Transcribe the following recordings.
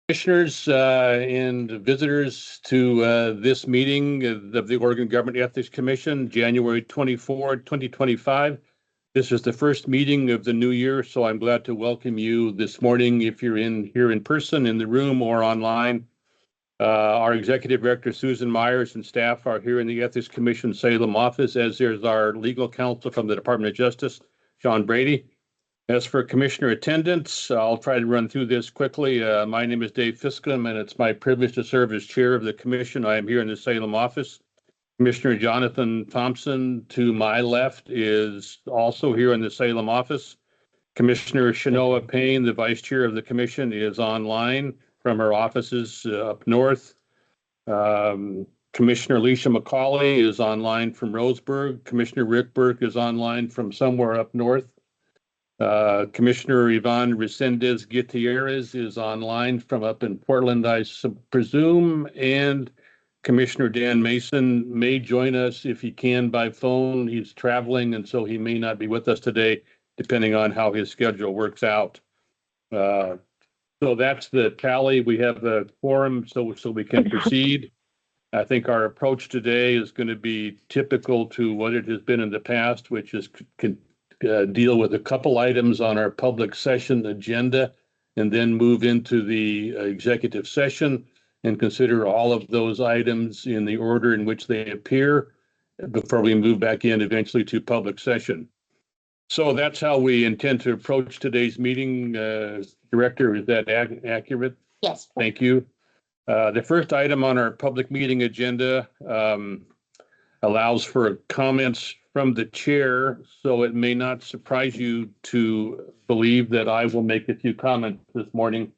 Commissioners and visitors to this meeting of the Oregon Government Ethics Commission, January 24, 2025. This is the first meeting of the new year, so I'm glad to welcome you this morning if you're here in person in the room or online. Our Executive Director, Susan Myers, and staff are here in the Ethics Commission Salem office, as there's our legal counsel from the Department of Justice, Sean Brady. As for commissioner attendance, I'll try to run through this quickly. My name is Dave Fiscum, and it's my privilege to serve as chair of the commission. I am here in the Salem office. Commissioner Jonathan Thompson, to my left, is also here in the Salem office. Commissioner Shanoa Payne, the vice chair of the commission, is online from her offices up north. Commissioner Alicia McCauley is online from Roseburg. Commissioner Rick Burke is online from somewhere up north. Commissioner Yvonne Resendez Gutierrez is online from up in Portland, I presume, and Commissioner Dan Mason may join us if he can by phone. He's traveling, and so he may not be with us today, depending on how his schedule works out. So that's the tally. We have the quorum, so we can proceed. I think our approach today is going to be typical to what it has been in the past, which is deal with a couple items on our public session agenda and then move into the executive session and consider all of those items in the order in which they appear before we move back in eventually to public session. So that's how we intend to approach today's meeting. Director, is that accurate? Yes. Thank you. The first item on our public meeting agenda allows for comments from the chair, so it may not surprise you to believe that I will make a few comments this morning.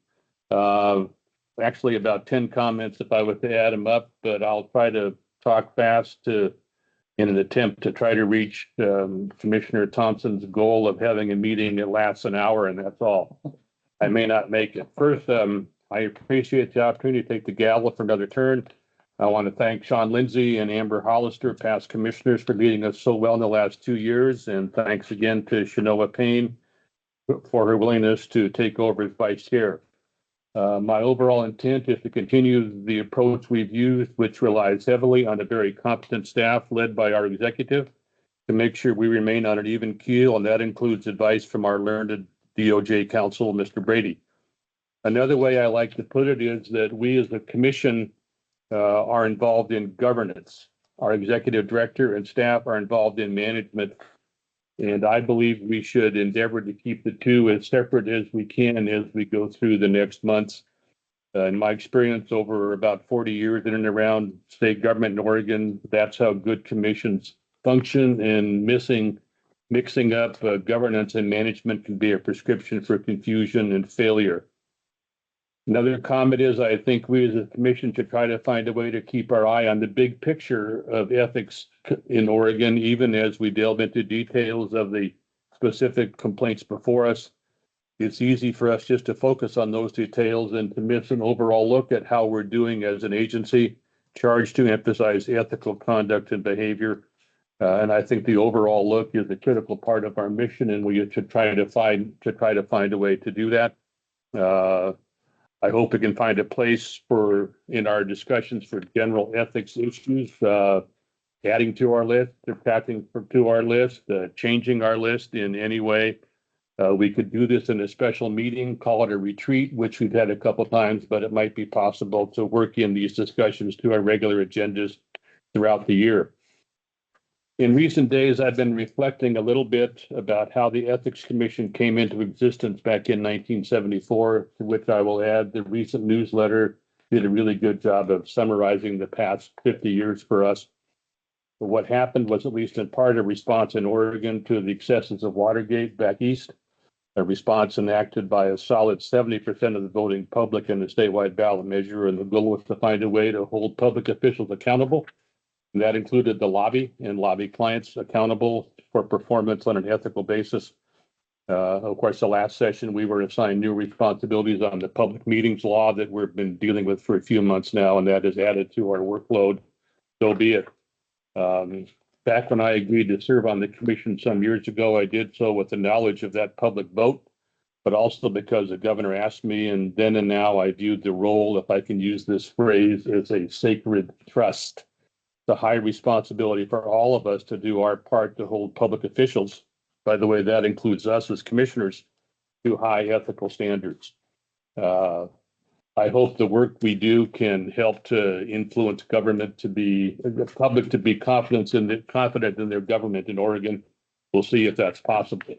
Actually, about 10 comments if I were to add them up, but I'll try to talk fast in an attempt to try to reach Commissioner Thompson's goal of having a meeting that lasts an hour, and that's all. I may not make it. First, I appreciate the opportunity to take the gavel for another turn. I want to thank Sean Lindsay and Amber Hollister, past commissioners, for leading us so well in the last 2 years. And thanks again to Shanoa Payne for her willingness to take over as vice chair. My overall intent is to continue the approach we've used, which relies heavily on a very competent staff led by our executive to make sure we remain on an even keel. And that includes advice from our learned DOJ counsel, Mr. Brady. Another way I like to put it is that we as a commission are involved in governance. Our executive director and staff are involved in management. And I believe we should endeavor to keep the two as separate as we can as we go through the next months. In my experience over about 40 years in and around state government in Oregon, that's how good commissions function, and mixing up governance and management can be a prescription for confusion and failure. Another comment is I think we as a commission should try to find a way to keep our eye on the big picture of ethics in Oregon, even as we delve into details of the specific complaints before us. It's easy for us just to focus on those details and to miss an overall look at how we're doing as an agency charged to emphasize ethical conduct and behavior. And I think the overall look is a critical part of our mission, and we should try to find a way to do that. I hope it can find a place in our discussions for general ethics issues, adding to our list, subtracting to our list, changing our list in any way. We could do this in a special meeting, call it a retreat, which we've had a couple of times, but it might be possible to work in these discussions to our regular agendas throughout the year. In recent days, I've been reflecting a little bit about how the Ethics Commission came into existence back in 1974, to which I will add the recent newsletter did a really good job of summarizing the past 50 years for us. But what happened was, at least in part, a response in Oregon to the excesses of Watergate back east, a response enacted by a solid 70% of the voting public in the statewide ballot measure, and the goal was to find a way to hold public officials accountable. And that included the lobby and lobby clients accountable for performance on an ethical basis. Of course, the last session, we were assigned new responsibilities on the public meetings law that we've been dealing with for a few months now, and that is added to our workload. So be it. Back when I agreed to serve on the commission some years ago, I did so with the knowledge of that public vote. but also because the governor asked me, and then and now I viewed the role, if I can use this phrase, as a sacred trust. The high responsibility for all of us to do our part to hold public officials, by the way, that includes us as commissioners, to high ethical standards. I hope the work we do can help to influence government to be, the public to be confident in their government in Oregon. We'll see if that's possible.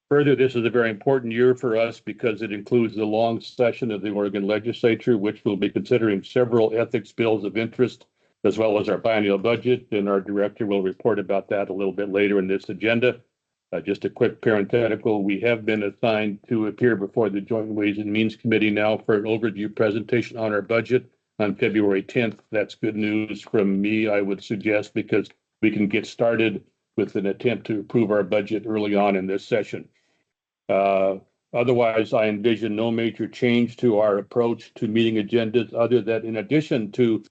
Further, this is a very important year for us because it includes the long session of the Oregon legislature, which will be considering several ethics bills of interest, as well as our biennial budget. And our director will report about that a little bit later in this agenda. Just a quick parenthetical, we have been assigned to appear before the Joint Ways and Means Committee now for an overview presentation on our budget on February 10th. That's good news from me, I would suggest, because we can get started with an attempt to approve our budget early on in this session. Otherwise, I envision no major change to our approach to meeting agendas, other than in addition to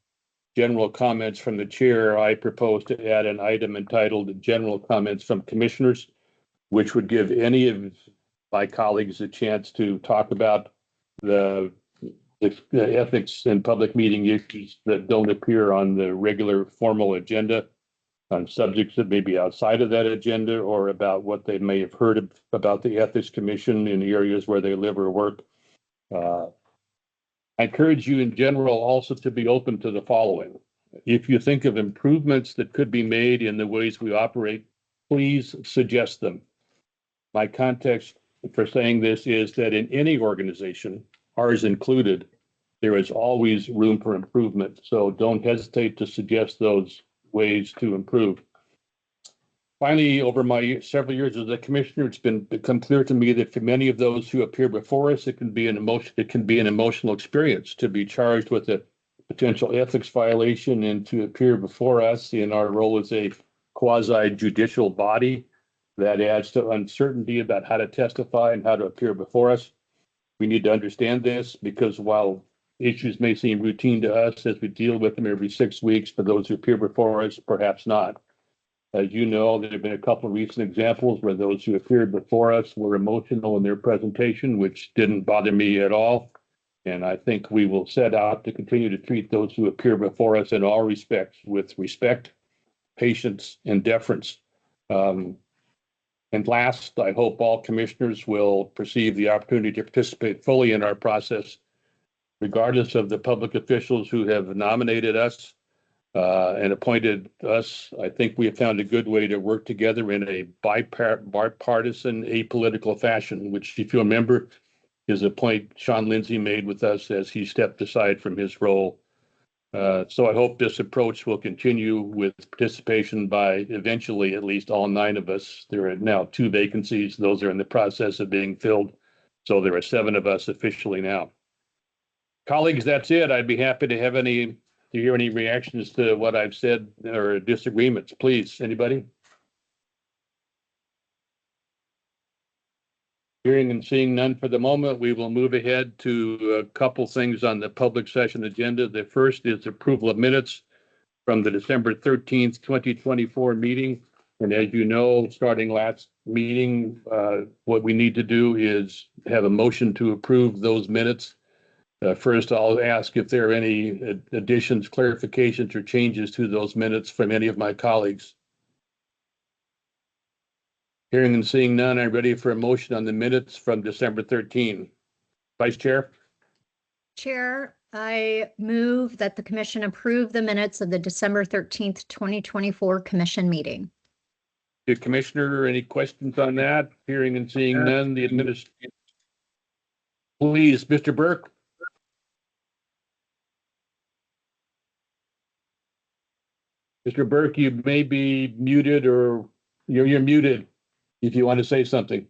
general comments from the chair, I propose to add an item entitled General Comments from Commissioners, which would give any of my colleagues a chance to talk about the ethics and public meeting issues that don't appear on the regular formal agenda, on subjects that may be outside of that agenda, or about what they may have heard about the Ethics Commission in the areas where they live or work. I encourage you in general also to be open to the following. If you think of improvements that could be made in the ways we operate, please suggest them. My context for saying this is that in any organization, ours included, there is always room for improvement. So don't hesitate to suggest those ways to improve. Finally, over my several years as a commissioner, it's become clear to me that for many of those who appear before us, it can be an emotional experience to be charged with a potential ethics violation and to appear before us in our role as a quasi-judicial body. That adds to uncertainty about how to testify and how to appear before us. We need to understand this because while issues may seem routine to us as we deal with them every 6 weeks, for those who appear before us, perhaps not. As you know, there have been a couple of recent examples where those who appeared before us were emotional in their presentation, which didn't bother me at all. And I think we will set out to continue to treat those who appear before us in all respects with respect, patience, and deference. And last, I hope all commissioners will perceive the opportunity to participate fully in our process, regardless of the public officials who have nominated us and appointed us. I think we have found a good way to work together in a bipartisan, apolitical fashion, which, if you remember, is a point Sean Lindsay made with us as he stepped aside from his role. So I hope this approach will continue with participation by eventually at least all 9 of us. There are now 2 vacancies. Those are in the process of being filled. So there are 7 of us officially now. Colleagues, that's it. I'd be happy to hear any reactions to what I've said or disagreements. Please, anybody? Hearing and seeing none for the moment, we will move ahead to a couple things on the public session agenda. The first is approval of minutes from the December 13th, 2024 meeting. And as you know, starting last meeting, what we need to do is have a motion to approve those minutes. First, I'll ask if there are any additions, clarifications, or changes to those minutes from any of my colleagues. Hearing and seeing none, I'm ready for a motion on the minutes from December 13. Vice Chair? Chair, I move that the commission approve the minutes of the December 13th, 2024 commission meeting. Commissioner, any questions on that? Hearing and seeing none, the administration. Please, Mr. Burke. Mr. Burke, you may be muted, or you're muted if you want to say something.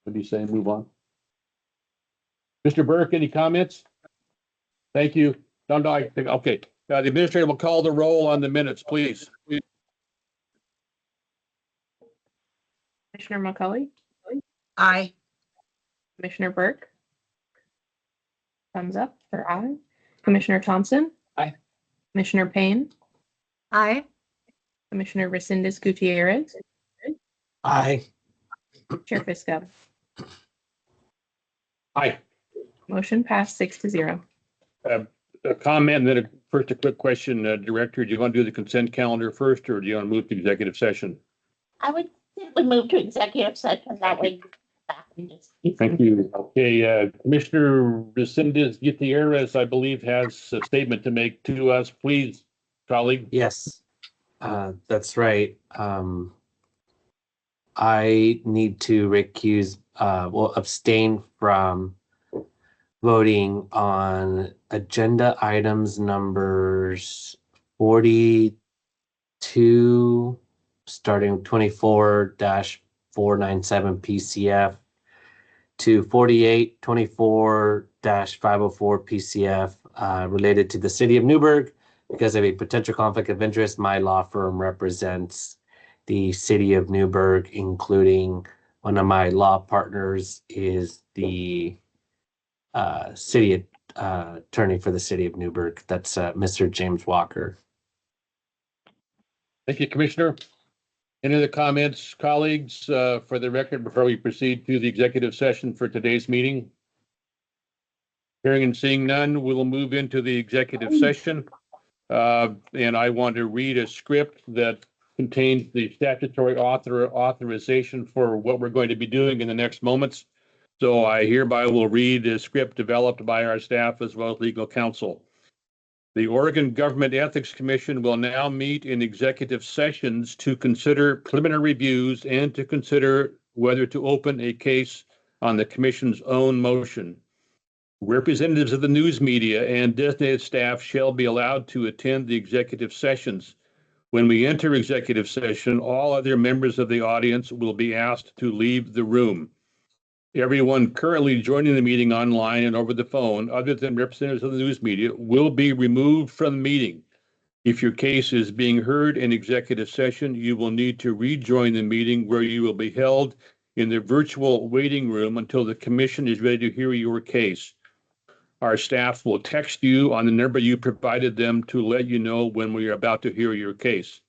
What do you say? Move on. Mr. Burke, any comments? Thank you. No, I think, okay. The administrator will call the roll on the minutes, please. Commissioner McCulley? Aye. Commissioner Burke? Thumbs up or aye. Commissioner Thompson? Aye. Commissioner Payne? Aye. Commissioner Resendez Gutierrez? Aye. Chair Fusco. Aye. Motion passed 6-0. A comment and then first a quick question, Director, do you want to do the consent calendar first or do you want to move to executive session? I would simply move to executive session. That way. Back and just. Thank you. Okay, Commissioner Resendez Gutierrez, I believe, has a statement to make to us. Please, colleague. Yes, that's right. I need to abstain from voting on agenda items numbers 42, starting 24-497 PCF to 48, 24-504 PCF related to the city of Newburgh. Because of a potential conflict of interest, my law firm represents the city of Newburgh, including one of my law partners is the city attorney for the city of Newburgh. That's Mr. James Walker. Thank you, Commissioner. Any other comments, colleagues, for the record before we proceed to the executive session for today's meeting? Hearing and seeing none, we'll move into the executive session. And I want to read a script that contains the statutory authorization for what we're going to be doing in the next moments. So I hereby will read a script developed by our staff as well as legal counsel. The Oregon Government Ethics Commission will now meet in executive sessions to consider preliminary reviews and to consider whether to open a case on the commission's own motion. Representatives of the news media and designated staff shall be allowed to attend the executive sessions. When we enter executive session, all other members of the audience will be asked to leave the room. Everyone currently joining the meeting online and over the phone, other than representatives of the news media, will be removed from the meeting. If your case is being heard in executive session, you will need to rejoin the meeting where you will be held in the virtual waiting room until the commission is ready to hear your case. Our staff will text you on the number you provided them to let you know when we are about to hear your case.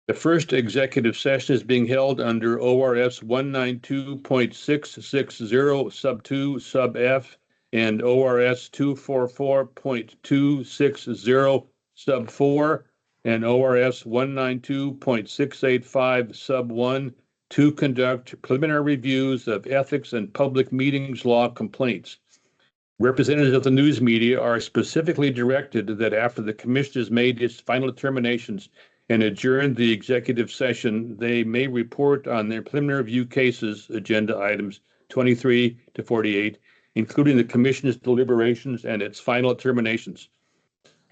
The first executive session is being held under ORS 192.660 sub 2 sub F and ORS 244.260 sub 4 and ORS 192.685 sub 1 to conduct preliminary reviews of ethics and public meetings law complaints. Representatives of the news media are specifically directed that after the commission has made its final determinations and adjourned the executive session, they may report on their preliminary review cases, agenda items 23 to 48, including the commission's deliberations and its final determinations.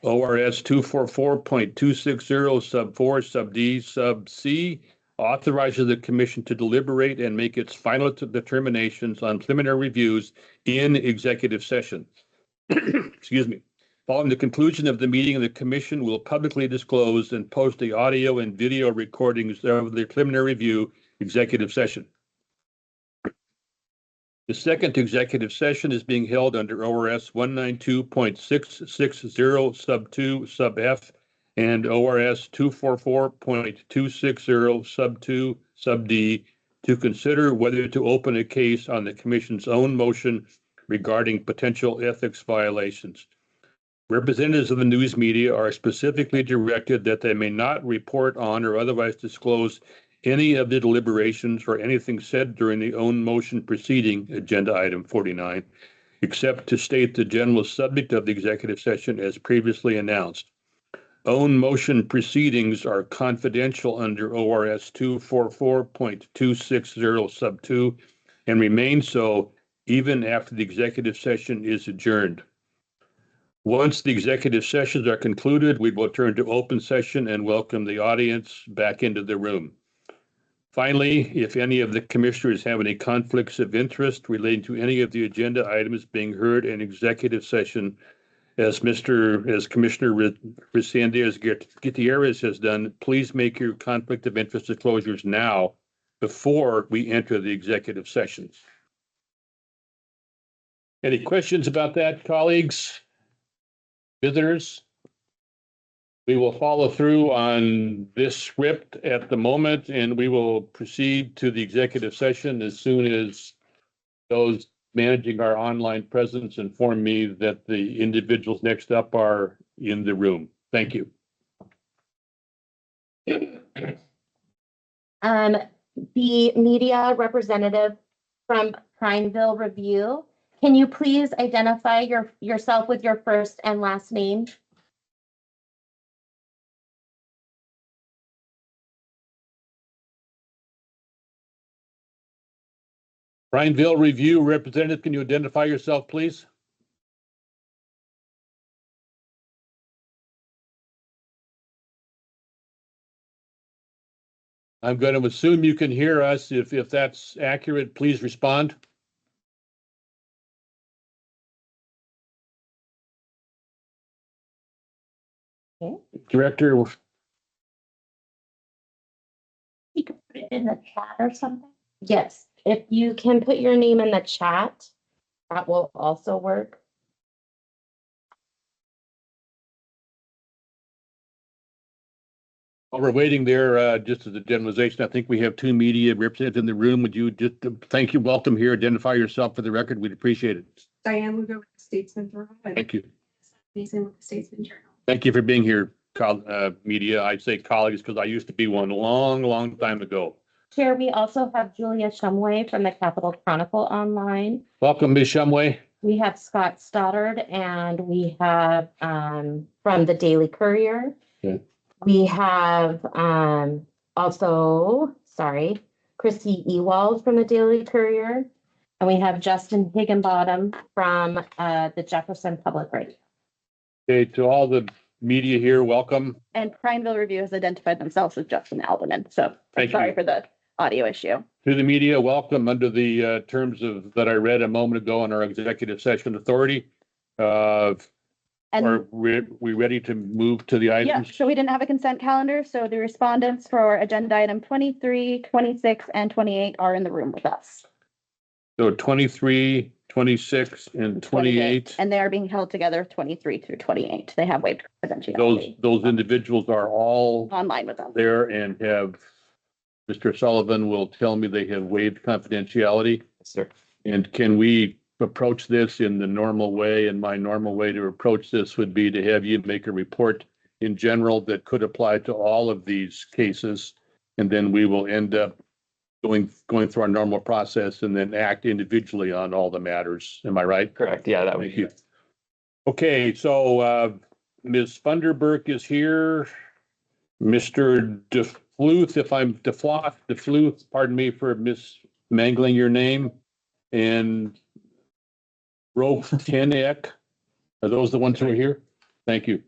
ORS 244.260 sub 4 sub D sub C authorizes the commission to deliberate and make its final determinations on preliminary reviews in executive session. Excuse me. Following the conclusion of the meeting, the commission will publicly disclose and post the audio and video recordings of the preliminary review executive session. The second executive session is being held under ORS 192.660 sub 2 sub F and ORS 244.260 sub 2 sub D to consider whether to open a case on the commission's own motion regarding potential ethics violations. Representatives of the news media are specifically directed that they may not report on or otherwise disclose any of the deliberations or anything said during the own motion proceeding, agenda item 49, except to state the general subject of the executive session as previously announced. Own motion proceedings are confidential under ORS 244.260 sub 2 and remain so even after the executive session is adjourned. Once the executive sessions are concluded, we will turn to open session and welcome the audience back into the room. Finally, if any of the commissioners have any conflicts of interest relating to any of the agenda items being heard in executive session, as Commissioner Resendez Gutierrez has done, please make your conflict of interest disclosures now before we enter the executive sessions. Any questions about that, colleagues? Visitors? We will follow through on this script at the moment, and we will proceed to the executive session as soon as those managing our online presence inform me that the individuals next up are in the room. Thank you. The media representative from Prineville Review, can you please identify yourself with your first and last name? Prineville Review representative, can you identify yourself, please? I'm going to assume you can hear us. If that's accurate, please respond. Okay. Director, You can put it in the chat or something. Yes, if you can put your name in the chat, that will also work. while we're waiting there, just as a generalization, I think we have two media representatives in the room. Would you just thank you, welcome here, identify yourself for the record? We'd appreciate it. Diane Lugo with the Statesman Journal. And Thank you. Mason with the Statesman Journal. Thank you for being here, media. I say colleagues because I used to be one long time ago. Chair, we also have Julia Shumway from the Capitol Chronicle online. Welcome, Ms. Shumway. We have Scott Stoddard and we have from the Daily Courier. Yeah. We have also, Christy Ewald from the Daily Courier. And we have Justin Higginbottom from the Jefferson Public Radio. Okay, to all the media here, welcome. And Prineville Review has identified themselves as Justin Alderman. So Thank sorry you. for the audio issue. To the media, welcome under the terms of that I read a moment ago on our executive session authority. And Are we ready to move to the yeah, items? so we didn't have a consent calendar. So the respondents for agenda item 23, 26, and 28 are in the room with us. So 23, 26, and 28. And they are being held together 23 through 28. They have waived confidentiality. Those individuals are all Online with us. there and have, Mr. Sullivan will tell me they have waived confidentiality. Yes, sir. And can we approach this in the normal way? And my normal way to approach this would be to have you make a report in general that could apply to all of these cases. And then we will end up going through our normal process and then act individually on all the matters. Am I right? Correct. Yeah, that would Thank you. Okay, so Ms. Funderburk is here. Mr. DeFluth, if I'm DeFluth, pardon me for mismangling your name. And Rotenek, are those the ones who are here? Thank you.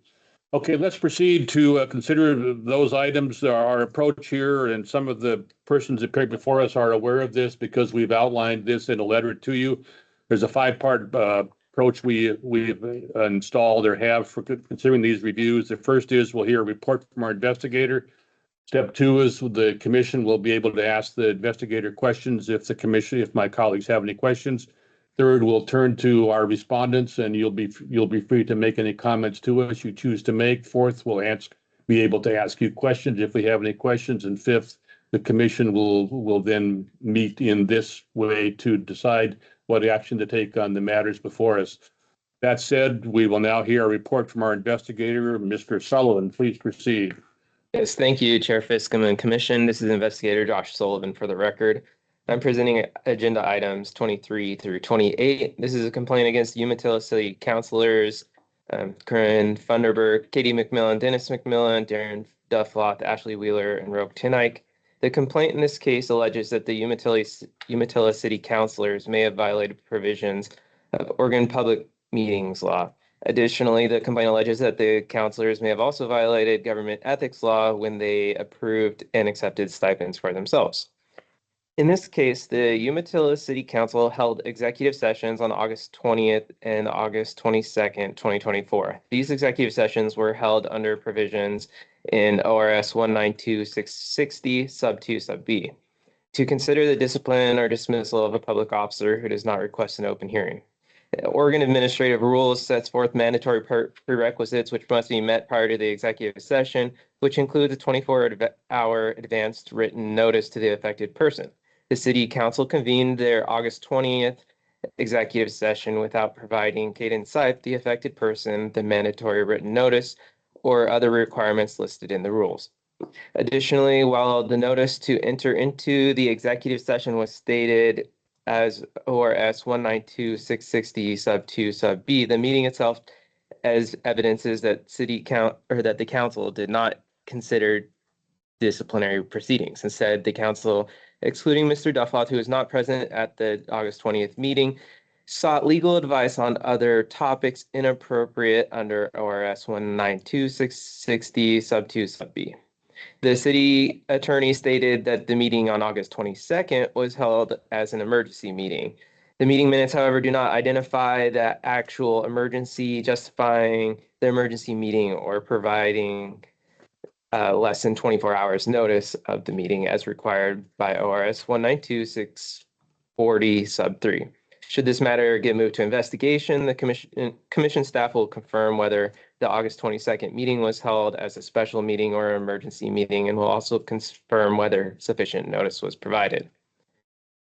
Okay, let's proceed to consider those items. Our approach here, and some of the persons that appeared before us are aware of this because we've outlined this in a letter to you. There's a five-part approach we've installed or have for considering these reviews. The first is we'll hear a report from our investigator. Step two is the commission will be able to ask the investigator questions if my colleagues have any questions. Third, we'll turn to our respondents and you'll be free to make any comments to us you choose to make. Fourth, we'll be able to ask you questions if we have any questions. And fifth, the commission will then meet in this way to decide what action to take on the matters before us. That said, we will now hear a report from our investigator, Mr. Sullivan. Please proceed. Yes, thank you, Chair Fiscom and Commission. This is Investigator Josh Sullivan for the record. I'm presenting agenda items 23 through 28. This is a complaint against Umatilla City Councilors, Corinne Funderburk, Katie McMillan, Dennis McMillan, Darren Duffloth, Ashley Wheeler, and Roque Tinike. The complaint in this case alleges that the Umatilla City Councilors may have violated provisions of Oregon Public Meetings Law. Additionally, the complaint alleges that the councilors may have also violated government ethics law when they approved and accepted stipends for themselves. In this case, the Umatilla City Council held executive sessions on August 20th and August 22nd, 2024. These executive sessions were held under provisions in ORS 192-660 sub 2 sub B to consider the discipline or dismissal of a public officer who does not request an open hearing. Oregon Administrative Rules sets forth mandatory prerequisites which must be met prior to the executive session, which includes a 24-hour advanced written notice to the affected person. The City Council convened their August 20th executive session without providing Cadence Sipe, the affected person, the mandatory written notice or other requirements listed in the rules. Additionally, while the notice to enter into the executive session was stated as ORS 192-660 sub 2 sub B, the meeting itself as evidences that that the council did not consider disciplinary proceedings. Instead, the council, excluding Mr. Duffloth, who was not present at the August 20th meeting, sought legal advice on other topics inappropriate under ORS 192-660 sub 2 sub B. The city attorney stated that the meeting on August 22nd was held as an emergency meeting. The meeting minutes, however, do not identify the actual emergency justifying the emergency meeting or providing less than 24 hours notice of the meeting as required by ORS 192-640 sub 3. Should this matter get moved to investigation, the commission staff will confirm whether the August 22nd meeting was held as a special meeting or an emergency meeting, and will also confirm whether sufficient notice was provided.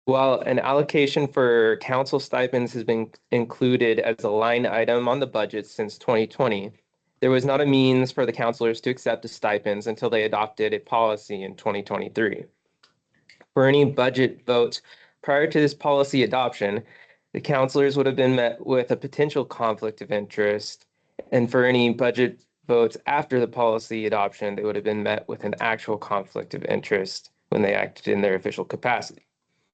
While an allocation for council stipends has been included as a line item on the budget since 2020, there was not a means for the councilors to accept the stipends until they adopted a policy in 2023. For any budget votes prior to this policy adoption, the councilors would have been met with a potential conflict of interest, and for any budget votes after the policy adoption, they would have been met with an actual conflict of interest when they acted in their official capacity.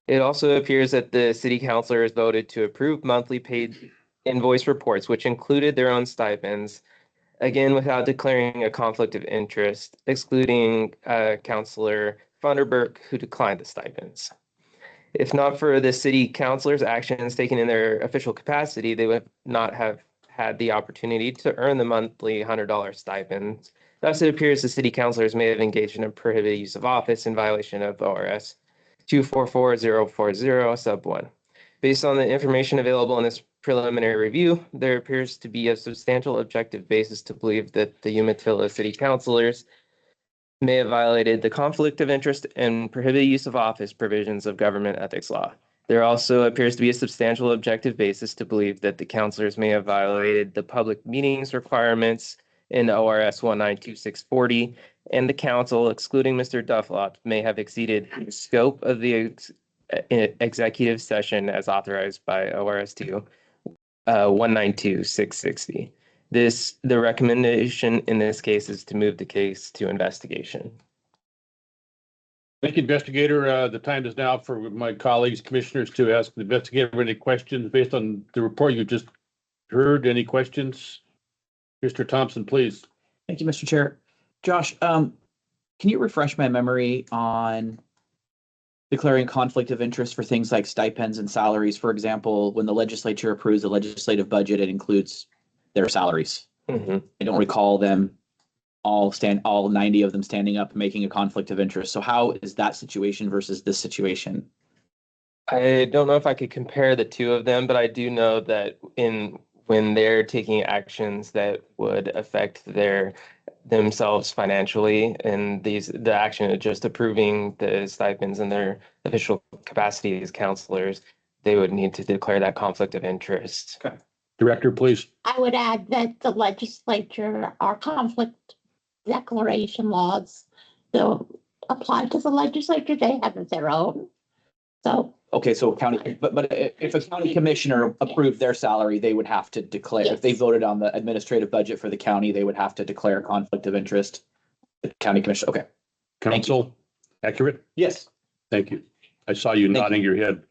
It also appears that the city councilors voted to approve monthly paid invoice reports, which included their own stipends, again without declaring a conflict of interest, excluding Councilor Funderburk, who declined the stipends. If not for the city councilors' actions taken in their official capacity, they would not have had the opportunity to earn the monthly $100 stipends. Thus, it appears the city councilors may have engaged in a prohibited use of office in violation of ORS 244040 sub 1. Based on the information available in this preliminary review, there appears to be a substantial objective basis to believe that the Umatilla city councilors may have violated the conflict of interest and prohibited use of office provisions of government ethics law. There also appears to be a substantial objective basis to believe that the councilors may have violated the public meetings requirements in ORS 192-640, and the council, excluding Mr. Duffloth, may have exceeded the scope of the executive session as authorized by ORS 192-660. The recommendation in this case is to move the case to investigation. Thank you, investigator. The time is now for my colleagues, commissioners, to ask the investigator any questions based on the report you just heard. Any questions? Mr. Thompson, please. Thank you, Mr. Chair. Josh, can you refresh my memory on declaring conflict of interest for things like stipends and salaries? For example, when the legislature approves the legislative budget, it includes their salaries. I don't recall them all 90 of them standing up and making a conflict of interest. So how is that situation versus this situation? I don't know if I could compare the two of them, but I do know that when they're taking actions that would affect themselves financially, and the action of just approving the stipends in their official capacity as counselors, they would need to declare that conflict of interest. Okay. Director, please. I would add that the legislature, our conflict declaration laws don't apply to the legislature. They have their own. So. Okay, so county, but if a county commissioner approved their salary, they would have to declare, if they voted on the administrative budget for the county, they would have to declare conflict of interest. The county commissioner, okay. Council, accurate? Yes. Thank you. I saw you nodding your head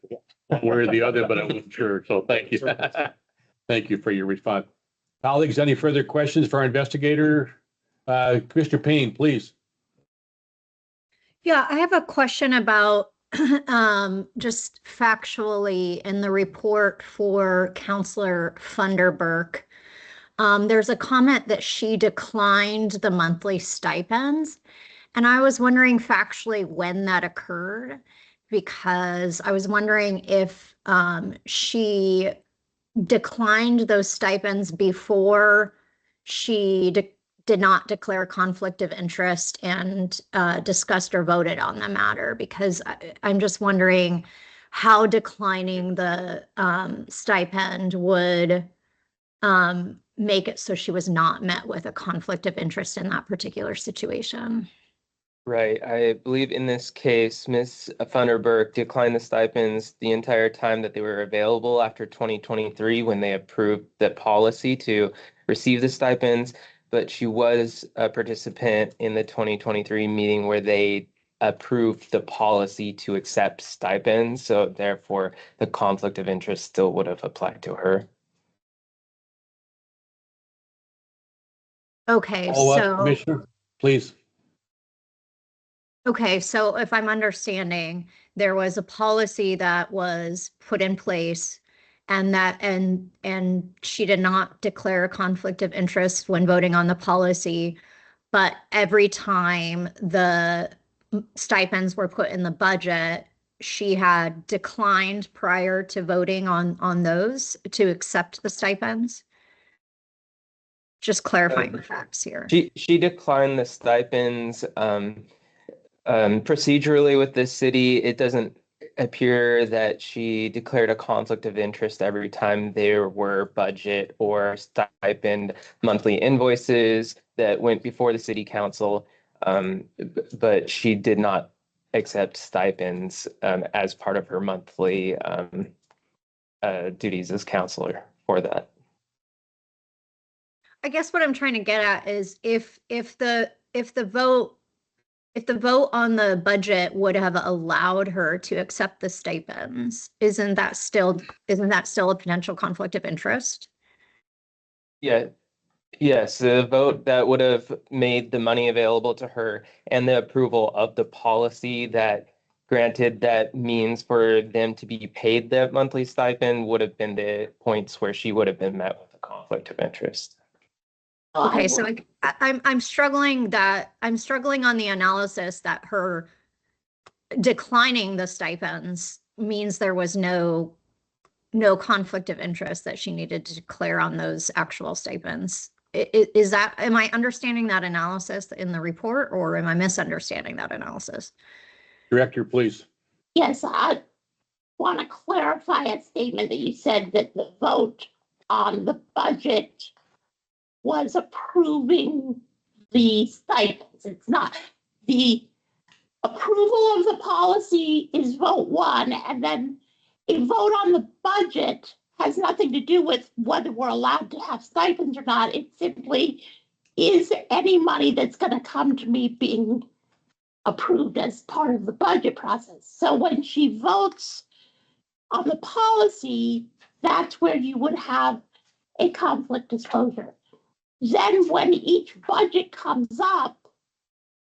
one way or the other, but I wasn't sure, so thank you. Thank you for your response. Colleagues, any further questions for our investigator? Commissioner Payne, please. Yeah, I have a question about just factually in the report for Counselor Funderburk. There's a comment that she declined the monthly stipends, and I was wondering factually when that occurred, because I was wondering if she declined those stipends before she did not declare conflict of interest and discussed or voted on the matter, because I'm just wondering how declining the stipend would make it so she was not met with a conflict of interest in that particular situation. Right. I believe in this case, Ms. Funderburk declined the stipends the entire time that they were available after 2023 when they approved the policy to receive the stipends. But she was a participant in the 2023 meeting where they approved the policy to accept stipends. So therefore, the conflict of interest still would have applied to her. Okay, Follow up, so, Commissioner, please. okay, so if I'm understanding, there was a policy that was put in place and she did not declare a conflict of interest when voting on the policy, but every time the stipends were put in the budget, she had declined prior to voting on those to accept the stipends. Just clarifying the facts here. She declined the stipends. Procedurally with this city, it doesn't appear that she declared a conflict of interest every time there were budget or stipend monthly invoices that went before the city council. But she did not accept stipends as part of her monthly duties as counselor for that. I guess what I'm trying to get at is if the vote on the budget would have allowed her to accept the stipends, isn't that still a potential conflict of interest? Yeah. Yes, the vote that would have made the money available to her and the approval of the policy that granted that means for them to be paid that monthly stipend would have been the points where she would have been met with a conflict of interest. Okay, so I'm struggling on the analysis that her declining the stipends means there was no conflict of interest that she needed to declare on those actual stipends. Am I understanding that analysis in the report, or am I misunderstanding that analysis? Director, please. Yes, I want to clarify a statement that you said that the vote on the budget was approving the stipends. It's not. The approval of the policy is vote one, and then a vote on the budget has nothing to do with whether we're allowed to have stipends or not. It simply is any money that's going to come to me being approved as part of the budget process. So when she votes on the policy, that's where you would have a conflict disclosure. Then when each budget comes up,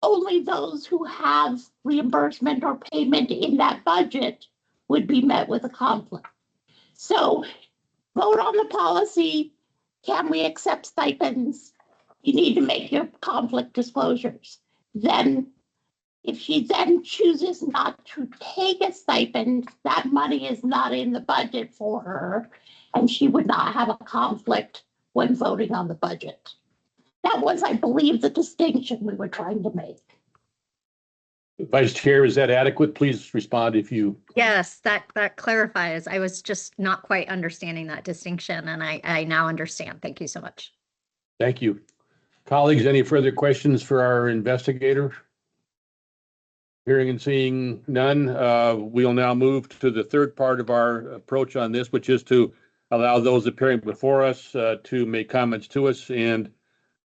only those who have reimbursement or payment in that budget would be met with a conflict. So vote on the policy. Can we accept stipends? You need to make your conflict disclosures. Then if she then chooses not to take a stipend, that money is not in the budget for her, and she would not have a conflict when voting on the budget. That was, I believe, the distinction we were trying to make. Vice Chair, is that adequate? Please respond if you. Yes, that clarifies. I was just not quite understanding that distinction, and I now understand. Thank you so much. Thank you. Colleagues, any further questions for our investigator? Hearing and seeing none, we'll now move to the third part of our approach on this, which is to allow those appearing before us to make comments to us. And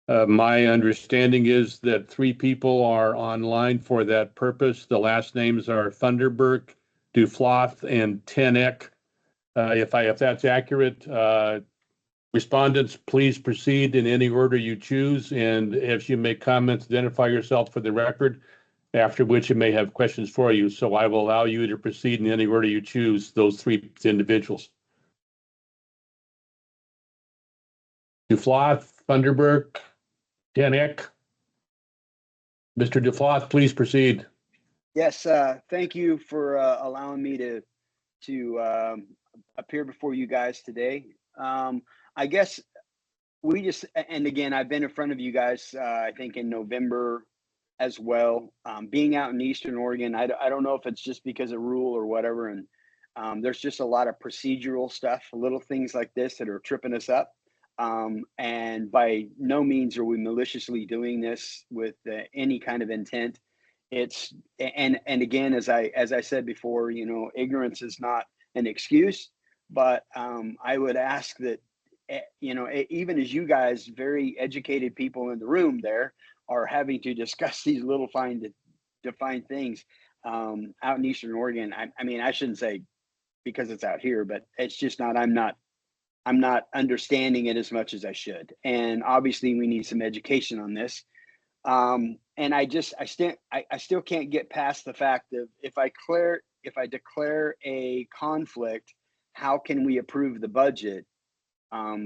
my understanding is that 3 people are online for that purpose. The last names are Funderburk, Dufloth, and Tenek. If that's accurate, respondents, please proceed in any order you choose. And if you make comments, identify yourself for the record, after which it may have questions for you. So I will allow you to proceed in any order you choose, those 3 individuals. Dufloth, Funderburk, Tenek. Mr. Dufloth, please proceed. Yes, thank you for allowing me to to appear before you guys today. I guess we just, and again, I've been in front of you guys, I think in November as well. Being out in Eastern Oregon, I don't know if it's just because of rule or whatever. And there's just a lot of procedural stuff, little things like this that are tripping us up. And by no means are we maliciously doing this with any kind of intent. It's, and again, as I said before, you know, ignorance is not an excuse, but I would ask that, you know, even as you guys, very educated people in the room there, are having to discuss these little defined things out in Eastern Oregon. I mean, I shouldn't say because it's out here, but it's just not, I'm not understanding it as much as I should. And obviously we need some education on this. And I still can't get past the fact of if I declare a conflict, how can we approve the budget?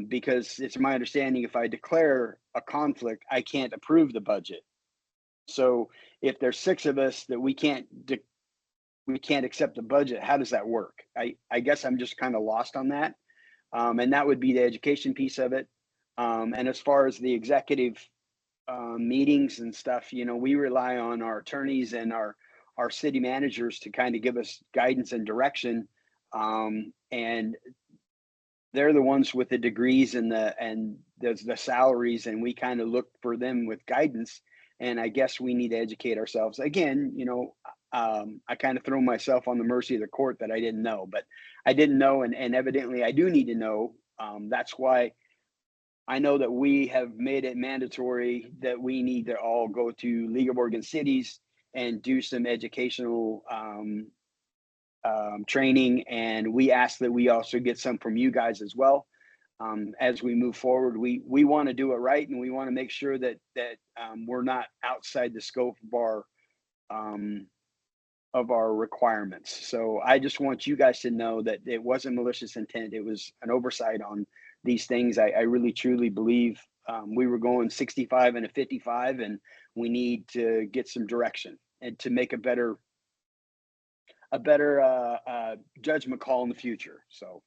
Because it's my understanding if I declare a conflict, I can't approve the budget. So if there's 6 of us that we can't accept the budget, how does that work? I guess I'm just kind of lost on that. And that would be the education piece of it. And as far as the executive meetings and stuff, you know, we rely on our attorneys and our city managers to kind of give us guidance and direction. And they're the ones with the degrees and the salaries, and we kind of look for them with guidance. And I guess we need to educate ourselves. Again, you know, I kind of throw myself on the mercy of the court that I didn't know, but I didn't know, and evidently I do need to know. That's why I know that we have made it mandatory that we need to all go to League of Oregon Cities and do some educational training, and we ask that we also get some from you guys as well. As we move forward, we want to do it right, and we want to make sure that we're not outside the scope of our requirements. So I just want you guys to know that it wasn't malicious intent. It was an oversight on these things. I really truly believe we were going 65 and a 55, and we need to get some direction and to make a better judgment call in the future. So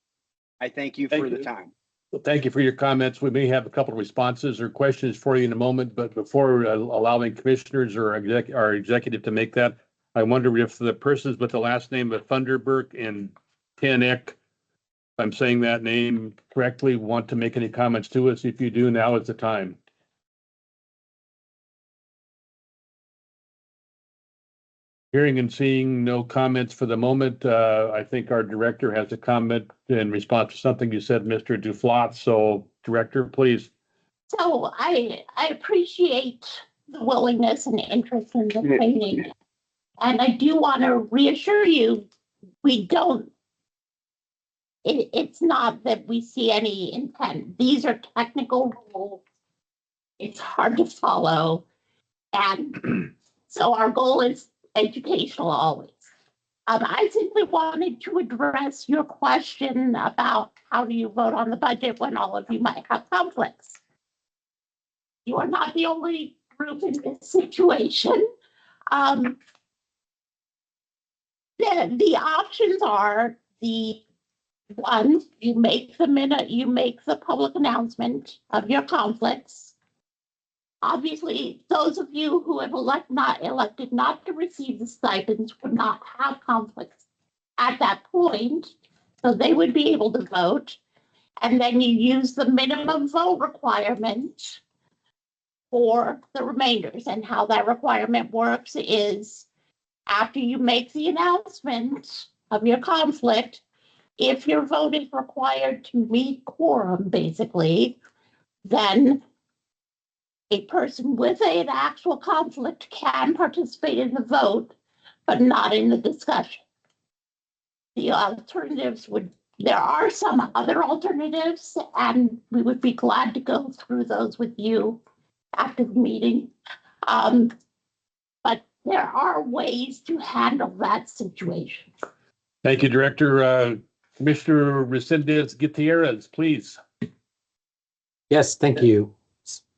I thank you for the time. Well, thank you for your comments. We may have a couple of responses or questions for you in a moment, but before allowing commissioners or our executive to make that, I wonder if the persons with the last name of Funderburk and Tanek, if I'm saying that name correctly, want to make any comments to us. If you do, now is the time. Hearing and seeing no comments for the moment, I think our director has a comment in response to something you said, Mr. Duflat. So, director, please. So I appreciate the willingness and interest in the training. And I do want to reassure you, we don't, it's not that we see any intent. These are technical rules. It's hard to follow. And so our goal is educational always. I simply wanted to address your question about how do you vote on the budget when all of you might have conflicts. You are not the only group in this situation. The options are the one, you make the public announcement of your conflicts. Obviously, those of you who have elected not to receive the stipends would not have conflicts at that point, so they would be able to vote. And then you use the minimum vote requirement for the remainders. And how that requirement works is after you make the announcement of your conflict, if your vote is required to meet quorum, basically, then a person with an actual conflict can participate in the vote, but not in the discussion. The alternatives there are some other alternatives, and we would be glad to go through those with you after the meeting. But there are ways to handle that situation. Thank you, Director. Commissioner Resendez Gutierrez, please. Yes, thank you.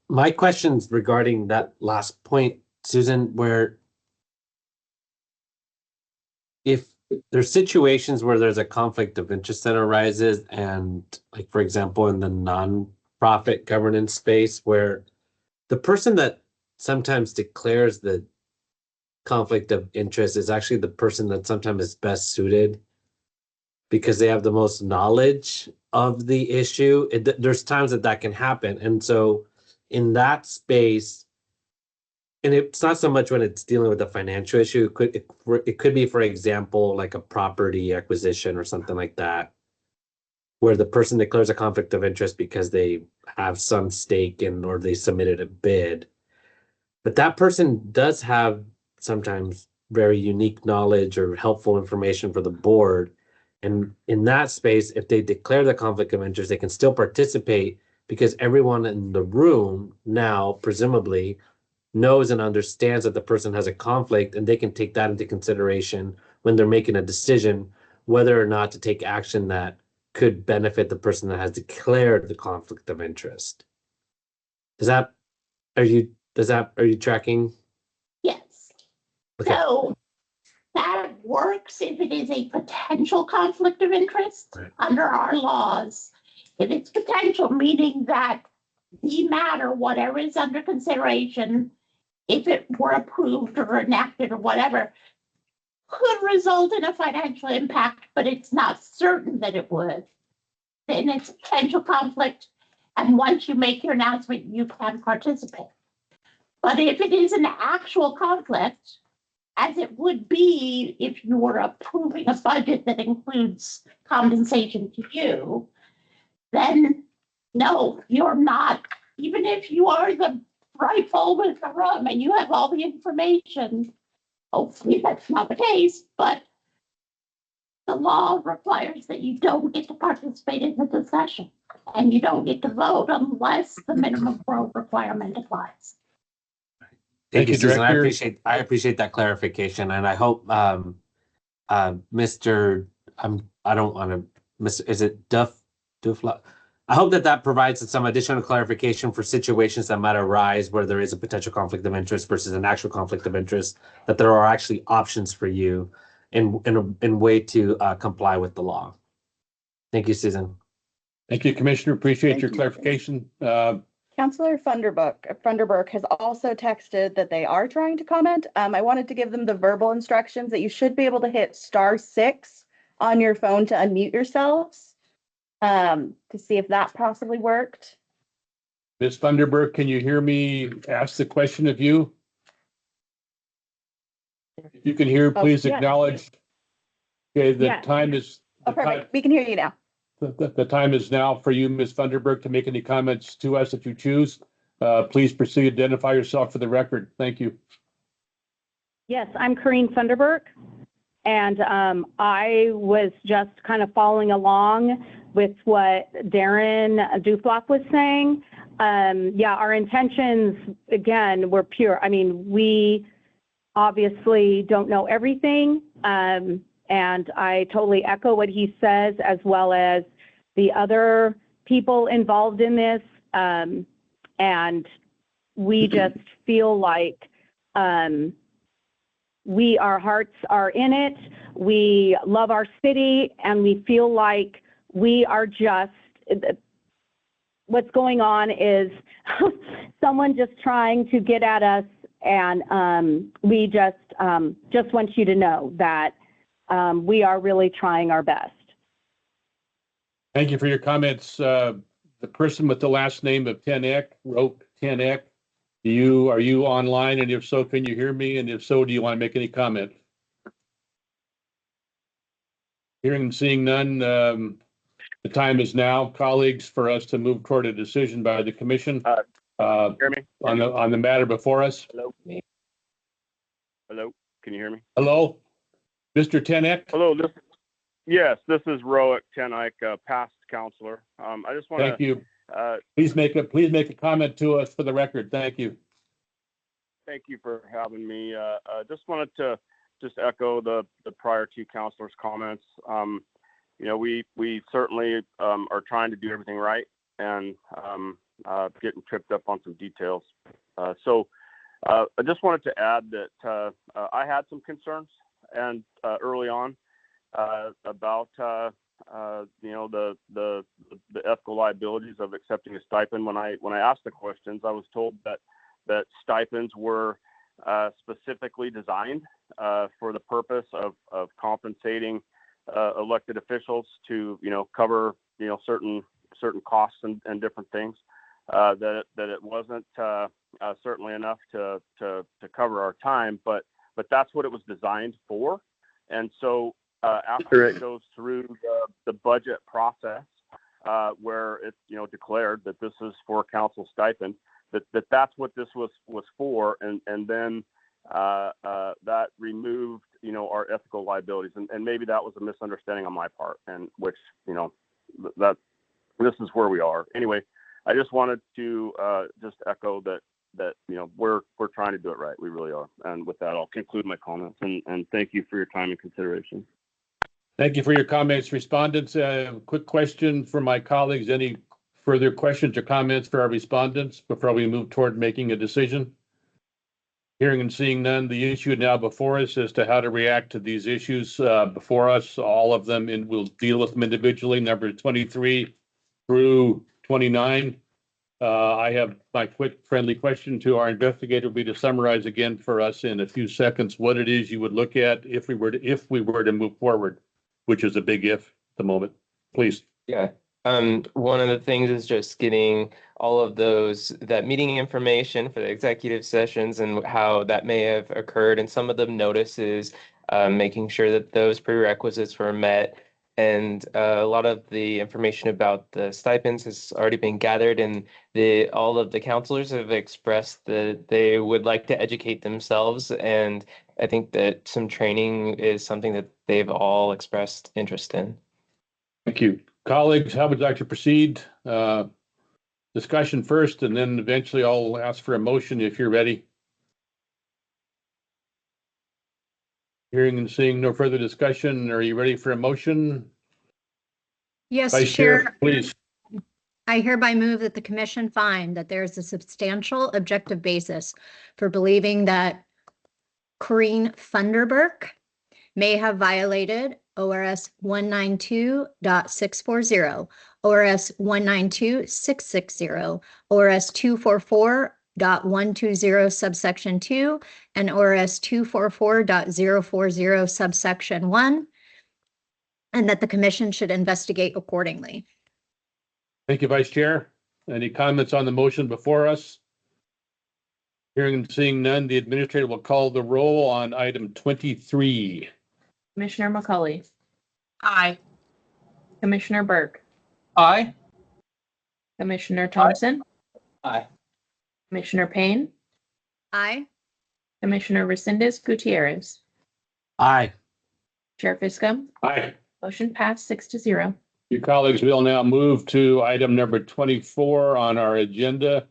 My question's regarding that last point, Susan, where if there's situations where there's a conflict of interest that arises, and like, for example, in the nonprofit governance space, where the person that sometimes declares the conflict of interest is actually the person that sometimes is best suited because they have the most knowledge of the issue. There's times that can happen. And so in that space, and it's not so much when it's dealing with a financial issue, it could be, for example, like a property acquisition or something like that, where the person declares a conflict of interest because they have some stake in or they submitted a bid. But that person does have sometimes very unique knowledge or helpful information for the board. And in that space, if they declare the conflict of interest, they can still participate because everyone in the room now, presumably, knows and understands that the person has a conflict, and they can take that into consideration when they're making a decision whether or not to take action that could benefit the person that has declared the conflict of interest. Are you tracking? Yes. Okay. So that works if it is a potential conflict of interest Right. under our laws. If it's potential, meaning that the matter, whatever is under consideration, if it were approved or enacted or whatever, could result in a financial impact, but it's not certain that it would, then it's a potential conflict. And once you make your announcement, you can participate. But if it is an actual conflict, as it would be if you were approving a budget that includes compensation to you, then no, you're not. Even if you are the rightful with the room and you have all the information, hopefully that's not the case, but the law requires that you don't get to participate in the discussion and you don't get to vote unless the minimum vote requirement applies. Thank you, Susan. Director. I appreciate that clarification, and I hope Mr. I don't want to miss. Is it Dufla? I hope that provides some additional clarification for situations that might arise where there is a potential conflict of interest versus an actual conflict of interest. That there are actually options for you in way to comply with the law. Thank you, Susan. Thank you, Commissioner. Appreciate Thank your you. clarification. Counselor Funderburk has also texted that they are trying to comment. I wanted to give them the verbal instructions that you should be able to hit *6 on your phone to unmute yourselves, to see if that possibly worked. Ms. Thunderberg, can you hear me ask the question of you? If you can hear, please yes. acknowledge. Okay, the Yes. time is. Oh, perfect. We can hear you now. The time is now for you, Ms. Thunderberg, to make any comments to us if you choose. Please proceed, identify yourself for the record. Thank you. Yes, I'm Corrine Funderburk, and I was just kind of following along with what Darren Duflock was saying. Yeah, our intentions, again, were pure. I mean, we obviously don't know everything, and I totally echo what he says, as well as the other people involved in this. And we just feel like our hearts are in it. We love our city, and we feel like we are just, what's going on is someone just trying to get at us. And we just want you to know that we are really trying our best. Thank you for your comments. The person with the last name of Tenek wrote Tenek. Are you online? And if so, can you hear me? And if so, do you want to make any comment? Hearing and seeing none, the time is now, colleagues, for us to move toward a decision by the commission Hear me? on the matter before us. Hello? Hello? Can you hear me? Hello, Mr. Tenek? Hello. Yes, this is Roic Tenek, past counselor. I just want to. Thank you. Please make a comment to us for the record. Thank you. Thank you for having me. Just wanted to echo the prior two counselors' comments. We certainly are trying to do everything right and getting tripped up on some details. So I just wanted to add that I had some concerns and early on, about the ethical liabilities of accepting a stipend. When I asked the questions, I was told that stipends were specifically designed for the purpose of compensating elected officials to cover certain costs and different things. That it wasn't certainly enough to cover our time, but that's what it was designed for. And so after it goes through the budget process, where it's declared that this is for council stipend, that's what this was for, and then that removed our ethical liabilities, and maybe that was a misunderstanding on my part, and which that this is where we are. Anyway, I just wanted to just echo that we're trying to do it right. We really are. And with that, I'll conclude my comments, and thank you for your time and consideration. Thank you for your comments, respondents. Quick question for my colleagues. Any further questions or comments for our respondents before we move toward making a decision? Hearing and seeing none, the issue now before us as to how to react to these issues before us, all of them, and we'll deal with them individually, number 23 through 29. I have my quick friendly question to our investigator will be to summarize again for us in a few seconds what it is you would look at if we were to move forward, which is a big if at the moment. Please. Yeah. One of the things is just getting all of that meeting information for the executive sessions and how that may have occurred, and some of the notices, making sure that those prerequisites were met. And a lot of the information about the stipends has already been gathered, and all of the counselors have expressed that they would like to educate themselves. And I think that some training is something that they've all expressed interest in. Thank you. Colleagues, how would you like to proceed? Discussion first, and then eventually I'll ask for a motion if you're ready. Hearing and seeing no further discussion, are you ready for a motion? Yes, Vice Chair, please. I hereby move that the commission find that there is a substantial objective basis for believing that Corrine Funderburk may have violated ORS 192.640, ORS 192.660, ORS 244.120 subsection 2, and ORS 244.040 subsection 1, and that the commission should investigate accordingly. Thank you, Vice Chair. Any comments on the motion before us? Hearing and seeing none, the administrator will call the roll on item 23. Commissioner McCauley, Aye. Commissioner Burke, Aye. Commissioner Thompson, Aye. Commissioner Payne, Aye. Commissioner Resendez Gutierrez, Aye. Chair Fiscum. Aye. Motion passed 6-0. Your colleagues, we'll now move to item number 24 on our agenda.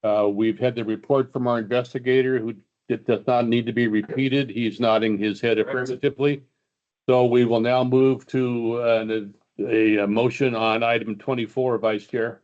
We've had the report from our investigator who it does not need to be repeated. He's nodding his head affirmatively. So we will now move to a motion on item 24, Vice Chair.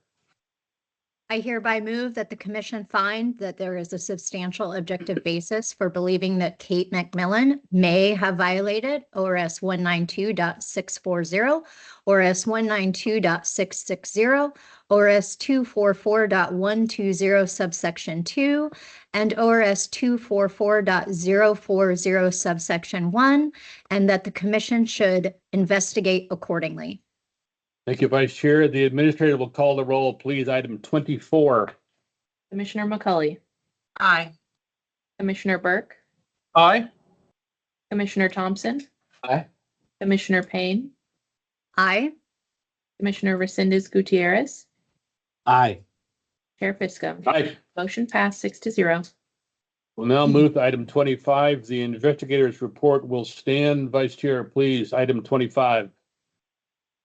I hereby move that the commission find that there is a substantial objective basis for believing that Kate McMillan may have violated ORS 192.640, ORS 192.660, ORS 244.120 subsection 2, and ORS 244.040 subsection 1, and that the commission should investigate accordingly. Thank you, Vice Chair. The administrator will call the roll, please. Item 24. Commissioner McCauley, Aye. Commissioner Burke, Aye. Commissioner Thompson, Aye. Commissioner Payne, Aye. Commissioner Resendez Gutierrez, Aye. Chair Fiscum. Aye. Motion passed 6-0. We'll now move to item 25. The investigator's report will stand. Vice Chair, please. Item 25.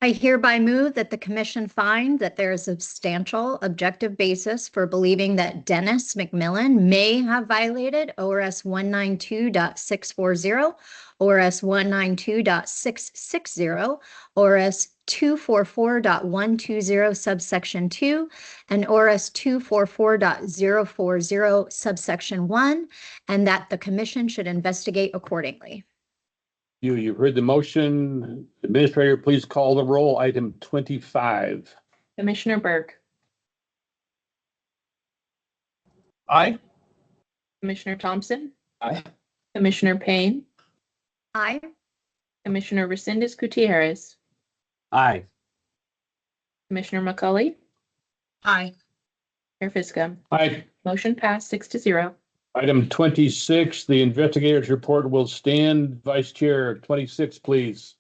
I hereby move that the commission find that there is a substantial objective basis for believing that Dennis McMillan may have violated ORS 192.640, ORS 192.660, ORS 244.120 subsection 2, and ORS 244.040 subsection 1, and that the commission should investigate accordingly. You've heard the motion. Administrator, please call the roll. Item 25. Commissioner Burke, Aye. Commissioner Thompson, Aye. Commissioner Payne, Aye. Commissioner Resendez Gutierrez, Aye. Commissioner McCully, Aye. Chair Fiscum. Aye. Motion passed 6-0. Item 26, the investigator's report will stand. Vice Chair, 26, please.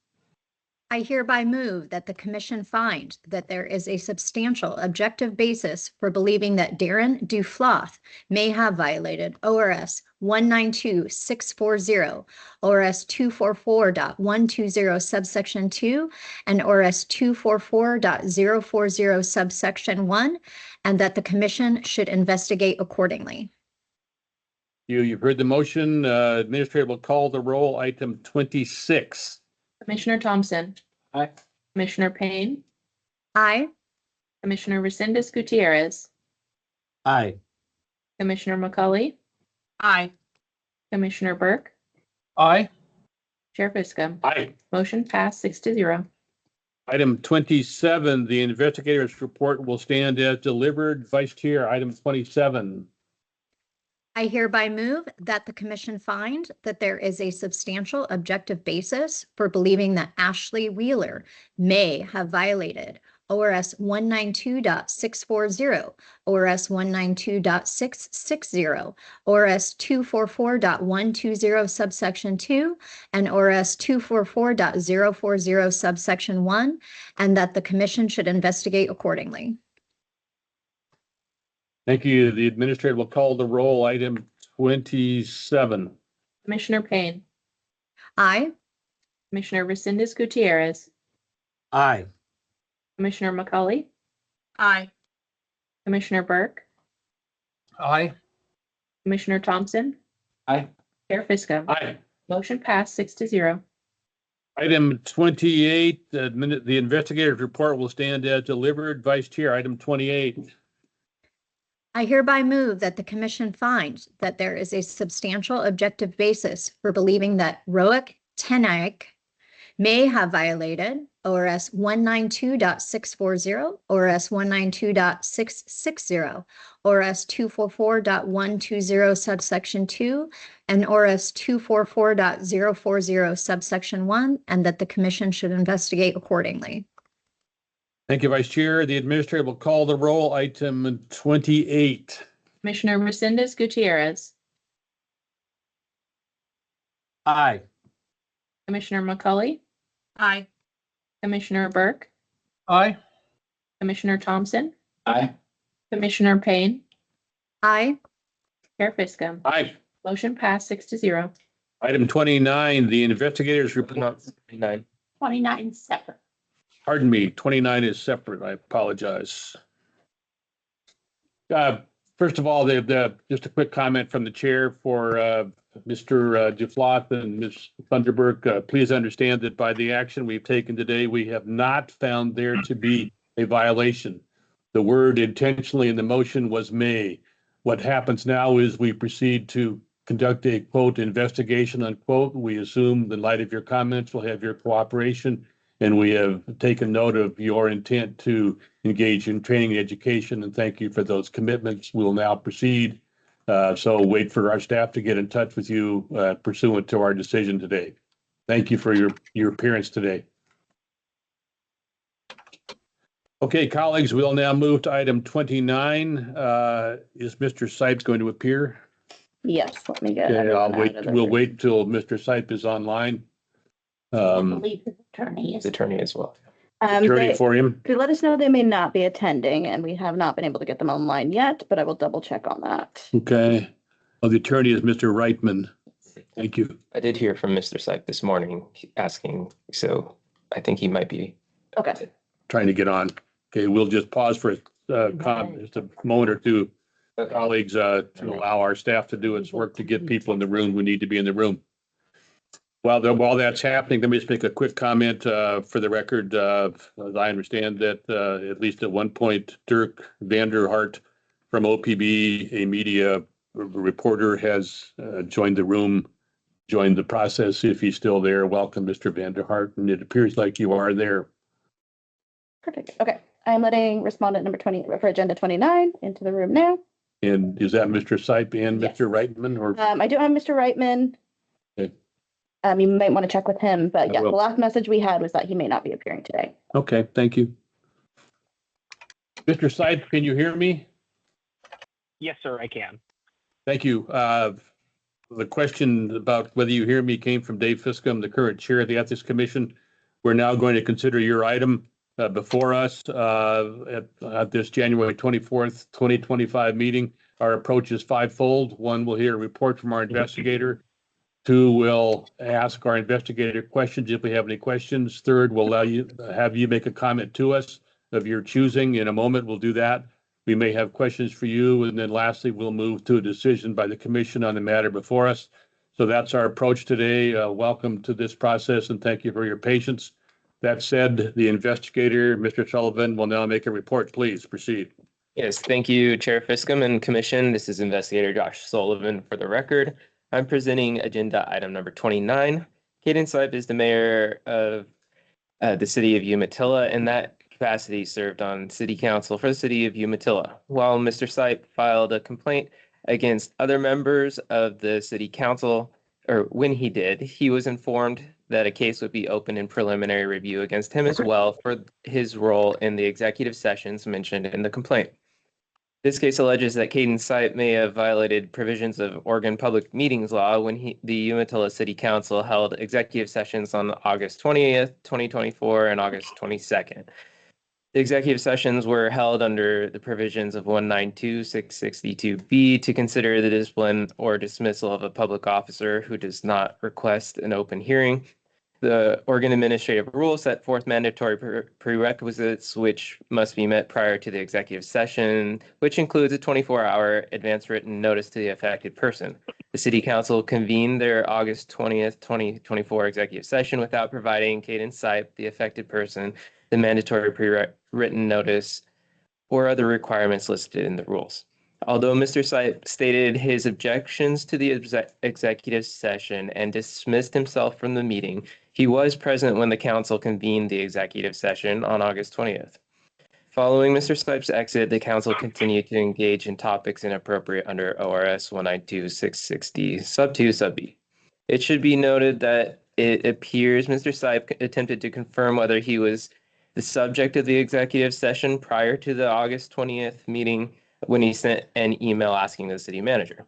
I hereby move that the commission find that there is a substantial objective basis for believing that Darren Dufloth may have violated ORS 192640, ORS 244.120 subsection 2, and ORS 244.040 subsection 1, and that the commission should investigate accordingly. You've heard the motion. Administrator will call the roll. Item 26. Commissioner Thompson, Aye. Commissioner Payne, Aye. Commissioner Resendez Gutierrez, Aye. Commissioner McCully, Aye. Commissioner Burke, Aye. Chair Fiscum. Aye. Motion passed 6-0. Item 27, the investigator's report will stand as delivered. Vice Chair, item 27. I hereby move that the commission find that there is a substantial objective basis for believing that Ashley Wheeler may have violated ORS 192.640, ORS 192.660, ORS 244.120 subsection 2, and ORS 244.040 subsection 1, and that the commission should investigate accordingly. Thank you. The administrator will call the roll. Item 27. Commissioner Payne, Aye. Commissioner Resendez Gutierrez, Aye. Commissioner McCully, Aye. Commissioner Burke, Aye. Commissioner Thompson, Aye. Chair Fiscum. Aye. Motion passed 6-0. Item 28, the investigator's report will stand as delivered. Vice Chair, item 28. I hereby move that the commission finds that there is a substantial objective basis for believing that Roic Tenaik may have violated ORS 192.640, ORS 192.660, ORS 244.120 subsection 2, and ORS 244.040 subsection 1, and that the commission should investigate accordingly. Thank you, Vice Chair. The administrator will call the roll. Item 28. Commissioner Resendez Gutierrez, Aye. Commissioner McCully, Aye. Commissioner Burke, Aye. Commissioner Thompson, Aye. Commissioner Payne, Aye. Chair Fiscum. Aye. Motion passed 6-0. Item 29, the investigator's report. Not 9. 29 separate. Pardon me, 29 is separate. I apologize. First of all, just a quick comment from the chair for Mr. Dufloth and Ms. Thunderberg. Please understand that by the action we've taken today, we have not found there to be a violation. The word intentionally in the motion was may. What happens now is we proceed to conduct a quote investigation unquote. We assume in light of your comments, we'll have your cooperation. And we have taken note of your intent to engage in training and education, and thank you for those commitments. We'll now proceed. So wait for our staff to get in touch with you pursuant to our decision today. Thank you for your appearance today. Okay, colleagues, we'll now move to item 29. Is Mr. Sipe going to appear? Yes, let me get. Okay, everyone out of the we'll room. wait till Mr. Sipe is online. I believe his attorney is. Attorney as well. Attorney They for him. let us know they may not be attending, and we have not been able to get them online yet, but I will double check on that. Okay. Well, the attorney is Mr. Reitman. Thank you. I did hear from Mr. Syke this morning asking, so I think he might be. Okay. Trying to get on. Okay, we'll just pause for just a moment or two, colleagues, to allow our staff to do its work to get people in the room who need to be in the room. While that's happening, let me just make a quick comment for the record. As I understand that at least at one point, Dirk Vanderhart from OPB, a media reporter, has joined the room join the process if he's still there. Welcome, Mr. Vanderhart, and it appears like you are there. Perfect. Okay. I'm letting respondent number 20 for agenda 29 into the room now. And is that Mr. Sipe and Yes. Mr. Reitman, or? I do have Mr. Reitman. Okay. You might want to check with him, but I yeah, the will. last message we had was that he may not be appearing today. Okay, thank you. Mr. Sipe, can you hear me? Yes, sir, I can. Thank you. The question about whether you hear me came from Dave Fiscum, the current chair of the Ethics Commission. We're now going to consider your item before us at this January 24th, 2025 meeting. Our approach is fivefold. One, we'll hear a report from our investigator. Two, we'll ask our investigator questions if we have any questions. Third, we'll have you make a comment to us of your choosing. In a moment, we'll do that. We may have questions for you. And then lastly, we'll move to a decision by the commission on the matter before us. So that's our approach today. Welcome to this process and thank you for your patience. That said, the investigator, Mr. Sullivan, will now make a report. Please proceed. Yes, thank you, Chair Fiscum and Commission. This is Investigator Josh Sullivan for the record. I'm presenting agenda item number 29. Caden Sipe is the mayor of the city of Umatilla, and that capacity served on city council for the city of Umatilla. While Mr. Sipe filed a complaint against other members of the city council, or when he did, he was informed that a case would be open in preliminary review against him as well for his role in the executive sessions mentioned in the complaint. This case alleges that Caden Sipe may have violated provisions of Oregon Public Meetings Law when the Umatilla City Council held executive sessions on August 20th, 2024 and August 22nd. The executive sessions were held under the provisions of 192-662B to consider the discipline or dismissal of a public officer who does not request an open hearing. The Oregon Administrative Rules set forth mandatory prerequisites which must be met prior to the executive session, which includes a 24-hour advance written notice to the affected person. The City Council convened their August 20th, 2024 executive session without providing Caden Sipe, the affected person, the mandatory pre-written notice or other requirements listed in the rules. Although Mr. Sipe stated his objections to the executive session and dismissed himself from the meeting, he was present when the council convened the executive session on August 20th. Following Mr. Sipe's exit, the council continued to engage in topics inappropriate under ORS 192-660 sub 2 sub B. It should be noted that it appears Mr. Sipe attempted to confirm whether he was the subject of the executive session prior to the August 20th meeting when he sent an email asking the city manager.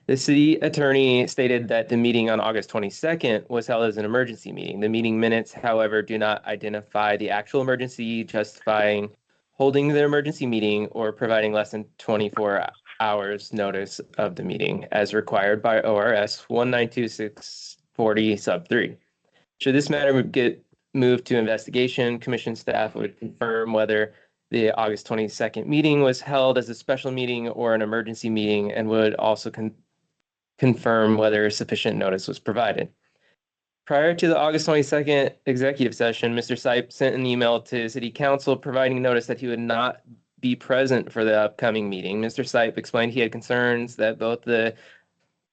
The city attorney stated that the meeting on August 22nd was held as an emergency meeting. The meeting minutes, however, do not identify the actual emergency justifying holding the emergency meeting or providing less than 24 hours notice of the meeting as required by ORS 192-640 sub 3. Should this matter get moved to investigation, commission staff would confirm whether the August 22nd meeting was held as a special meeting or an emergency meeting and would also confirm whether sufficient notice was provided. Prior to the August 22nd executive session, Mr. Sipe sent an email to City Council providing notice that he would not be present for the upcoming meeting. Mr. Sipe explained he had concerns that both the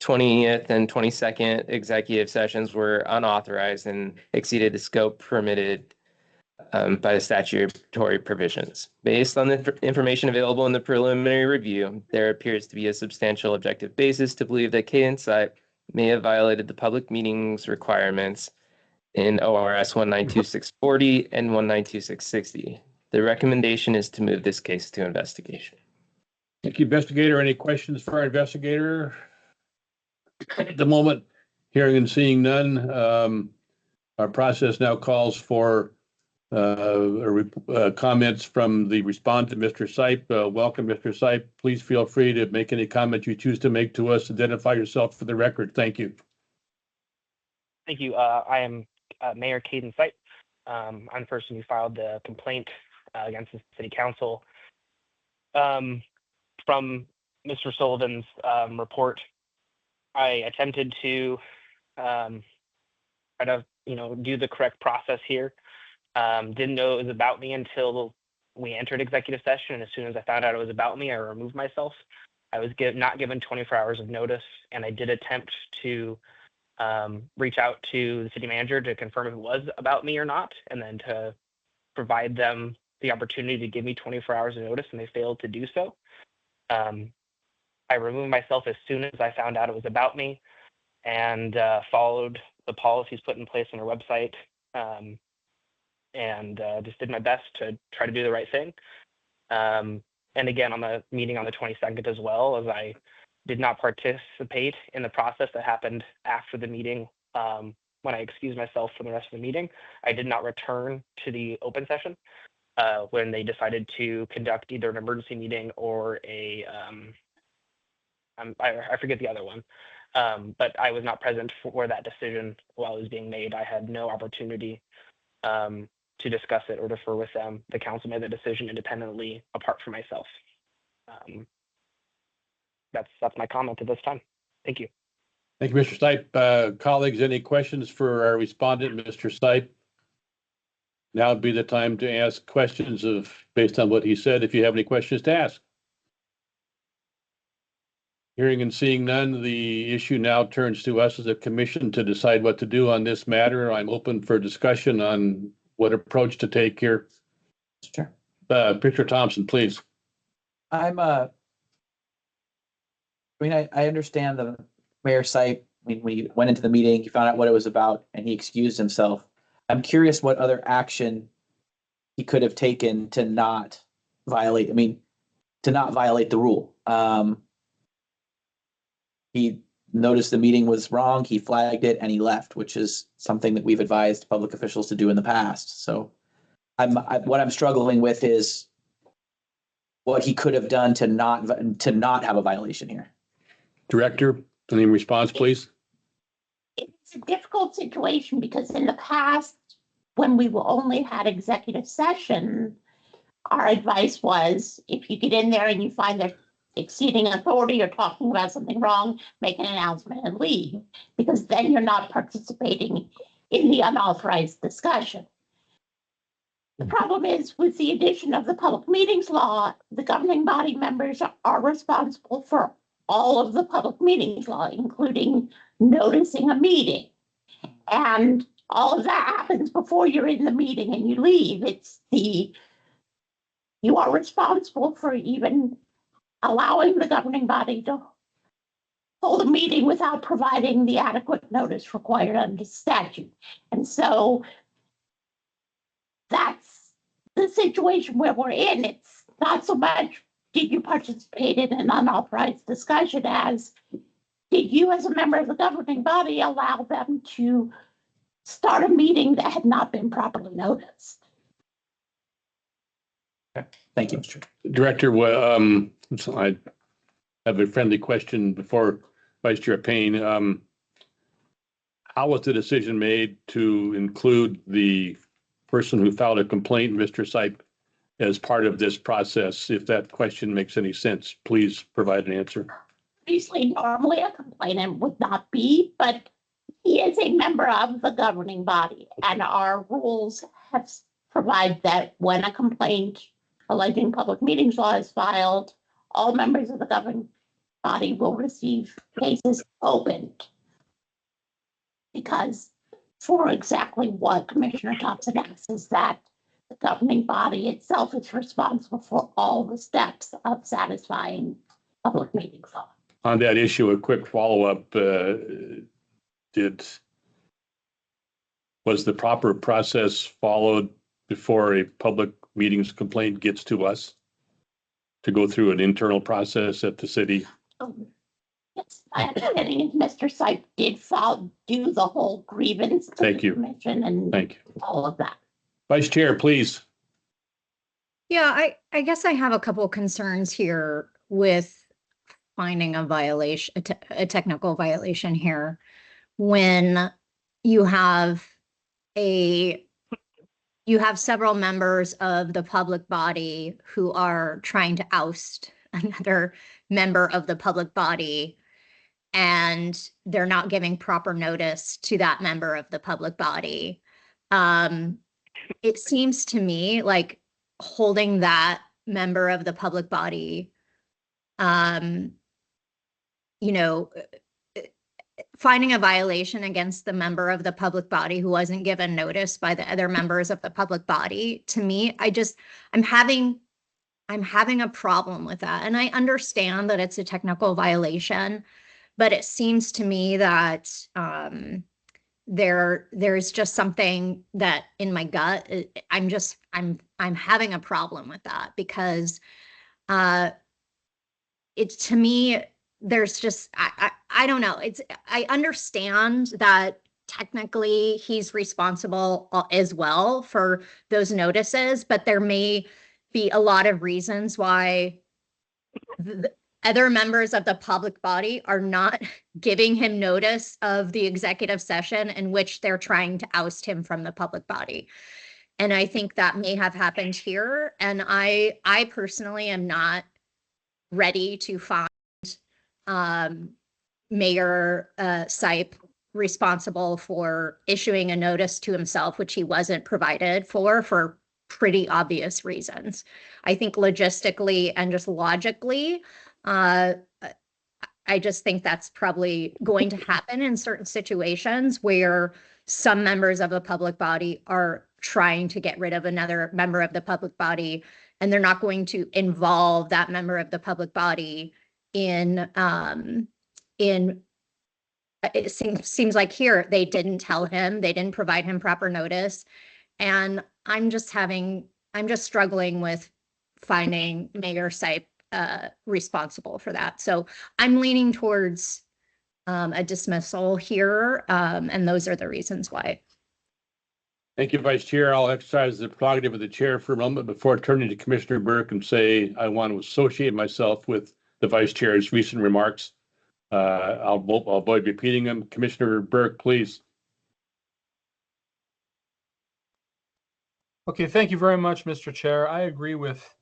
20th and 22nd executive sessions were unauthorized and exceeded the scope permitted by the statutory provisions. Based on the information available in the preliminary review, there appears to be a substantial objective basis to believe that Caden Sipe may have violated the public meetings requirements in ORS 192-640 and 192-660. The recommendation is to move this case to investigation. Thank you, investigator. Any questions for our investigator? At the moment, hearing and seeing none, our process now calls for comments from the respondent, Mr. Sipe. Welcome, Mr. Sipe. Please feel free to make any comment you choose to make to us. Identify yourself for the record. Thank you. Thank you. I am Mayor Caden Sipe. I'm the person who filed the complaint against the city council. From Mr. Sullivan's report, I attempted to try to, do the correct process here. Didn't know it was about me until we entered executive session. And as soon as I found out it was about me, I removed myself. I was not given 24 hours of notice, and I did attempt to reach out to the city manager to confirm if it was about me or not, and then to provide them the opportunity to give me 24 hours of notice, and they failed to do so. I removed myself as soon as I found out it was about me, and followed the policies put in place on our website, and just did my best to try to do the right thing. And again, on the meeting on the 22nd as well, as I did not participate in the process that happened after the meeting, when I excused myself from the rest of the meeting. I did not return to the open session when they decided to conduct either an emergency meeting or a, I forget the other one, but I was not present for that decision while it was being made. I had no opportunity to discuss it or defer with them. The council made the decision independently apart from myself. That's my comment at this time. Thank you. Thank you, Mr. Stipe. Colleagues, any questions for our respondent, Mr. Stipe? Now would be the time to ask questions based on what he said, if you have any questions to ask. Hearing and seeing none, the issue now turns to us as a commission to decide what to do on this matter. I'm open for discussion on what approach to take here. Sure. Victor Thompson, please. I understand the Mayor Sipe, when he went into the meeting, he found out what it was about and he excused himself. I'm curious what other action he could have taken to not violate the rule. He noticed the meeting was wrong, he flagged it, and he left, which is something that we've advised public officials to do in the past. So what I'm struggling with is what he could have done to not have a violation here. Director, any response, please? It's a difficult situation because in the past, when we only had executive session, our advice was if you get in there and you find they're exceeding authority or talking about something wrong, make an announcement and leave, because then you're not participating in the unauthorized discussion. The problem is with the addition of the public meetings law, the governing body members are responsible for all of the public meetings law, including noticing a meeting. And all of that happens before you're in the meeting and you leave. You are responsible for even allowing the governing body to hold a meeting without providing the adequate notice required under statute. And so that's the situation where we're in. It's not so much did you participate in an unauthorized discussion as did you as a member of the governing body allow them to start a meeting that had not been properly noticed. Okay. Thank you. Director, I have a friendly question before Vice Chair Payne. How was the decision made to include the person who filed a complaint, Mr. Sipe, as part of this process? If that question makes any sense, please provide an answer. Obviously, normally a complainant would not be, but he is a member of the governing body, and our rules have provide that when a complaint alleging public meetings law is filed, all members of the governing body will receive cases opened. Because for exactly what Commissioner Thompson asks is that the governing body itself is responsible for all the steps of satisfying public meetings law. On that issue, a quick follow-up. Was the proper process followed before a public meetings complaint gets to us to go through an internal process at the city? Yes, my understanding is Mr. Sipe did do the whole grievance to Thank the you. commission and Thank you. all of that. Vice Chair, please. Yeah, I guess I have a couple concerns here with finding a violation, a technical violation here, when you have several members of the public body who are trying to oust another member of the public body, and they're not giving proper notice to that member of the public body. It seems to me like holding that member of the public body, finding a violation against the member of the public body who wasn't given notice by the other members of the public body, to me, I'm having a problem with that. And I understand that it's a technical violation, but it seems to me that there's just something that in my gut, I'm having a problem with that because it's, to me, there's just, I don't know. I understand that technically he's responsible as well for those notices, but there may be a lot of reasons why the other members of the public body are not giving him notice of the executive session in which they're trying to oust him from the public body. And I think that may have happened here. And I personally am not ready to find Mayor Sipe responsible for issuing a notice to himself, which he wasn't provided for pretty obvious reasons. I think logistically and just logically, I just think that's probably going to happen in certain situations where some members of the public body are trying to get rid of another member of the public body, and they're not going to involve that member of the public body in it seems like here they didn't tell him, they didn't provide him proper notice. And I'm just struggling with finding Mayor Sipe responsible for that. So I'm leaning towards a dismissal here, and those are the reasons why. Thank you, Vice Chair. I'll exercise the prerogative of the chair for a moment before turning to Commissioner Burke and say I want to associate myself with the Vice Chair's recent remarks. I'll avoid repeating them. Commissioner Burke, please. Okay, thank you very much, Mr. Chair. I agree with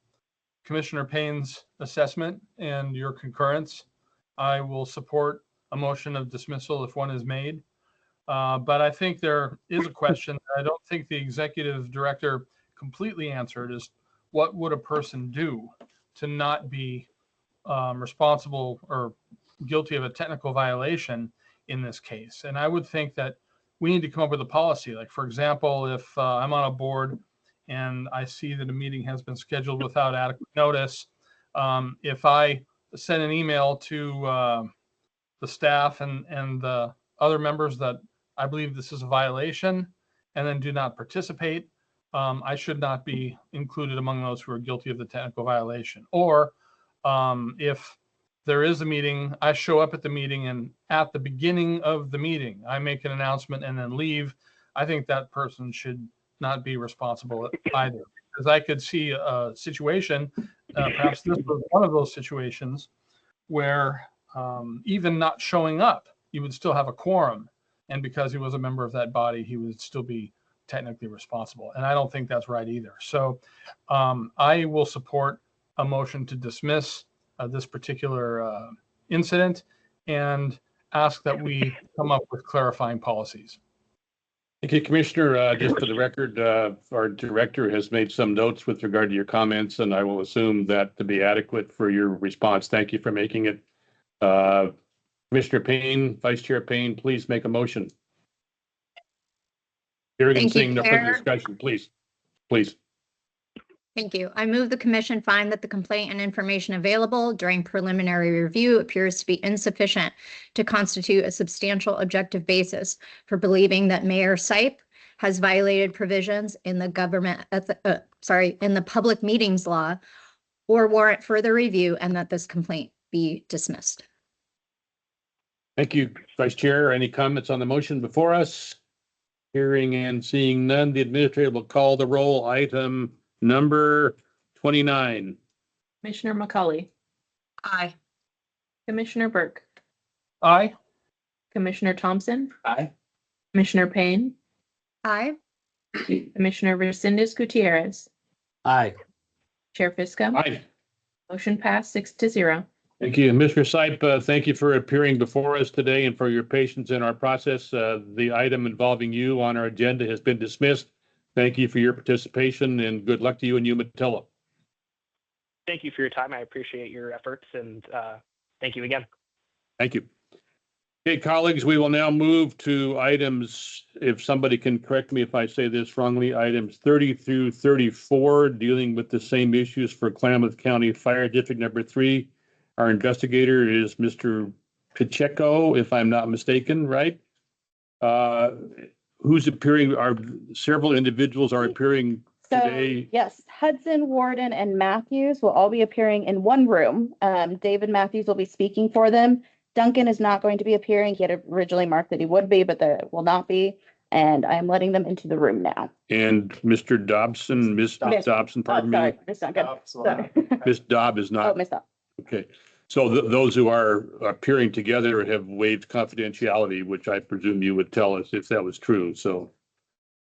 Commissioner Payne's assessment and your concurrence. I will support a motion of dismissal if one is made. But I think there is a question that I don't think the executive director completely answered, is what would a person do to not be responsible or guilty of a technical violation in this case? And I would think that we need to come up with a policy. Like, for example, if I'm on a board and I see that a meeting has been scheduled without adequate notice, if I send an email to the staff and the other members that I believe this is a violation and then do not participate, I should not be included among those who are guilty of the technical violation. Or if there is a meeting, I show up at the meeting, and at the beginning of the meeting, I make an announcement and then leave, I think that person should not be responsible either. Because I could see a situation, perhaps this was one of those situations, where even not showing up, you would still have a quorum. And because he was a member of that body, he would still be technically responsible. And I don't think that's right either. So I will support a motion to dismiss this particular incident and ask that we come up with clarifying policies. Thank you, Commissioner. Just for the record, our director has made some notes with regard to your comments, and I will assume that to be adequate for your response. Thank you for making it. Commissioner Payne, Vice Chair Payne, please make a motion. Hearing and seeing no further discussion, please. Thank you. I move the commission find that the complaint and information available during preliminary review appears to be insufficient to constitute a substantial objective basis for believing that Mayor Sipe has violated provisions in the in the public meetings law or warrant further review, and that this complaint be dismissed. Thank you, Vice Chair. Any comments on the motion before us? Hearing and seeing none, the administrator will call the roll. Item number 29. Commissioner McCauley. Aye. Commissioner Burke. Aye. Commissioner Thompson. Aye. Commissioner Payne. Aye. Commissioner Resendez Gutierrez. Aye. Chair Fiscum. Aye. Motion passed 6-0. Thank you. Mr. Sipe, thank you for appearing before us today and for your patience in our process. The item involving you on our agenda has been dismissed. Thank you for your participation, and good luck to you and Umatilla. Thank you for your time. I appreciate your efforts, and thank you again. Thank you. Okay, colleagues, we will now move to items, if somebody can correct me if I say this wrongly, items 30 through 34, dealing with the same issues for Klamath County Fire District Number 3. Our investigator is Mr. Pacheco, if I'm not mistaken, right? Who's appearing? Several individuals are appearing today. Yes, Hudson, Warden, and Matthews will all be appearing in one room. David Matthews will be speaking for them. Duncan is not going to be appearing. He had originally marked that he would be, but that will not be. And I'm letting them into the room now. And Mr. Dobson, Miss Dobson, pardon me. Sorry, Miss Duncan. Sorry. Miss Dobb is not. Oh, Miss Dobb. Okay. So those who are appearing together have waived confidentiality, which I presume you would tell us if that was true. So,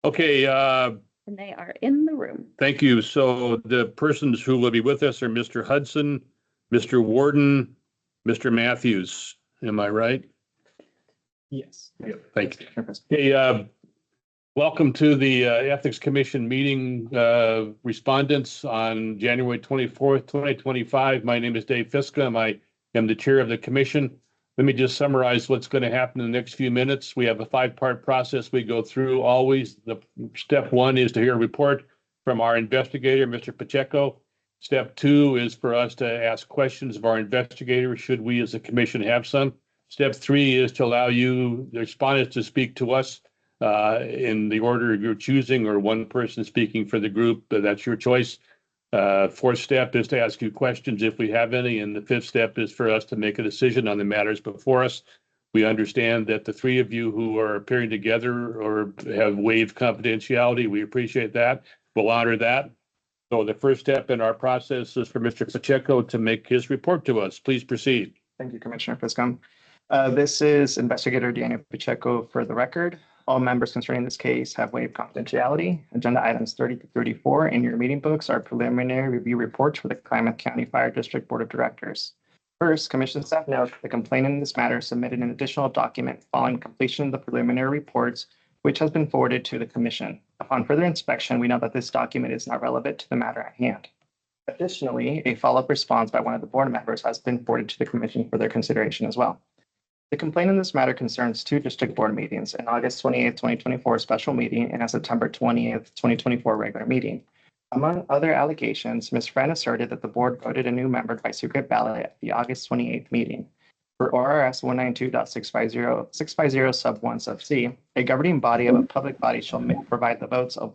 okay. And they are in the room. Thank you. So the persons who will be with us are Mr. Hudson, Mr. Warden, Mr. Matthews. Am I right? Yes. Yep. Thank you. Okay. Welcome to the Ethics Commission meeting respondents on January 24th, 2025. My name is Dave Fiska. I am the chair of the commission. Let me just summarize what's going to happen in the next few minutes. We have a 5-part process we go through always. The step 1 is to hear a report from our investigator, Mr. Pacheco. Step 2 is for us to ask questions of our investigator, should we as a commission have some. Step 3 is to allow you, the respondents, to speak to us in the order of your choosing, or one person speaking for the group. That's your choice. 4th step is to ask you questions if we have any. And the 5th step is for us to make a decision on the matters before us. We understand that the 3 of you who are appearing together or have waived confidentiality, we appreciate that. We'll honor that. So the first step in our process is for Mr. Pacheco to make his report to us. Please proceed. Thank you, Commissioner Fiscum. This is Investigator Daniel Pacheco for the record. All members concerning this case have waived confidentiality. Agenda items 30 to 34 in your meeting books are preliminary review reports for the Klamath County Fire District Board of Directors. First, Commission staff notes the complainant in this matter submitted an additional document following completion of the preliminary reports, which has been forwarded to the Commission. Upon further inspection, we know that this document is not relevant to the matter at hand. Additionally, a follow-up response by one of the board members has been forwarded to the Commission for their consideration as well. The complaint in this matter concerns 2 district board meetings, an August 28th, 2024 special meeting and a September 20th, 2024 regular meeting. Among other allegations, Ms. Friend asserted that the board voted a new member by secret ballot at the August 28th meeting. For ORS 192.650 sub 1 sub C, a governing body of a public body shall provide the votes of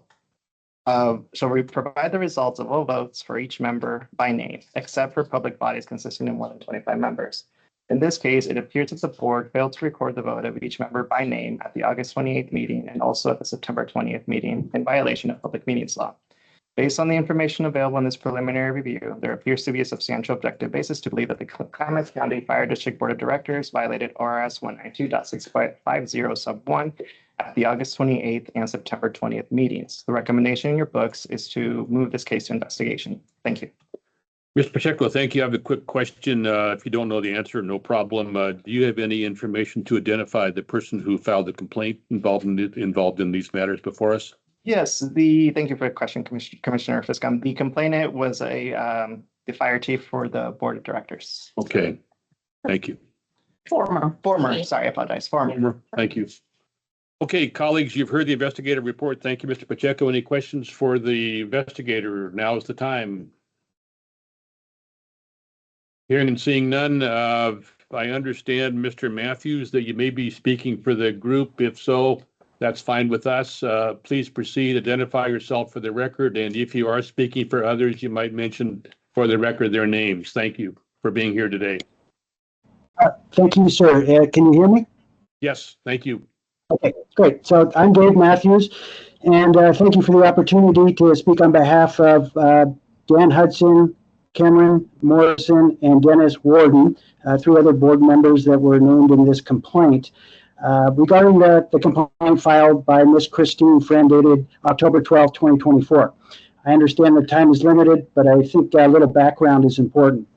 provide the results of all votes for each member by name, except for public bodies consisting of more than 25 members. In this case, it appears that the board failed to record the vote of each member by name at the August 28th meeting and also at the September 20th meeting in violation of public meetings law. Based on the information available in this preliminary review, there appears to be a substantial objective basis to believe that the Klamath County Fire District Board of Directors violated ORS 192.650 sub 1 at the August 28th and September 20th meetings. The recommendation in your books is to move this case to investigation. Thank you. Mr. Pacheco, thank you. I have a quick question. If you don't know the answer, no problem. Do you have any information to identify the person who filed the complaint involved in these matters before us? Yes, thank you for the question, Commissioner Fiscum. The complainant was the fire chief for the board of directors. Okay, thank you. Former, sorry, I apologize. Former. Thank you. Okay, colleagues, you've heard the investigator report. Thank you, Mr. Pacheco. Any questions for the investigator? Now is the time. Hearing and seeing none, I understand, Mr. Matthews, that you may be speaking for the group. If so, that's fine with us. Please proceed, identify yourself for the record, and if you are speaking for others, you might mention for the record their names. Thank you for being here today. Thank you, sir. Can you hear me? Yes, thank you. Okay, great. So I'm Dave Matthews, and thank you for the opportunity to speak on behalf of Dan Hudson, Cameron Morrison, and Dennis Warden, 3 other board members that were named in this complaint. Regarding the complaint filed by Ms. Christine Friend dated October 12, 2024. I understand the time is limited, but I think a little background is important.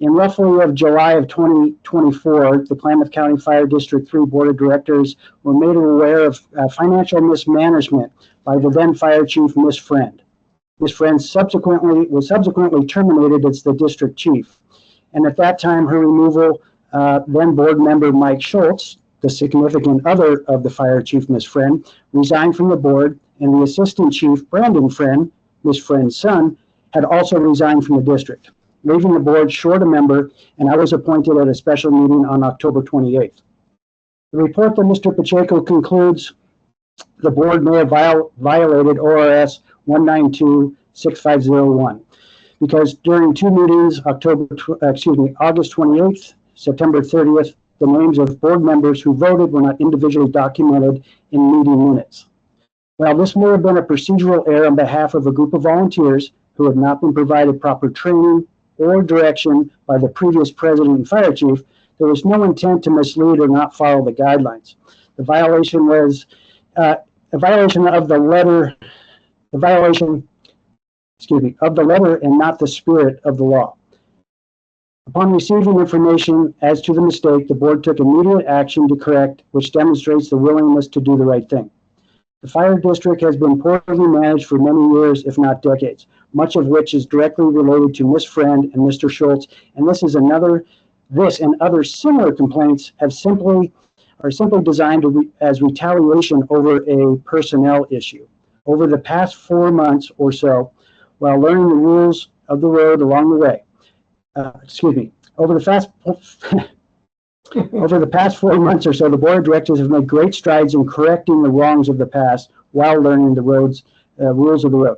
In roughly of July of 2024, the Klamath County Fire District 3 Board of Directors were made aware of financial mismanagement by the then Fire Chief, Ms. Friend. Ms. Friend was subsequently terminated as the district chief. And at that time, her removal, then board member Mike Schultz the significant other of the fire chief, Ms. Friend, resigned from the board, and the assistant chief, Brandon Friend, Ms. Friend's son, had also resigned from the district, leaving the board short a member, and I was appointed at a special meeting on October 28th. The report that Mr. Pacheco concludes the board may have violated ORS 192-6501 because during two meetings, August 28th, September 30th, the names of board members who voted were not individually documented in meeting minutes. While this may have been a procedural error on behalf of a group of volunteers who had not been provided proper training or direction by the previous president and fire chief, there was no intent to mislead or not follow the guidelines. The violation was a violation of the letter, of the letter and not the spirit of the law. Upon receiving information as to the mistake, the board took immediate action to correct, which demonstrates the willingness to do the right thing. The fire district has been poorly managed for many years, if not decades, much of which is directly related to Ms. Friend and Mr. Schultz, and this and other similar complaints are simply designed as retaliation over a personnel issue. Over the past 4 months or so, while learning the rules of the road along the way, over the past 4 months or so, the board of directors have made great strides in correcting the wrongs of the past while learning the rules of the road.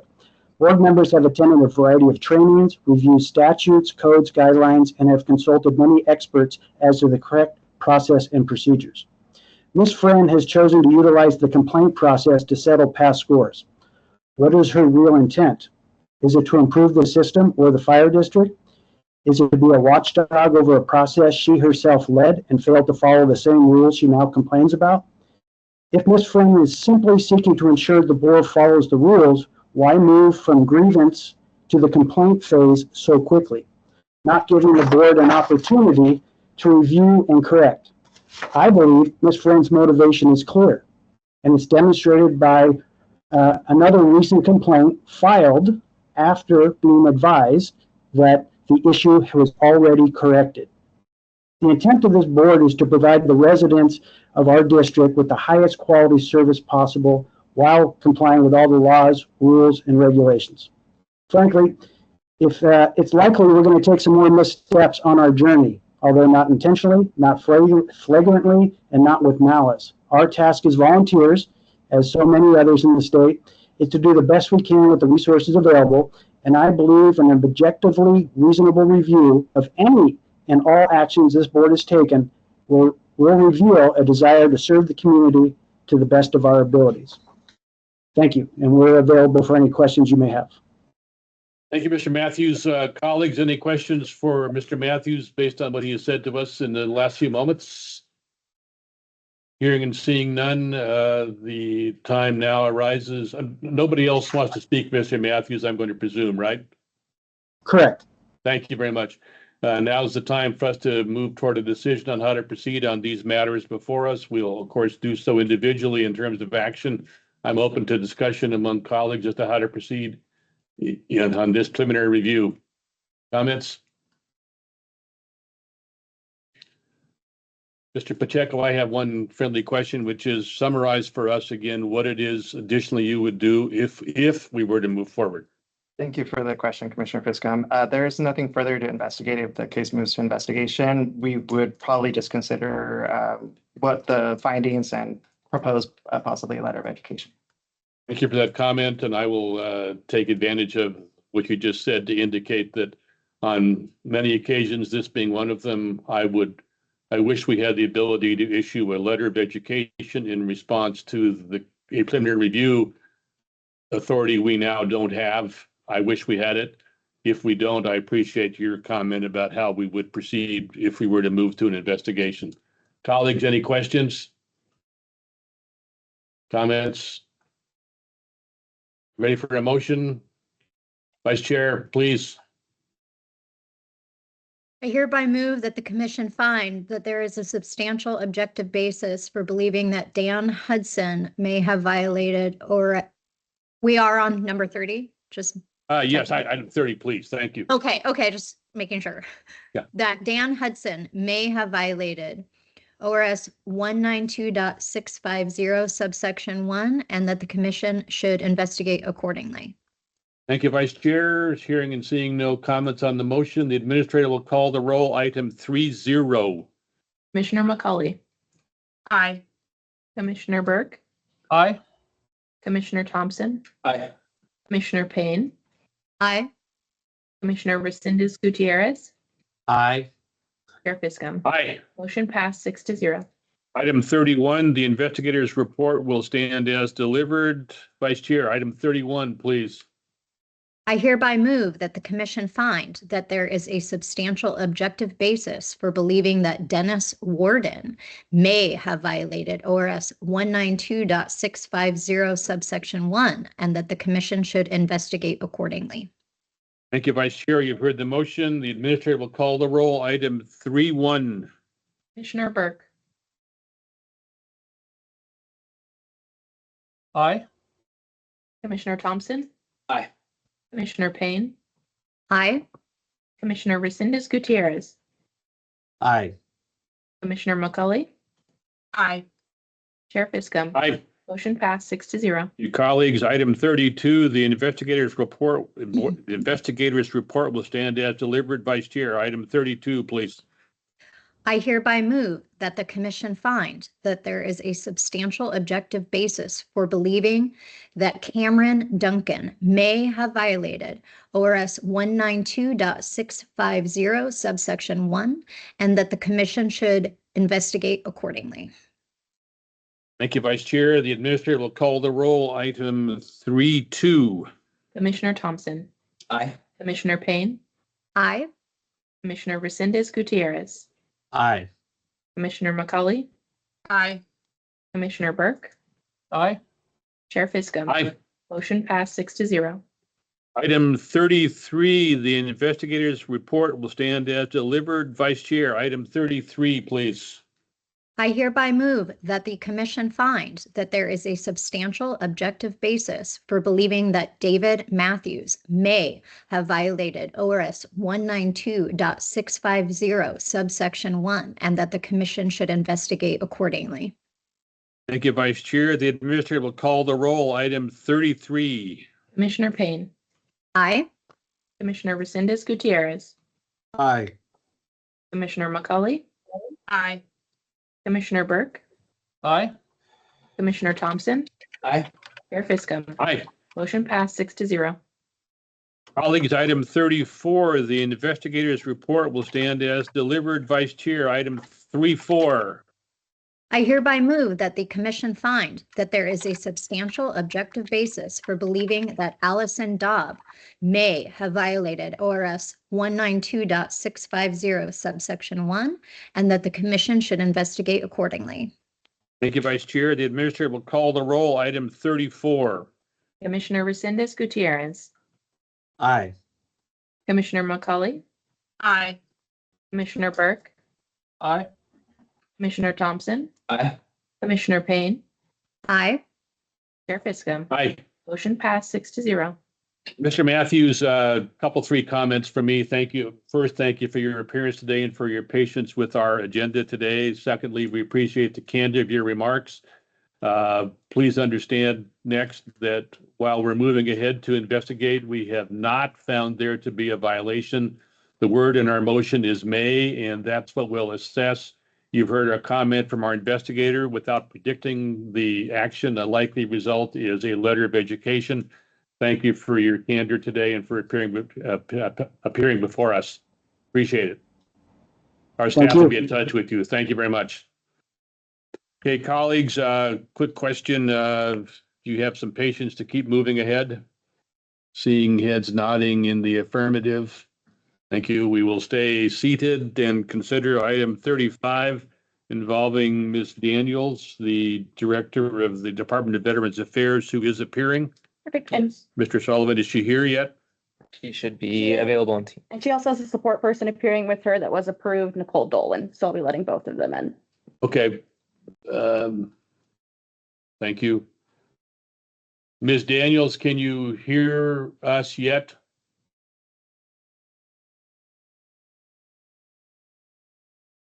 Board members have attended a variety of trainings, reviewed statutes, codes, guidelines, and have consulted many experts as to the correct process and procedures. Ms. Friend has chosen to utilize the complaint process to settle past scores. What is her real intent? Is it to improve the system or the fire district? Is it to be a watchdog over a process she herself led and failed to follow the same rules she now complains about? If Ms. Friend is simply seeking to ensure the board follows the rules, why move from grievance to the complaint phase so quickly, not giving the board an opportunity to review and correct? I believe Ms. Friend's motivation is clear, and it's demonstrated by another recent complaint filed after being advised that the issue was already corrected. The intent of this board is to provide the residents of our district with the highest quality service possible while complying with all the laws, rules, and regulations. Frankly, if it's likely we're going to take some more missteps on our journey, although not intentionally, not flagrantly, and not with malice. Our task as volunteers, as so many others in the state, is to do the best we can with the resources available, and I believe an objectively reasonable review of any and all actions this board has taken will reveal a desire to serve the community to the best of our abilities. Thank you, and we're available for any questions you may have. Thank you, Mr. Matthews. Colleagues, any questions for Mr. Matthews based on what he has said to us in the last few moments? Hearing and seeing none, the time now arises. Nobody else wants to speak, Mr. Matthews, I'm going to presume, right? Correct. Thank you very much. Now's the time for us to move toward a decision on how to proceed on these matters before us. We'll, of course, do so individually in terms of action. I'm open to discussion among colleagues as to how to proceed on this preliminary review. Comments? Mr. Pacheco, I have one friendly question, which is summarize for us again what it is additionally you would do if we were to move forward. Thank you for the question, Commissioner Fiscom. There is nothing further to investigate. If the case moves to investigation, we would probably just consider what the findings and propose possibly a letter of education. Thank you for that comment, and I will take advantage of what you just said to indicate that on many occasions, this being one of them, I wish we had the ability to issue a letter of education in response to a preliminary review authority we now don't have. I wish we had it. If we don't, I appreciate your comment about how we would proceed if we were to move to an investigation. Colleagues, any questions? Comments? Ready for a motion? Vice Chair, please. I hereby move that the commission find that there is a substantial objective basis for believing that Dan Hudson may have violated, or we are on number 30, just. Yes, item 30, please. Thank you. Okay, just making sure. Yeah. That Dan Hudson may have violated ORS 192.650 subsection 1, and that the commission should investigate accordingly. Thank you, Vice Chair. Hearing and seeing no comments on the motion, the administrator will call the roll. Item 3-0. Commissioner McCauley, Aye. Commissioner Burke, Aye. Commissioner Thompson, Aye. Commissioner Payne, Aye. Commissioner Resendez Gutierrez, Aye. Chair Fiscum. Aye. Motion passed 6-0. Item 31, the investigator's report will stand as delivered. Vice Chair, item 31, please. I hereby move that the commission find that there is a substantial objective basis for believing that Dennis Warden may have violated ORS 192.650 subsection 1, and that the commission should investigate accordingly. Thank you, Vice Chair. You've heard the motion. The administrator will call the roll. Item 3-1. Commissioner Burke, Aye. Commissioner Thompson, Aye. Commissioner Payne, Aye. Commissioner Resendez Gutierrez, Aye. Commissioner McCauley, Aye. Chair Fiscum. Aye. Motion passed 6-0. You colleagues, item 32, the investigator's report will stand as delivered. Vice Chair, item 32, please. I hereby move that the commission find that there is a substantial objective basis for believing that Cameron Duncan may have violated ORS 192.650 subsection 1, and that the commission should investigate accordingly. Thank you, Vice Chair. The administrator will call the roll. Item 3-2. Commissioner Thompson, Aye. Commissioner Payne, Aye. Commissioner Resendez Gutierrez, Aye. Commissioner McCauley, Aye. Commissioner Burke, Aye. Chair Fiscum. Aye. Motion passed 6-0. Item 33, the investigator's report will stand as delivered. Vice Chair, item 33, please. I hereby move that the commission find that there is a substantial objective basis for believing that David Matthews may have violated ORS 192.650 subsection 1, and that the commission should investigate accordingly. Thank you, Vice Chair. The administrator will call the roll. Item 33. Commissioner Payne, Aye. Commissioner Resendez Gutierrez, Aye. Commissioner McCauley, Aye. Commissioner Burke, Aye. Commissioner Thompson, Aye. Chair Fiscum. Aye. Motion passed 6-0. Colleagues, item 34, the investigator's report will stand as delivered. Vice Chair, item 34. I hereby move that the commission find that there is a substantial objective basis for believing that Allison Dobb may have violated ORS 192.650 subsection 1, and that the commission should investigate accordingly. Thank you, Vice Chair. The administrator will call the roll. Item 34. Commissioner Resendez Gutierrez, Aye. Commissioner McCauley, Aye. Commissioner Burke, Aye. Commissioner Thompson, Aye. Commissioner Payne, Aye. Chair Fiscum. Aye. Motion passed 6-0. Mr. Matthews, three comments from me. Thank you. First, thank you for your appearance today and for your patience with our agenda today. Secondly, we appreciate the candor of your remarks. Please understand next that while we're moving ahead to investigate, we have not found there to be a violation. The word in our motion is may, and that's what we'll assess. You've heard a comment from our investigator. Without predicting the action, a likely result is a letter of education. Thank you for your candor today and for appearing before us. Appreciate it. Our staff will be in touch with you. Thank you very much. Okay, colleagues, quick question. Do you have some patience to keep moving ahead? Seeing heads nodding in the affirmative. Thank you. We will stay seated and consider item 35 involving Ms. Daniels, the Director of the Department of Veterans Affairs, who is appearing. Perfect. Mr. Sullivan, is she here yet? She should be available on team. And she also has a support person appearing with her that was approved, Nicole Dolan. So I'll be letting both of them in. Okay. Thank you. Ms. Daniels, can you hear us yet?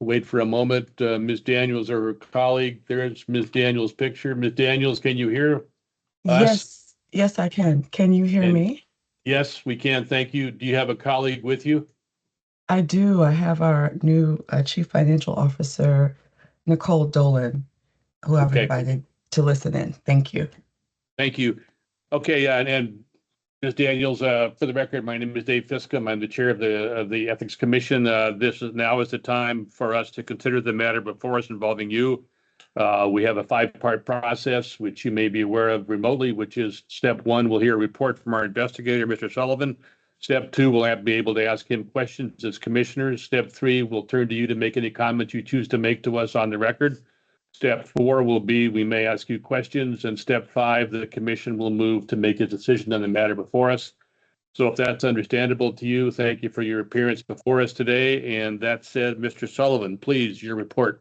Wait for a moment. Ms. Daniels or her colleague. There's Ms. Daniels' picture. Ms. Daniels, can you hear us? Yes, I can. Can you hear And me? yes, we can. Thank you. Do you have a colleague with you? I do. I have our new Chief Financial Officer, Nicole Dolan, who I've Okay. invited to listen in. Thank you. Thank you. Okay, and Ms. Daniels, for the record, my name is Dave Fiscum. I'm the chair of the Ethics Commission. This is the time for us to consider the matter before us involving you. We have a 5-part process, which you may be aware of remotely, which is step 1, we'll hear a report from our investigator, Mr. Sullivan. Step 2, we'll be able to ask him questions as commissioners. Step 3, we'll turn to you to make any comments you choose to make to us on the record. Step 4 will be, we may ask you questions, and step 5, the commission will move to make a decision on the matter before us. So if that's understandable to you, thank you for your appearance before us today. And that said, Mr. Sullivan, please, your report.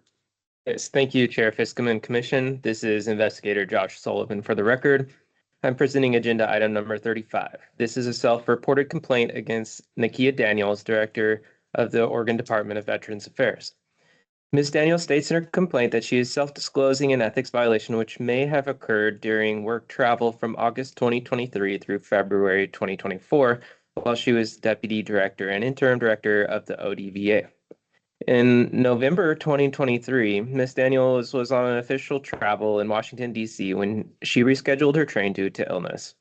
Yes, thank you, Chair Fiscum and Commission. This is Investigator Josh Sullivan for the record. I'm presenting agenda item number 35. This is a self-reported complaint against Nakia Daniels, Director of the Oregon Department of Veterans Affairs. Ms. Daniels states in her complaint that she is self-disclosing an ethics violation which may have occurred during work travel from August 2023 through February 2024 while she was Deputy Director and Interim Director of the ODVA. In November 2023, Ms. Daniels was on an official travel in Washington, D.C. when she rescheduled her train due to illness.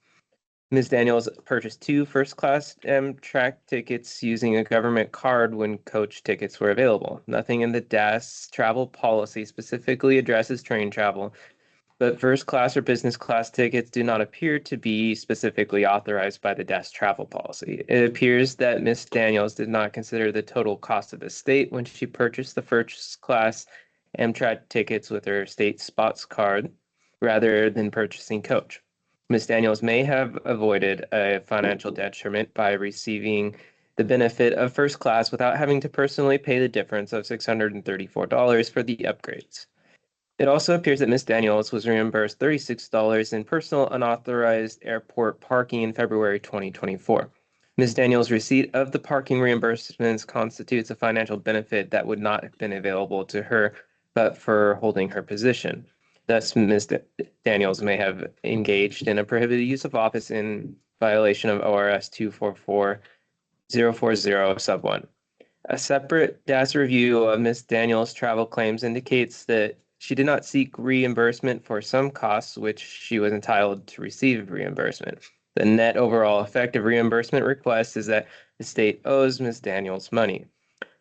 Ms. Daniels purchased 2 first-class Amtrak tickets using a government card when coach tickets were available. Nothing in the DAS travel policy specifically addresses train travel, but first-class or business class tickets do not appear to be specifically authorized by the DAS travel policy. It appears that Ms. Daniels did not consider the total cost of the state when she purchased the first-class Amtrak tickets with her state spots card rather than purchasing coach. Ms. Daniels may have avoided a financial detriment by receiving the benefit of first class without having to personally pay the difference of $634 for the upgrades. It also appears that Ms. Daniels was reimbursed $36 in personal unauthorized airport parking in February 2024. Ms. Daniels' receipt of the parking reimbursements constitutes a financial benefit that would not have been available to her but for holding her position. Thus, Ms. Daniels may have engaged in a prohibited use of office in violation of ORS 244040 sub 1. A separate DAS review of Ms. Daniels' travel claims indicates that she did not seek reimbursement for some costs which she was entitled to receive reimbursement. The net overall effect of reimbursement requests is that the state owes Ms. Daniels money,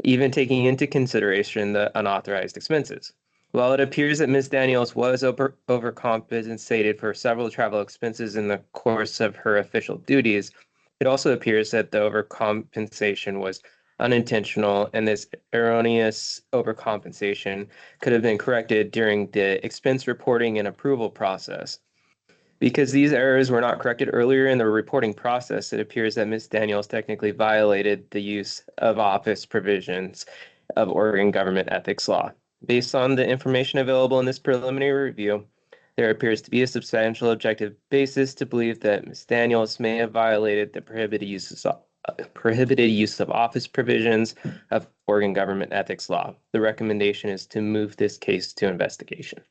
even taking into consideration the unauthorized expenses. While it appears that Ms. Daniels was overcompensated for several travel expenses in the course of her official duties, it also appears that the overcompensation was unintentional, and this erroneous overcompensation could have been corrected during the expense reporting and approval process. Because these errors were not corrected earlier in the reporting process, it appears that Ms. Daniels technically violated the use of office provisions of Oregon government ethics law. Based on the information available in this preliminary review, there appears to be a substantial objective basis to believe that Ms. Daniels may have violated the prohibited use of office provisions of Oregon government ethics law. The recommendation is to move this case to investigation.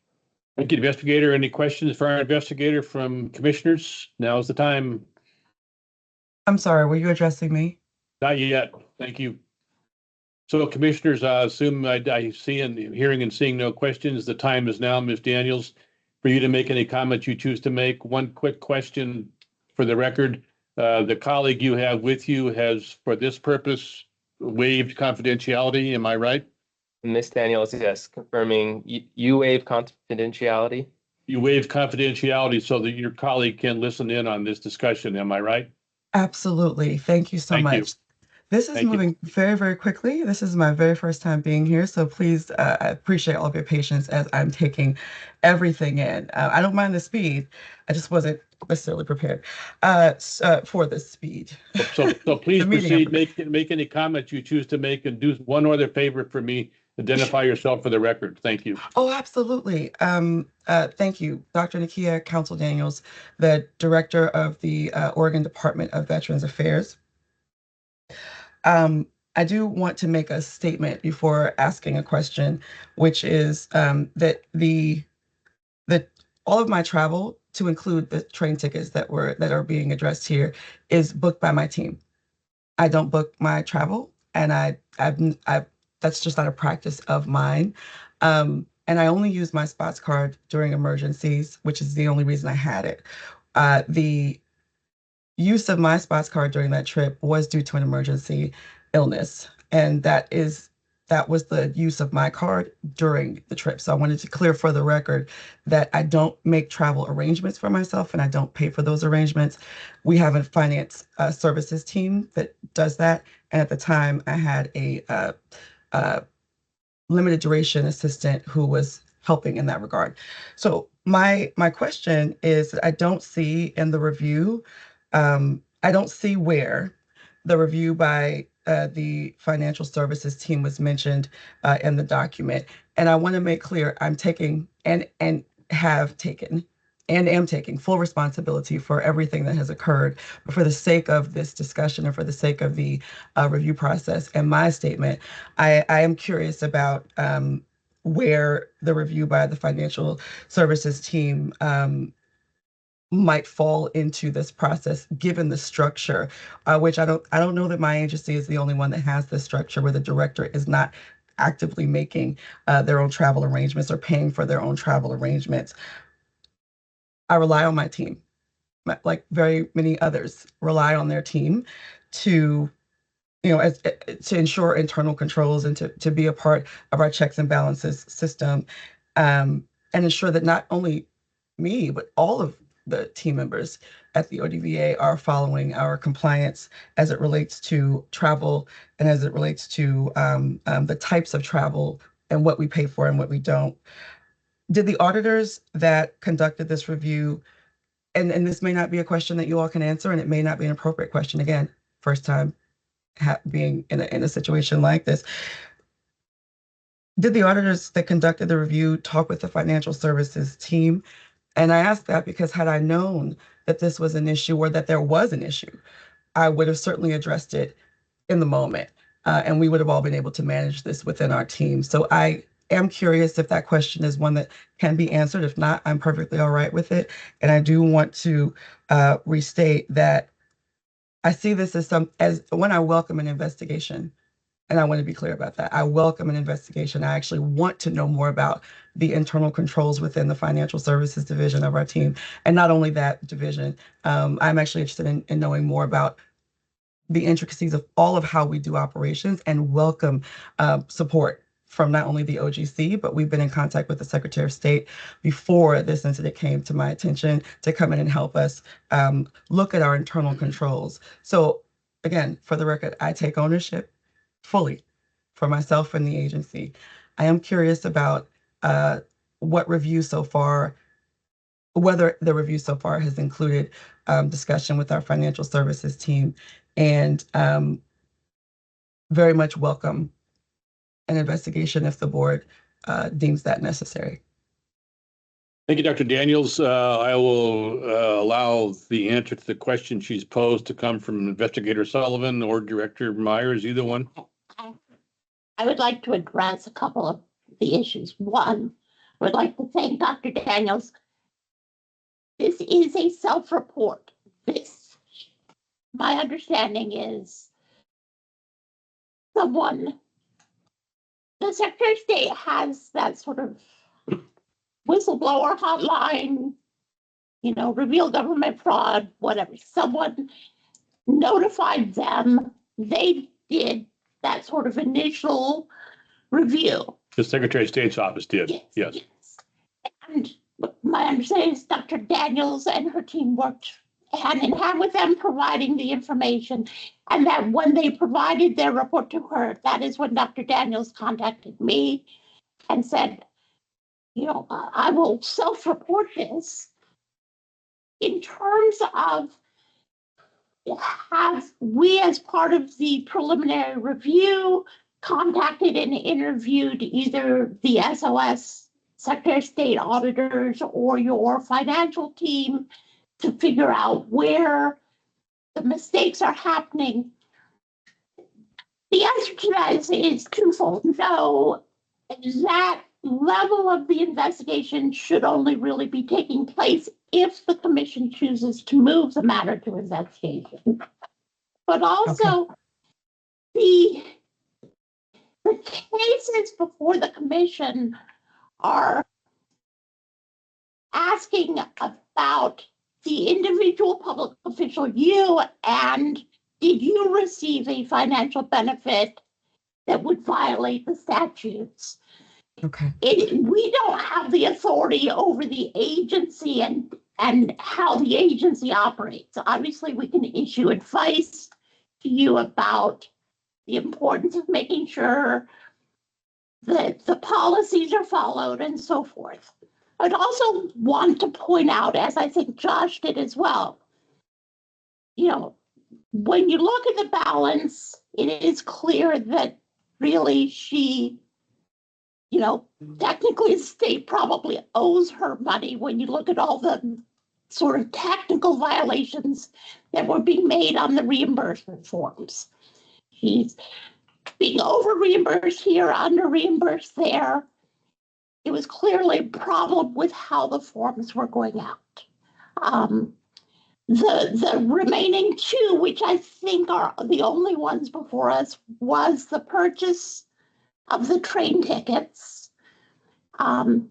Thank you, investigator. Any questions for our investigator from commissioners? Now is the time. I'm sorry, were you addressing me? Not yet. Thank you. So commissioners, I assume I see and hearing and seeing no questions. The time is now, Ms. Daniels, for you to make any comments you choose to make. One quick question for the record. The colleague you have with you has, for this purpose, waived confidentiality. Am I right? Ms. Daniels, yes, confirming you waive confidentiality. You waived confidentiality so that your colleague can listen in on this discussion. Am I right? Absolutely. Thank you so Thank you. much. This is Thank you. moving very, very quickly. This is my very first time being here, so please, I appreciate all of your patience as I'm taking everything in. I don't mind the speed. I just wasn't necessarily prepared for the speed. So please The meeting proceed. Make any comments you choose to make, and do one other favor for me. Identify yourself for the record. Thank you. Oh, absolutely. Thank you, Dr. Nakia Council Daniels, the Director of the Oregon Department of Veterans Affairs. I do want to make a statement before asking a question, which is that all of my travel, to include the train tickets that are being addressed here, is booked by my team. I don't book my travel, and I've that's just not a practice of mine. And I only use my spots card during emergencies, which is the only reason I had it. The use of my spots card during that trip was due to an emergency illness, and that was the use of my card during the trip. So I wanted to clear for the record that I don't make travel arrangements for myself, and I don't pay for those arrangements. We have a finance services team that does that, and at the time I had a limited duration assistant who was helping in that regard. So my question is, I don't see in the review, I don't see where the review by the financial services team was mentioned in the document. And I want to make clear, I'm taking and have taken and am taking full responsibility for everything that has occurred. But for the sake of this discussion and for the sake of the review process and my statement, I am curious about where the review by the financial services team might fall into this process, given the structure, which I don't know that my agency is the only one that has this structure where the director is not actively making their own travel arrangements or paying for their own travel arrangements. I rely on my team, like very many others rely on their team to, to ensure internal controls and to be a part of our checks and balances system, and ensure that not only me, but all of the team members at the ODVA are following our compliance as it relates to travel and as it relates to the types of travel and what we pay for and what we don't. Did the auditors that conducted this review, and this may not be a question that you all can answer, and it may not be an appropriate question, again, first time being in a situation like this, did the auditors that conducted the review talk with the financial services team? And I ask that because had I known that this was an issue or that there was an issue, I would have certainly addressed it in the moment. And we would have all been able to manage this within our team. So I am curious if that question is one that can be answered. If not, I'm perfectly all right with it. And I do want to restate that I see this as when I welcome an investigation. And I want to be clear about that. I welcome an investigation. I actually want to know more about the internal controls within the financial services division of our team. And not only that division, I'm actually interested in knowing more about the intricacies of all of how we do operations and welcome support from not only the OGC, but we've been in contact with the Secretary of State before this incident came to my attention to come in and help us look at our internal controls. So again, for the record, I take ownership fully for myself and the agency. I am curious about what review so far, whether the review so far has included discussion with our financial services team, and very much welcome an investigation if the board deems that necessary. Thank you, Dr. Daniels. I will allow the answer to the question she's posed to come from Investigator Sullivan or Director Myers, either one. I would like to address a couple of the issues. One, I would like to thank Dr. Daniels. This is a self-report. My understanding is the Secretary of State has that sort of whistleblower hotline, reveal government fraud, whatever. Someone notified them. They did that sort of initial review. The Secretary of State's office did. Yes. And my understanding is Dr. Daniels and her team worked hand in hand with them, providing the information. And that when they provided their report to her, that is when Dr. Daniels contacted me and said, I will self-report this. In terms of, have we, as part of the preliminary review, contacted and interviewed either the SOS Secretary of State auditors or your financial team to figure out where the mistakes are happening? The answer to that is twofold. No, that level of the investigation should only really be taking place if the commission chooses to move the matter to investigation. But also, the cases before the commission are asking about the individual public official, you, and did you receive a financial benefit that would violate the statutes? Okay. We don't have the authority over the agency and how the agency operates. Obviously, we can issue advice to you about the importance of making sure that the policies are followed and so forth. I'd also want to point out, as I think Josh did as well, you know, when you look at the balance, it is clear that really she, you know, technically the state probably owes her money when you look at all the sort of technical violations that were being made on the reimbursement forms. She's being over reimbursed here, under reimbursed there. It was clearly a problem with how the forms were going out. The remaining two, which I think are the only ones before us, was the purchase of the train tickets. Being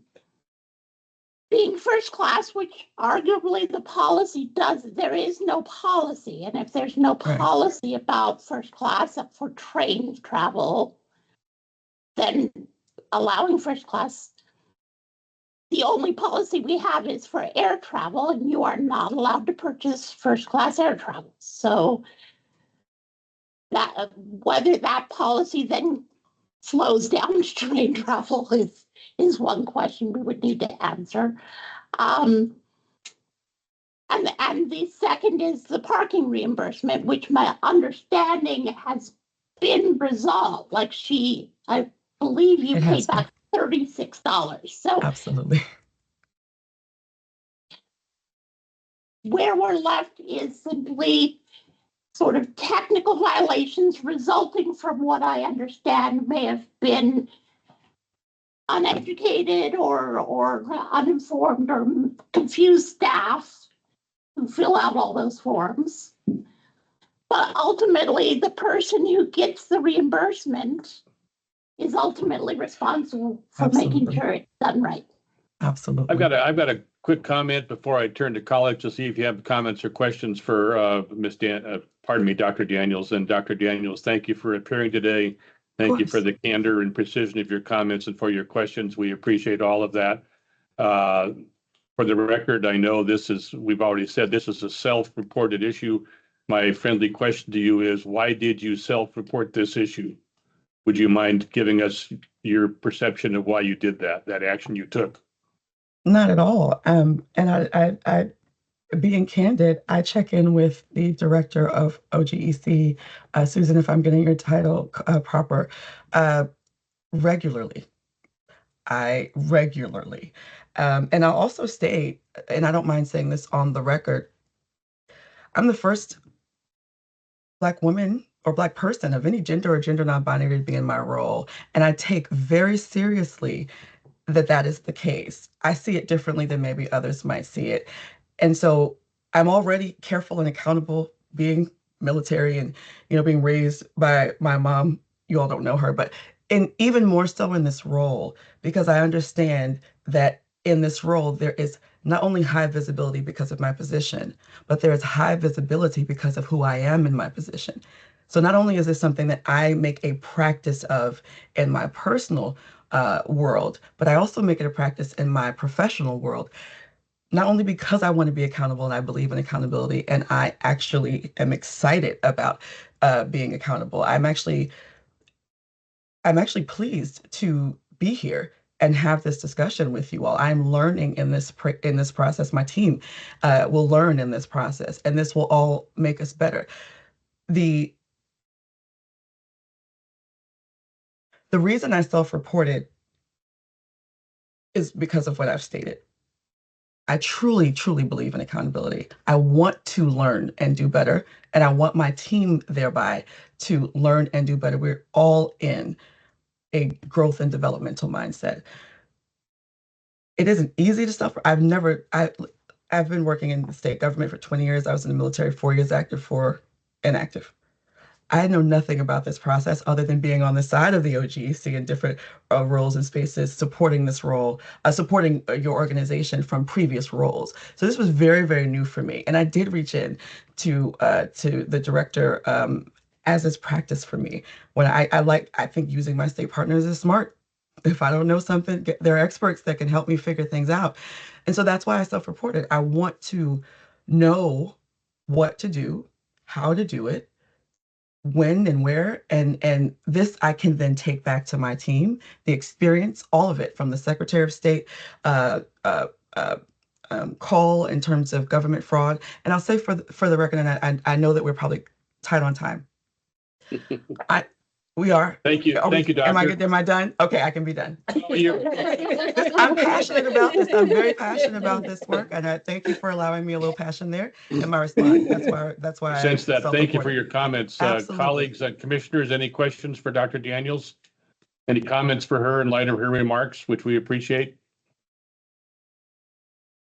first class, which arguably the policy does, there is no policy. And if there's no policy about first class for train travel, then allowing first class, the only policy we have is for air travel, and you are not allowed to purchase first class air travel. So that whether that policy then flows down to train travel is one question we would need to answer. And the second is the parking reimbursement, which my understanding has been resolved. Like I believe you paid back $36. So absolutely. Where we're left is simply sort of technical violations resulting from what I understand may have been uneducated or uninformed or confused staff who fill out all those forms. But ultimately, the person who gets the reimbursement is ultimately responsible for making sure it's done right. Absolutely. I've got a quick comment before I turn to colleagues to see if you have comments or questions for Dr. Daniels. And Dr. Daniels, thank you for appearing today. Thank you for the candor and precision of your comments and for your questions. We appreciate all of that. For the record, I know we've already said this is a self-reported issue. My friendly question to you is, why did you self-report this issue? Would you mind giving us your perception of why you did that action you took? Not at all. And I being candid, I check in with the director of OGEC, Susan, if I'm getting your title proper, regularly. And I'll also state, and I don't mind saying this on the record, I'm the first Black woman or Black person of any gender or gender non-binary to be in my role. And I take very seriously that is the case. I see it differently than maybe others might see it. And so I'm already careful and accountable, being military and, being raised by my mom. You all don't know her, but even more so in this role, because I understand that in this role, there is not only high visibility because of my position, but there is high visibility because of who I am in my position. So not only is this something that I make a practice of in my personal world, but I also make it a practice in my professional world, not only because I want to be accountable and I believe in accountability, and I actually am excited about being accountable. I'm actually pleased to be here and have this discussion with you all. I'm learning in this process. My team will learn in this process, and this will all make us better. The reason I self-reported is because of what I've stated. I truly, truly believe in accountability. I want to learn and do better, and I want my team thereby to learn and do better. We're all in a growth and developmental mindset. It isn't easy to stuff. I've been working in the state government for 20 years. I was in the military 4 years, active, 4 inactive. I know nothing about this process other than being on the side of the OGEC in different roles and spaces, supporting this role, supporting your organization from previous roles. So this was very, very new for me. And I did reach in to the director as is practice for me. When I think using my state partners is smart. If I don't know something, there are experts that can help me figure things out. And so that's why I self-reported. I want to know what to do, how to do it, when and where, and this I can then take back to my team, the experience, all of it, from the Secretary of State call in terms of government fraud. And I'll say for the record, and I know that we're probably tight on time. We are. Thank you. Thank you, Doctor. Am I done? Okay, I can be done. You're- I'm passionate about this. I'm very passionate about this work, and I thank you for allowing me a little passion there in my response. That's why. Sense that. Thank you for self-reported. your comments. Absolutely. Colleagues and commissioners, any questions for Dr. Daniels? Any comments for her in light of her remarks, which we appreciate?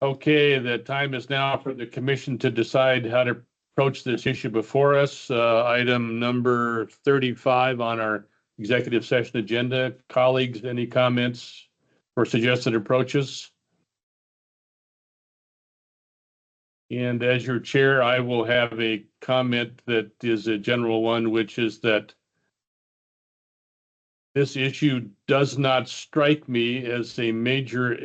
Okay, the time is now for the commission to decide how to approach this issue before us. Item number 35 on our executive session agenda. Colleagues, any comments or suggested approaches? And as your chair, I will have a comment that is a general one, which is that this issue does not strike me as a major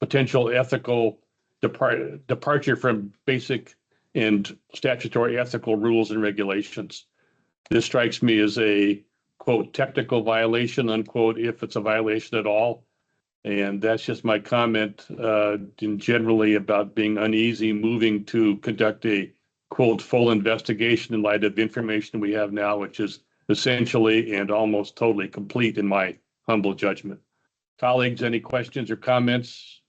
potential ethical departure from basic and statutory ethical rules and regulations. This strikes me as a, quote, technical violation, unquote, if it's a violation at all. And that's just my comment generally about being uneasy moving to conduct a, quote, full investigation in light of information we have now, which is essentially and almost totally complete in my humble judgment. Colleagues, any questions or comments?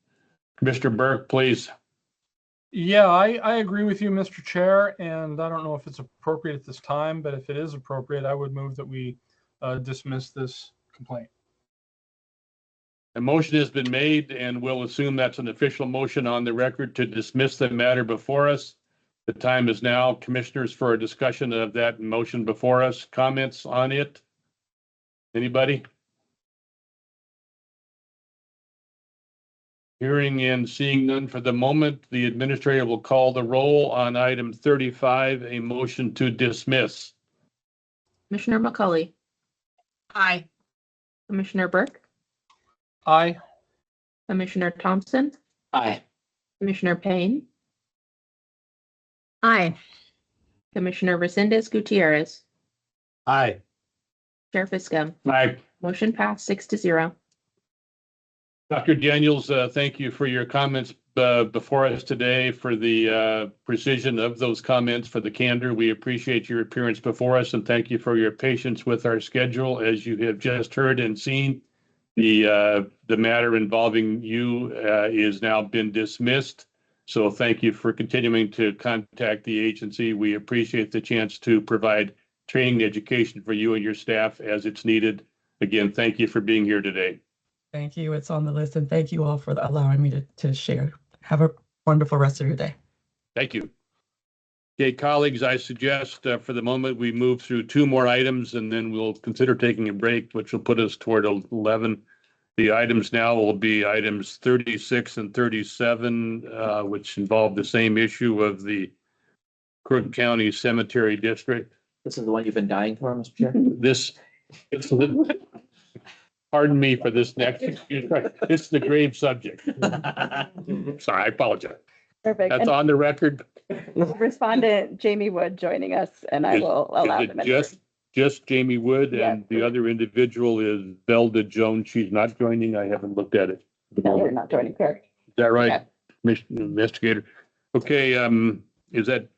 Mr. Burke, please. Yeah, I agree with you, Mr. Chair, and I don't know if it's appropriate at this time, but if it is appropriate, I would move that we dismiss this complaint. A motion has been made, and we'll assume that's an official motion on the record to dismiss the matter before us. The time is now, commissioners, for a discussion of that motion before us. Comments on it? Anybody? Hearing and seeing none for the moment, the administrator will call the roll on item 35, a motion to dismiss. Commissioner McCauley, Aye. Commissioner Burke, Aye. Commissioner Thompson, Aye. Commissioner Payne, Aye. Commissioner Resendez Gutierrez, Aye. Chair Fiscum. Aye. Motion passed 6-0. Dr. Daniels, thank you for your comments before us today, for the precision of those comments, for the candor. We appreciate your appearance before us, and thank you for your patience with our schedule. As you have just heard and seen, the matter involving you is now been dismissed. So thank you for continuing to contact the agency. We appreciate the chance to provide training and education for you and your staff as it's needed. Again, thank you for being here today. Thank you. It's on the list, and thank you all for allowing me to share. Have a wonderful rest of your day. Thank you. Okay, colleagues, I suggest for the moment we move through 2 more items, and then we'll consider taking a break, which will put us toward 11. The items now will be items 36 and 37, which involve the same issue of the Crook County Cemetery District. This is the one you've been dying for, Mr. Chair? Pardon me for this next. It's the grave subject. Sorry, I apologize. Perfect. That's And on the record. Respondent Jamie Wood joining us, and I will allow Is them. it just Jamie Wood, Yeah. and the other individual is Velda Jones. She's not joining. I haven't looked at it. No, they're not joining. Correct. Is that right, Okay. Investigator? Okay, is that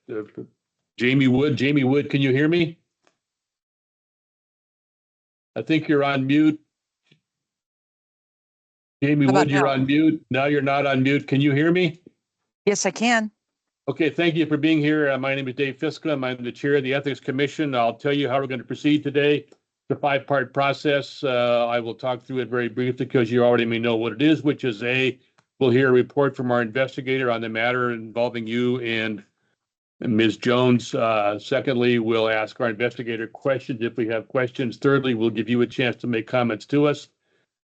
Jamie Wood? Jamie Wood, can you hear me? I think you're on mute. Jamie How about Wood, you're now? on mute. Now you're not on mute. Can you hear me? Yes, I can. Okay, thank you for being here. My name is Dave Fiskam. I'm the chair of the Ethics Commission. I'll tell you how we're going to proceed today. It's a five-part process. I will talk through it very briefly because you already may know what it is, which is we'll hear a report from our investigator on the matter involving you and Ms. Jones. Secondly, we'll ask our investigator questions if we have questions. Thirdly, we'll give you a chance to make comments to us.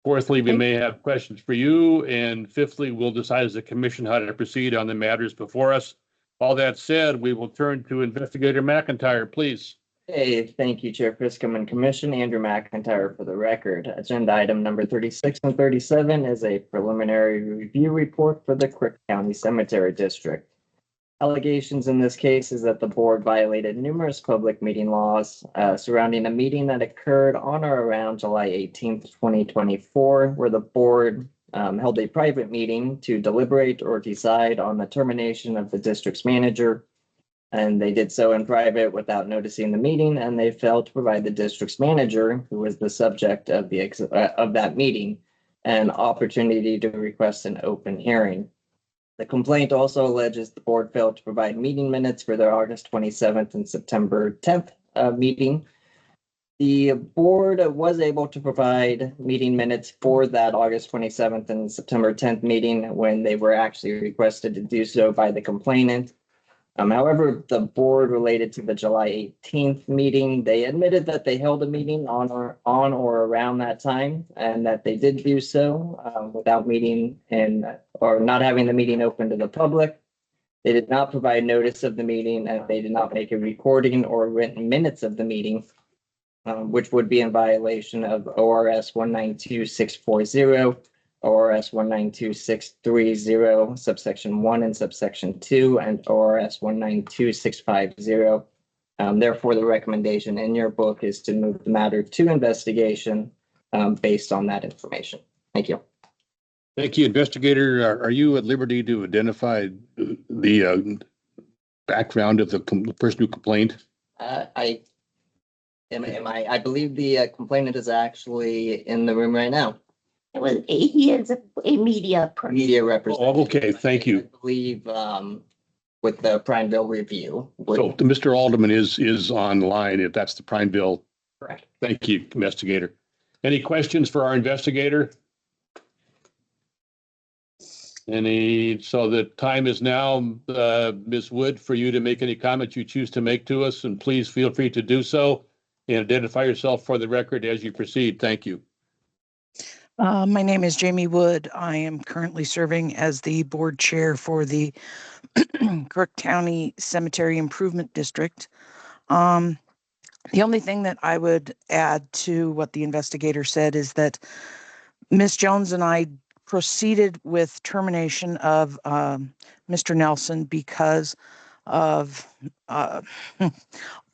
Fourthly, we may have questions for you. And fifthly, we'll decide as a commission how to proceed on the matters before us. All that said, we will turn to Investigator McIntyre, please. Hey, thank you, Chair Fiscom and Commission. Andrew McIntyre for the record. Agenda item number 36 and 37 is a preliminary review report for the Crook County Cemetery District. Allegations in this case is that the board violated numerous public meeting laws surrounding a meeting that occurred on or around July 18th, 2024, where the board held a private meeting to deliberate or decide on the termination of the district's manager. And they did so in private without noticing the meeting, and they failed to provide the district's manager, who was the subject of that meeting, an opportunity to request an open hearing. The complaint also alleges the board failed to provide meeting minutes for their August 27th and September 10th meeting. The board was able to provide meeting minutes for that August 27th and September 10th meeting when they were actually requested to do so by the complainant. However, the board related to the July 18th meeting, they admitted that they held a meeting on or around that time, and that they did do so without meeting or not having the meeting open to the public. They did not provide notice of the meeting, and they did not make a recording or written minutes of the meeting, which would be in violation of ORS 192640. ORS 192630, subsection 1 and subsection 2, and ORS 192650. Therefore, the recommendation in your book is to move the matter to investigation based on that information. Thank you. Thank you, investigator. Are you at liberty to identify the background of the person who complained? I believe the complainant is actually in the room right now. He is a media person. Media representative. Oh, okay, thank you. I believe with the Prineville review. So Mr. Alderman is online if that's the Prineville. Correct. Thank you, investigator. Any questions for our investigator? So the time is now, Ms. Wood, for you to make any comments you choose to make to us, and please feel free to do so and identify yourself for the record as you proceed. Thank you. My name is Jamie Wood. I am currently serving as the board chair for the Crook County Cemetery Improvement District. The only thing that I would add to what the investigator said is that Ms. Jones and I proceeded with termination of Mr. Nelson because of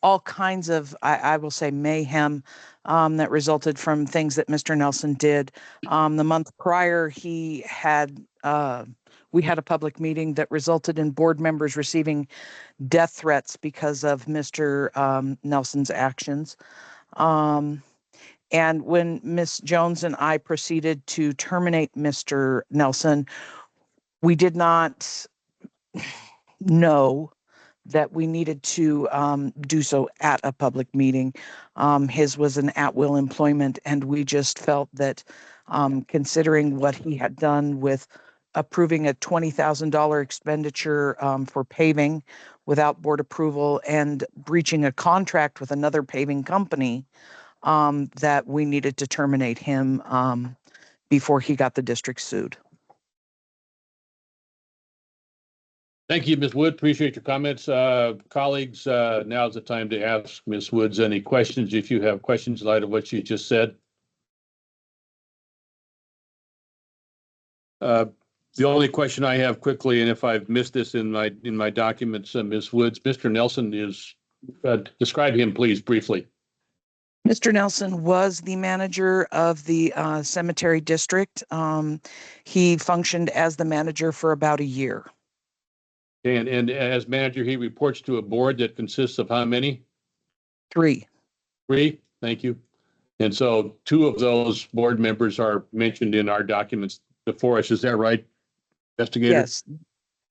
all kinds of, I will say, mayhem that resulted from things that Mr. Nelson did. The month prior, we had a public meeting that resulted in board members receiving death threats because of Mr. Nelson's actions. And when Ms. Jones and I proceeded to terminate Mr. Nelson, we did not know that we needed to do so at a public meeting. His was an at-will employment, and we just felt that considering what he had done with approving a $20,000 expenditure for paving without board approval and breaching a contract with another paving company, that we needed to terminate him before he got the district sued. Thank you, Ms. Wood. Appreciate your comments. Colleagues, now's the time to ask Ms. Woods any questions if you have questions in light of what she just said. The only question I have quickly, and if I've missed this in my documents, Ms. Woods, Mr. Nelson is, describe him, please, briefly. Mr. Nelson was the manager of the cemetery district. He functioned as the manager for about a year. And as manager, he reports to a board that consists of how many? 3. 3, thank you. And so two of those board members are mentioned in our documents before us. Is that right, investigator? Yes,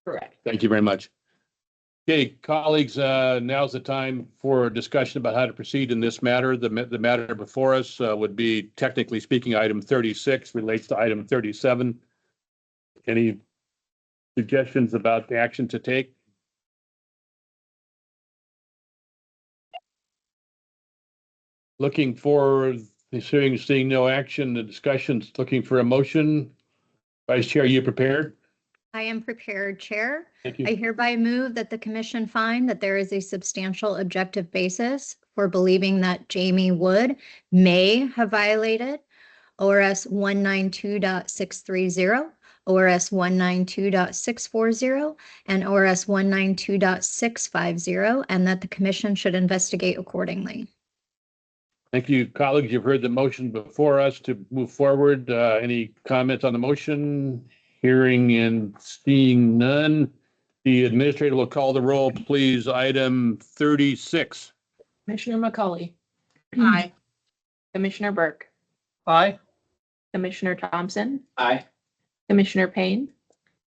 Correct. Thank you very much. Okay, colleagues, now's the time for a discussion about how to proceed in this matter. The matter before us would be, technically speaking, item 36 relates to item 37. Any suggestions about the action to take? Looking for, seeing no action, the discussion's looking for a motion. Vice Chair, are you prepared? I am prepared, Chair. Thank you. I hereby move that the commission find that there is a substantial objective basis for believing that Jamie Wood may have violated ORS 192.630, ORS 192.640, and ORS 192.650, and that the commission should investigate accordingly. Thank you, colleagues. You've heard the motion before us to move forward. Any comments on the motion? Hearing and seeing none. The administrator will call the roll, please. Item 36. Commissioner McCauley, Aye. Commissioner Burke, Aye. Commissioner Thompson, Aye. Commissioner Payne,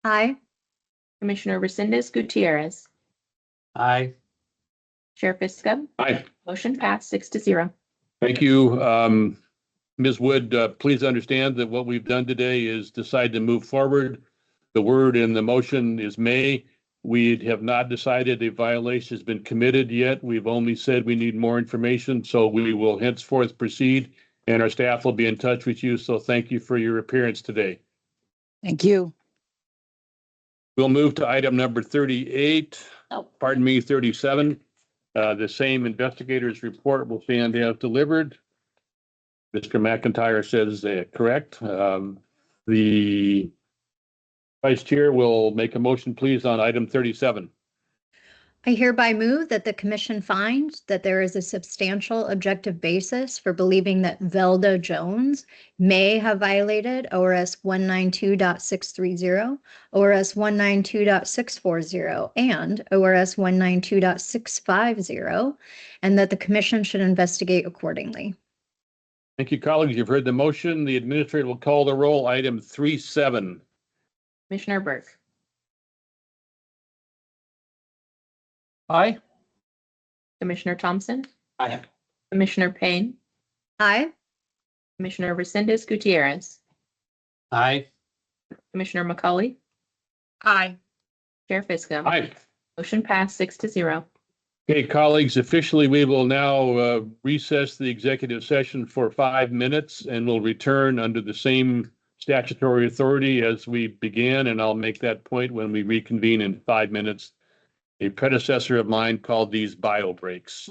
Aye. Commissioner Resendez Gutierrez, Aye. Chair Fiscum. Aye. Motion passed 6-0. Thank you. Ms. Wood, please understand that what we've done today is decide to move forward. The word in the motion is may. We have not decided a violation has been committed yet. We've only said we need more information, so we will henceforth proceed, and our staff will be in touch with you. So thank you for your appearance today. thank you. We'll move to item number 38, pardon me, 37. The same investigator's report will stand as delivered. Mr. McIntyre says correct. The Vice Chair will make a motion, please, on item 37. I hereby move that the commission finds that there is a substantial objective basis for believing that Velda Jones may have violated ORS 192.630, ORS 192.640, and ORS 192.650, and that the commission should investigate accordingly. Thank you, colleagues. You've heard the motion. The administrator will call the roll. Item 37. Commissioner Burke, Aye. Commissioner Thompson, Aye. Commissioner Payne, Aye. Commissioner Resendez Gutierrez, Aye. Commissioner McCauley, Aye. Chair Fiscum. Aye. Motion passed 6-0. Okay, colleagues, officially, we will now recess the executive session for 5 minutes, and we'll return under the same statutory authority as we began, and I'll make that point when we reconvene in 5 minutes. A predecessor of mine called these bio breaks.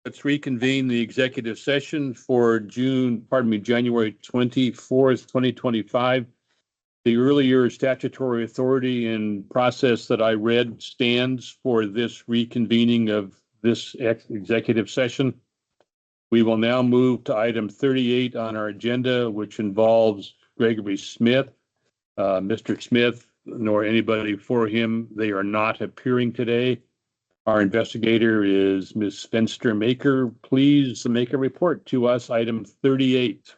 Let's reconvene the executive session for January 24th, 2025. The earlier statutory authority and process that I read stands for this reconvening of this executive session. We will now move to item 38 on our agenda, which involves Gregory Smith. Mr. Smith, nor anybody for him, they are not appearing today. Our investigator is Ms. Fenster-Maker. Please make a report to us, item 38.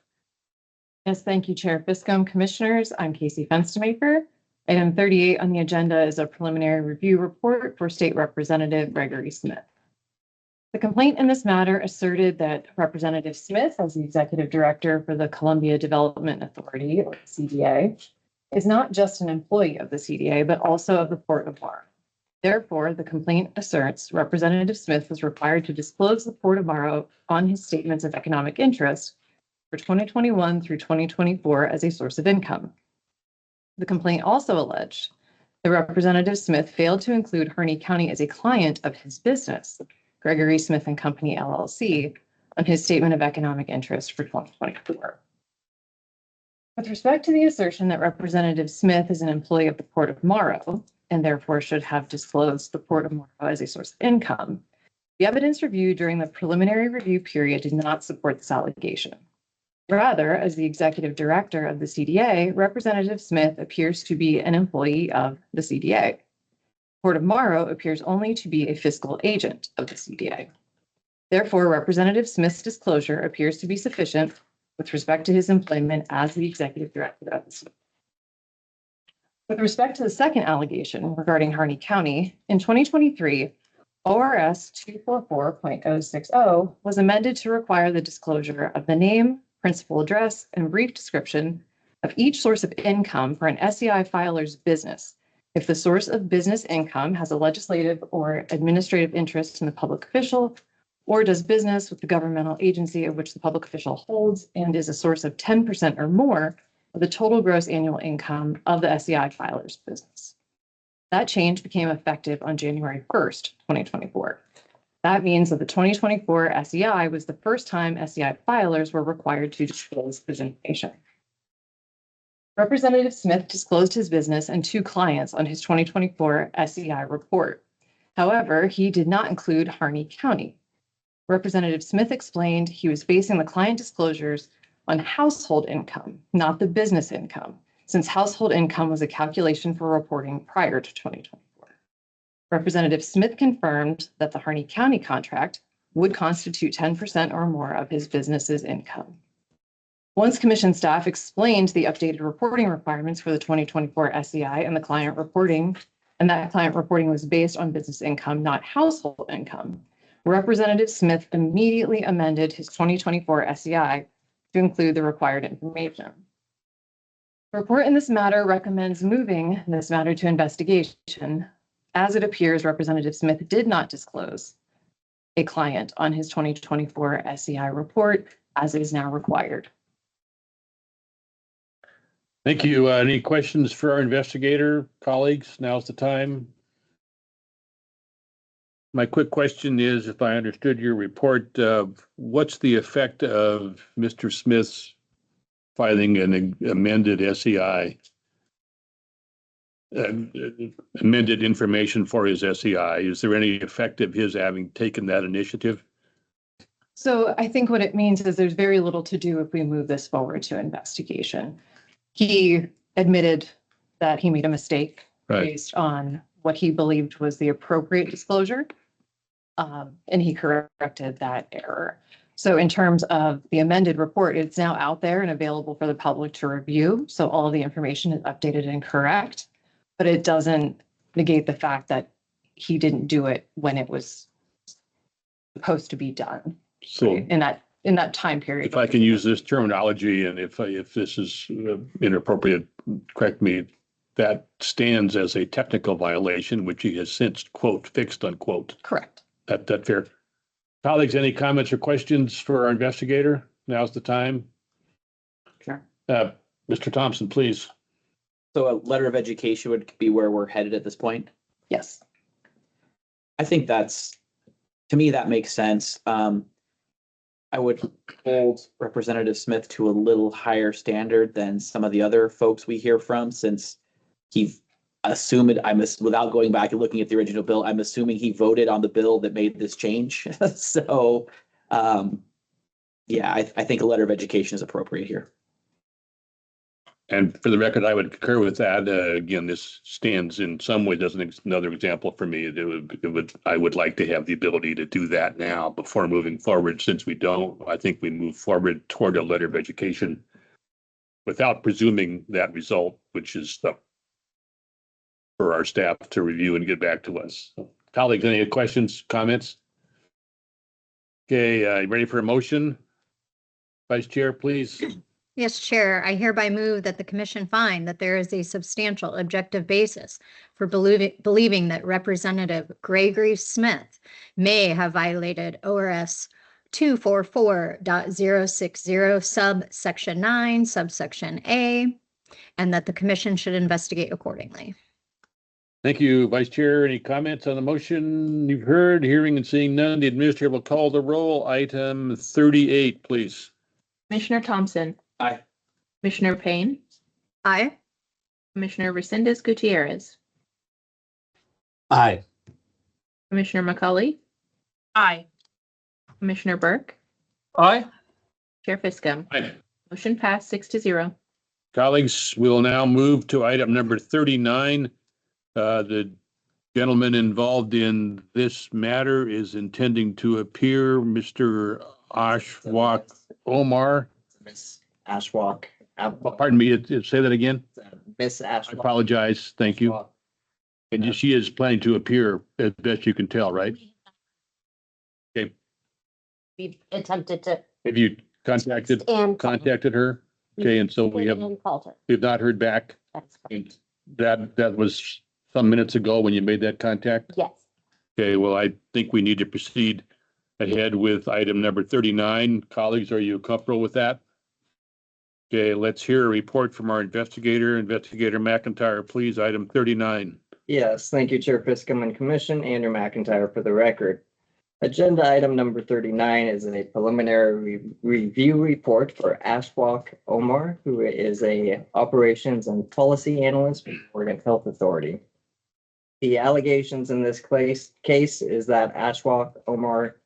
Yes, thank you, Chair Fiscum. Commissioners, I'm Casey Fenstermaker. Item 38 on the agenda is a preliminary review report for State Representative Gregory Smith. The complaint in this matter asserted that Representative Smith, as the Executive Director for the Columbia Development Authority, or CDA, is not just an employee of the CDA, but also of the Port of Morrow. Therefore, the complaint asserts Representative Smith was required to disclose the Port of Morrow on his statements of economic interest for 2021 through 2024 as a source of income. The complaint also alleged that Representative Smith failed to include Harney County as a client of his business, Gregory Smith and Company LLC, on his statement of economic interest for 2024. With respect to the assertion that Representative Smith is an employee of the Port of Morrow and therefore should have disclosed the Port of Morrow as a source of income, the evidence reviewed during the preliminary review period did not support this allegation. Rather, as the Executive Director of the CDA, Representative Smith appears to be an employee of the CDA. Port of Morrow appears only to be a fiscal agent of the CDA. Therefore, Representative Smith's disclosure appears to be sufficient with respect to his employment as the Executive Director of the CDA. With respect to the second allegation regarding Harney County, in 2023, ORS 244.060 was amended to require the disclosure of the name, principal address, and brief description of each source of income for an SEI filer's business if the source of business income has a legislative or administrative interest in the public official or does business with the governmental agency of which the public official holds and is a source of 10% or more of the total gross annual income of the SEI filer's business. That change became effective on January 1st, 2024. That means that the 2024 SEI was the first time SEI filers were required to disclose this information. Representative Smith disclosed his business and 2 clients on his 2024 SEI report. However, he did not include Harney County. Representative Smith explained he was basing the client disclosures on household income, not the business income, since household income was a calculation for reporting prior to 2024. Representative Smith confirmed that the Harney County contract would constitute 10% or more of his business's income. Once Commission staff explained the updated reporting requirements for the 2024 SEI and that client reporting was based on business income, not household income, Representative Smith immediately amended his 2024 SEI to include the required information. The report in this matter recommends moving this matter to investigation. As it appears, Representative Smith did not disclose a client on his 2024 SEI report, as is now required. Thank you. Any questions for our investigator colleagues? Now's the time. My quick question is, if I understood your report, what's the effect of Mr. Smith's filing an amended SEI, amended information for his SEI? Is there any effect of his having taken that initiative? So I think what it means is there's very little to do if we move this forward to investigation. He admitted that he made a mistake based on what he believed was the appropriate disclosure, and he corrected that error. So in terms of the amended report, it's now out there and available for the public to review. So all the information is updated and correct, but it doesn't negate the fact that he didn't do it when it was supposed to be done. So in that time period. If I can use this terminology, and if this is inappropriate, correct me, that stands as a technical violation, which he has since, quote, fixed, unquote. Correct. That fair. Colleagues, any comments or questions for our investigator? Now's the time. Sure. Mr. Thompson, please. So a letter of education would be where we're headed at this point? Yes. I think that's to me, that makes sense. I would hold Representative Smith to a little higher standard than some of the other folks we hear from, since he assumed, without going back and looking at the original bill, I'm assuming he voted on the bill that made this change. So, yeah, I think a letter of education is appropriate here. And for the record, I would concur with that. Again, this stands in some way as another example for me. I would like to have the ability to do that now before moving forward. Since we don't, I think we move forward toward a letter of education without presuming that result, which is for our staff to review and get back to us. Colleagues, any questions, comments? Okay, you ready for a motion? Vice Chair, please. Yes, Chair, I hereby move that the commission find that there is a substantial objective basis for believing that Representative Gregory Smith may have violated ORS 244.060 subsection 9, subsection A, and that the commission should investigate accordingly. Thank you, Vice Chair. Any comments on the motion you've heard? Hearing and seeing none, the administrator will call the roll. Item 38, please. Commissioner Thompson. Aye. Commissioner Payne. Aye. Commissioner Resendez Gutierrez. Aye. Commissioner McCauley. Aye. Commissioner Burke. Aye. Chair Fiscom. Aye. Motion passed 6-0. Colleagues, we'll now move to item number 39. The gentleman involved in this matter is intending to appear, Mr. Ashwak Omar. Miss Ashwalk. Pardon me, say that again. Miss I Ashwalk. apologize. Thank you. And she is planning to appear as best you can tell, right? Okay. We've attempted to. Have you contacted her? Okay, and so we have not heard back. That's correct. That was some minutes ago when you made that contact? Yes. Okay, well, I think we need to proceed ahead with item number 39. Colleagues, are you comfortable with that? Okay, let's hear a report from our investigator. Investigator McIntyre, please, item 39. Yes, thank you, Chair Fiscom and Commission. Andrew McIntyre for the record. Agenda item number 39 is a preliminary review report for Ashwalk Omar, who is a operations and policy analyst for the Oregon Health Authority. The allegations in this case is that Ashwalk Omar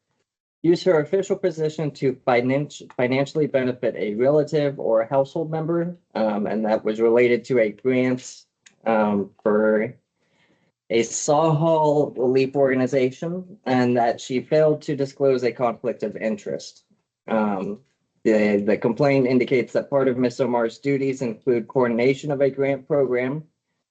used her official position to financially benefit a relative or a household member, and that was related to a grant for a Sawhall relief organization, and that she failed to disclose a conflict of interest. The complaint indicates that part of Ms. Omar's duties include coordination of a grant program,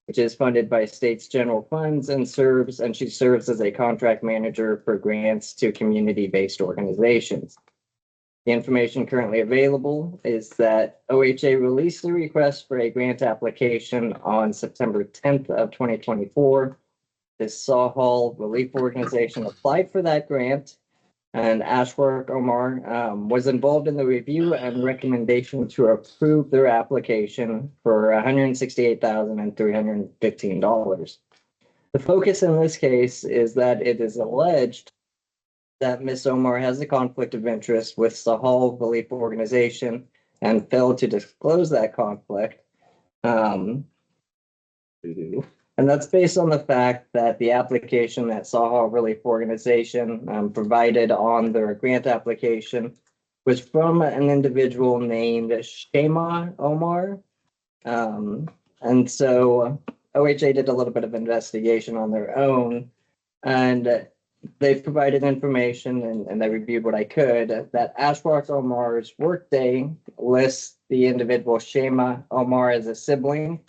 which is funded by state's general funds and she serves as a contract manager for grants to community-based organizations. The information currently available is that OHA released the request for a grant application on September 10th of 2024. This Sawhall Relief Organization applied for that grant, and Ashwalk Omar was involved in the review and recommendation to approve their application for $168,315. The focus in this case is that it is alleged that Ms. Omar has a conflict of interest with Sawhall Relief Organization and failed to disclose that conflict. And that's based on the fact that the application that Sawhall Relief Organization provided on their grant application was from an individual named Shema Omar. And so OHA did a little bit of investigation on their own, and they provided information, and they reviewed what I could, that Ashwalk Omar's workday lists the individual Shema Omar as a sibling.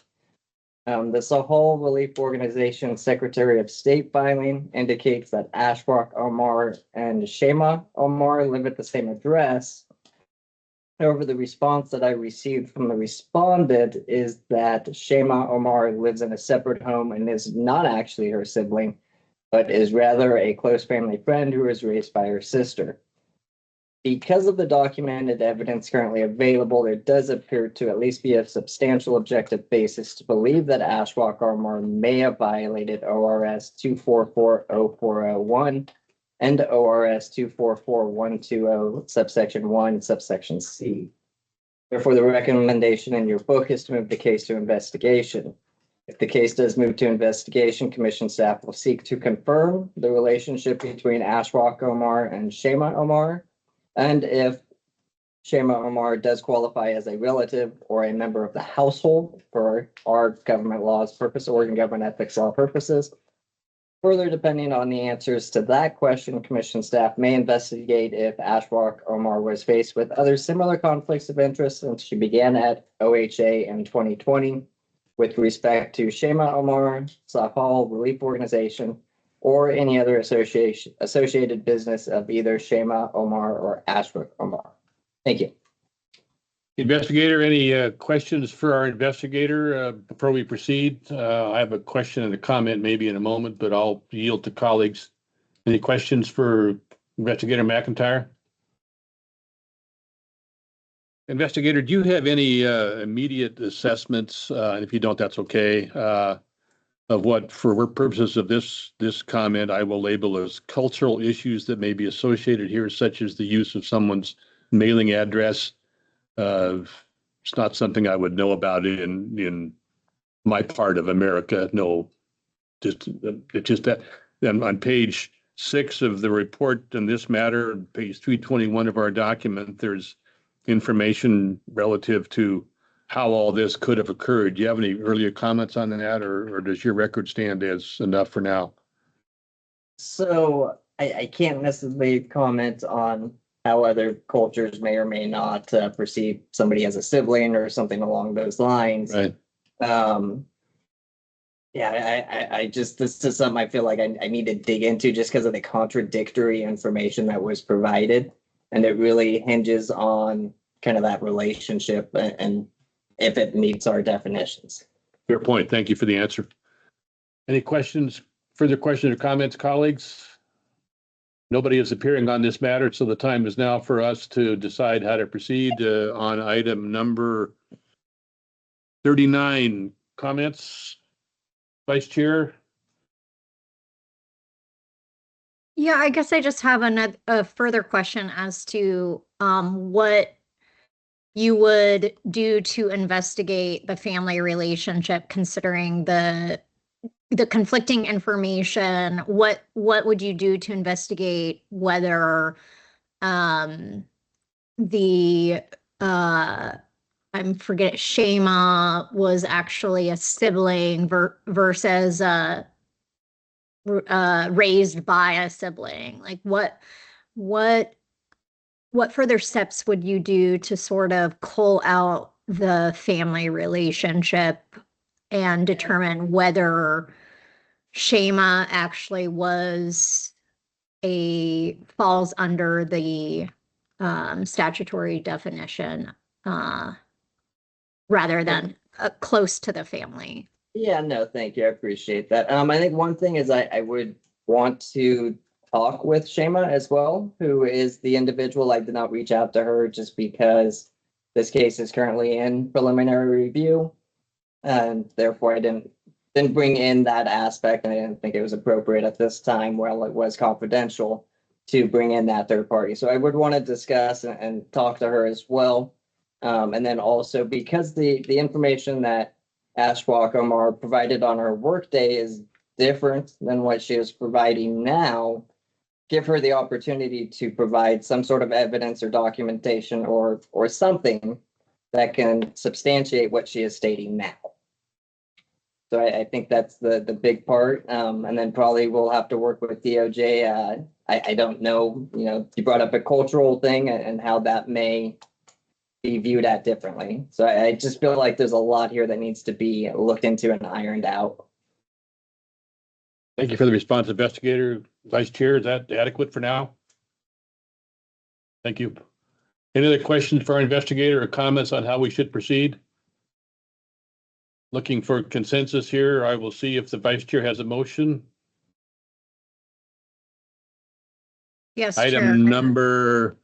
The Sawhall Relief Organization Secretary of State filing indicates that Ashwalk Omar and Shema Omar live at the same address. However, the response that I received from the respondent is that Shema Omar lives in a separate home and is not actually her sibling, but is rather a close family friend who was raised by her sister. Because of the documented evidence currently available, there does appear to at least be a substantial objective basis to believe that Ashwalk Omar may have violated ORS 2440401 and ORS 244120, subsection 1, subsection C. Therefore, the recommendation in your book is to move the case to investigation. If the case does move to investigation, commission staff will seek to confirm the relationship between Ashwak Omar and Shema Omar. And if Shema Omar does qualify as a relative or a member of the household for our government laws purpose, Oregon government ethics law purposes. Further, depending on the answers to that question, commission staff may investigate if Ashwak Omar was faced with other similar conflicts of interest since she began at OHA in 2020 with respect to Shema Omar, Sahal Relief Organization, or any other associated business of either Shema Omar or Ashwak Omar. Thank you. Investigator, any questions for our investigator before we proceed? I have a question and a comment maybe in a moment, but I'll yield to colleagues. Any questions for Investigator McIntyre? Investigator, do you have any immediate assessments, and if you don't, that's okay, of what, for purposes of this comment, I will label as cultural issues that may be associated here, such as the use of someone's mailing address? It's not something I would know about in my part of America. No, it's just that. And on page 6 of the report in this matter, page 321 of our document, there's information relative to how all this could have occurred. Do you have any earlier comments on that, or does your record stand as enough for now? So I can't necessarily comment on how other cultures may or may not perceive somebody as a sibling or something along those lines. Right. Yeah, I just, this is something I feel like I need to dig into just because of the contradictory information that was provided. And it really hinges on kind of that relationship and if it meets our definitions. Fair point. Thank you for the answer. Any questions, further questions or comments, colleagues? Nobody is appearing on this matter, so the time is now for us to decide how to proceed on item number 39. Comments, Vice Chair? Yeah, I guess I just have a further question as to what you would do to investigate the family relationship, considering the conflicting information. What would you do to investigate whether I'm forgetting, Shema was actually a sibling versus raised by a sibling? Like what further steps would you do to sort of cull out the family relationship and determine whether Shema actually falls under the statutory definition rather than close to the family? Yeah, no, thank you. I appreciate that. I think one thing is I would want to talk with Shema as well, who is the individual. I did not reach out to her just because this case is currently in preliminary review, and therefore I didn't bring in that aspect. And I didn't think it was appropriate at this time, while it was confidential, to bring in that third party. So I would want to discuss and talk to her as well. And then also, because the information that Ashwak Omar provided on her workday is different than what she is providing now, give her the opportunity to provide some sort of evidence or documentation or something that can substantiate what she is stating now. So I think that's the big part. And then probably we'll have to work with DOJ. I don't know, you brought up a cultural thing and how that may be viewed at differently. So I just feel like there's a lot here that needs to be looked into and ironed out. Thank you for the response, Investigator. Vice Chair, is that adequate for now? Thank you. Any other questions for our investigator or comments on how we should proceed? Looking for consensus here. I will see if the Vice Chair has a motion. Yes, Item Chair. number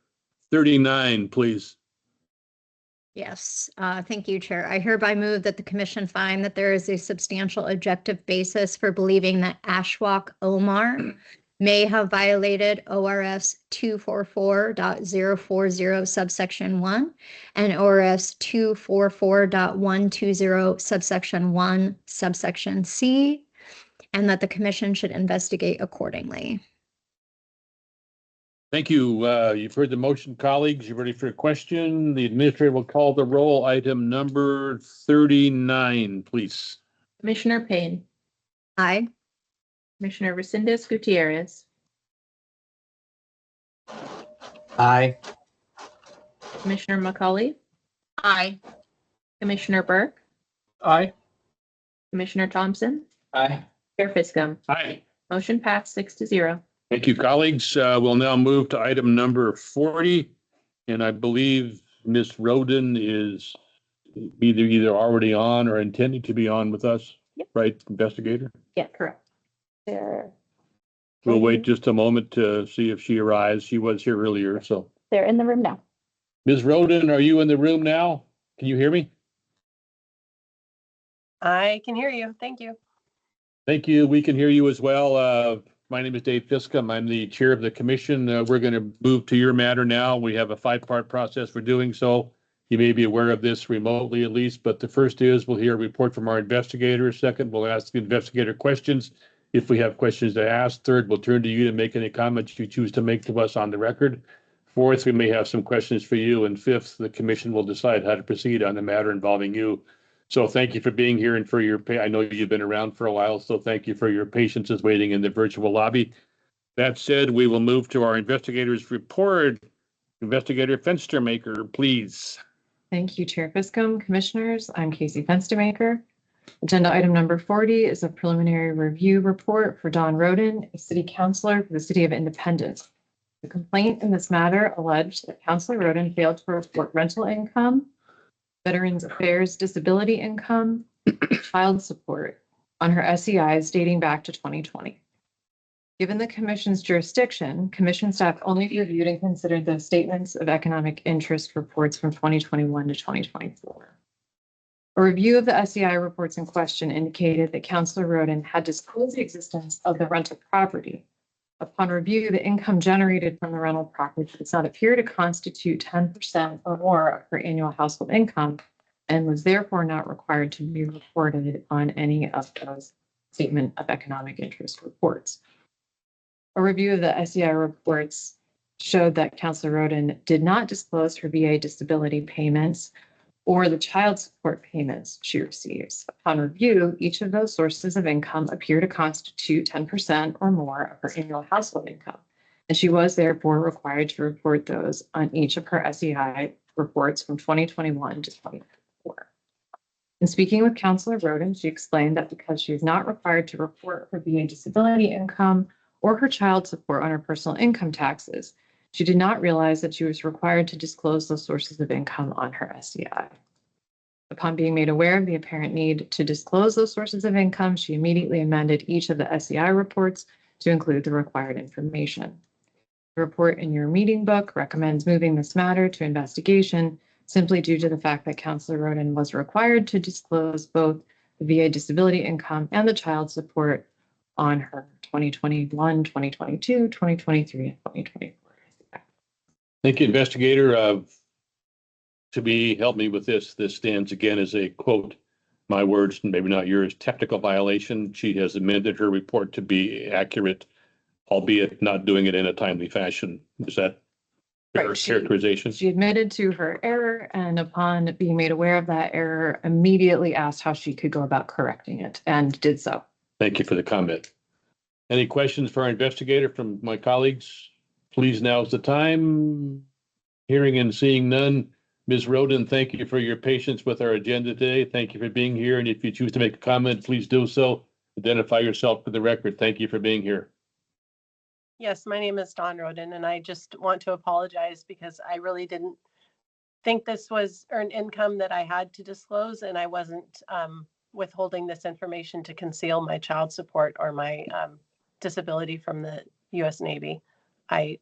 39, please. Yes, thank you, Chair. I hereby move that the Commission find that there is a substantial objective basis for believing that Ashwak Omar may have violated ORS 244.040 subsection 1 and ORS 244.120 subsection 1 subsection C, and that the commission should investigate accordingly. Thank you. You've heard the motion, colleagues. You ready for a question? The administrator will call the roll. Item number 39, please. Commissioner Payne, Aye. Commissioner Resendez Gutierrez, Aye. Commissioner McCauley, Aye. Commissioner Burke, Aye. Commissioner Thompson, Aye. Chair Fiscum. Aye. Motion passed 6-0. Thank you, colleagues. We'll now move to item number 40. And I believe Ms. Roden is either already on or intending to be on with us, right, investigator? Yeah, correct. They're We'll wait just a moment to see if she arrives. She was here earlier, so. They're in the room now. Ms. Roden, are you in the room now? Can you hear me? I can hear you. Thank you. Thank you. We can hear you as well. My name is Dave Fiscum. I'm the chair of the commission. We're going to move to your matter now. We have a 5-part process for doing so. You may be aware of this remotely at least, but the first is we'll hear a report from our investigator. Second, we'll ask the investigator questions if we have questions to ask. Third, we'll turn to you to make any comments you choose to make to us on the record. Fourth, we may have some questions for you. And fifth, the commission will decide how to proceed on the matter involving you. So thank you for being here and for your I know you've been around for a while, so thank you for your patience as waiting in the virtual lobby. That said, we will move to our investigator's report. Investigator Fenstermaker, please. Thank you, Chair Fiscum. Commissioners, I'm Casey Fenstermaker. Agenda item number 40 is a preliminary review report for Don Roden, a city councilor for the city of Independence. The complaint in this matter alleged that Councilor Roden failed to report rental income, Veterans Affairs disability income, child support on her SEIs dating back to 2020. Given the commission's jurisdiction, commission staff only reviewed and considered the statements of economic interest reports from 2021 to 2024. A review of the SEI reports in question indicated that Councilor Roden had disclosed the existence of the rental property. Upon review, the income generated from the rental property does not appear to constitute 10% or more of her annual household income and was therefore not required to be reported on any of those statement of economic interest reports. A review of the SEI reports showed that Councilor Roden did not disclose her VA disability payments or the child support payments she receives. Upon review, each of those sources of income appear to constitute 10% or more of her annual household income, and she was therefore required to report those on each of her SEI reports from 2021 to 2024. In speaking with Councilor Roden, she explained that because she is not required to report her VA disability income or her child support on her personal income taxes, she did not realize that she was required to disclose those sources of income on her SEI. Upon being made aware of the apparent need to disclose those sources of income, she immediately amended each of the SEI reports to include the required information. The report in your meeting book recommends moving this matter to investigation simply due to the fact that Councilor Roden was required to disclose both the VA disability income and the child support on her 2021, 2022, 2023, and 2024. Thank you, investigator. Help me with this. This stands again as a quote, my words, maybe not yours, technical violation. She has amended her report to be accurate, albeit not doing it in a timely fashion. Is that fair characterization? She admitted to her error, and upon being made aware of that error, immediately asked how she could go about correcting it and did so. Thank you for the comment. Any questions for our investigator from my colleagues? Please, now's the time. Hearing and seeing none. Ms. Roden, thank you for your patience with our agenda today. Thank you for being here. And if you choose to make a comment, please do so. Identify yourself for the record. Thank you for being here. Yes, my name is Dawn Roden, and I just want to apologize because I really didn't think this was earned income that I had to disclose, and I wasn't withholding this information to conceal my child support or my disability from the U.S. Navy. I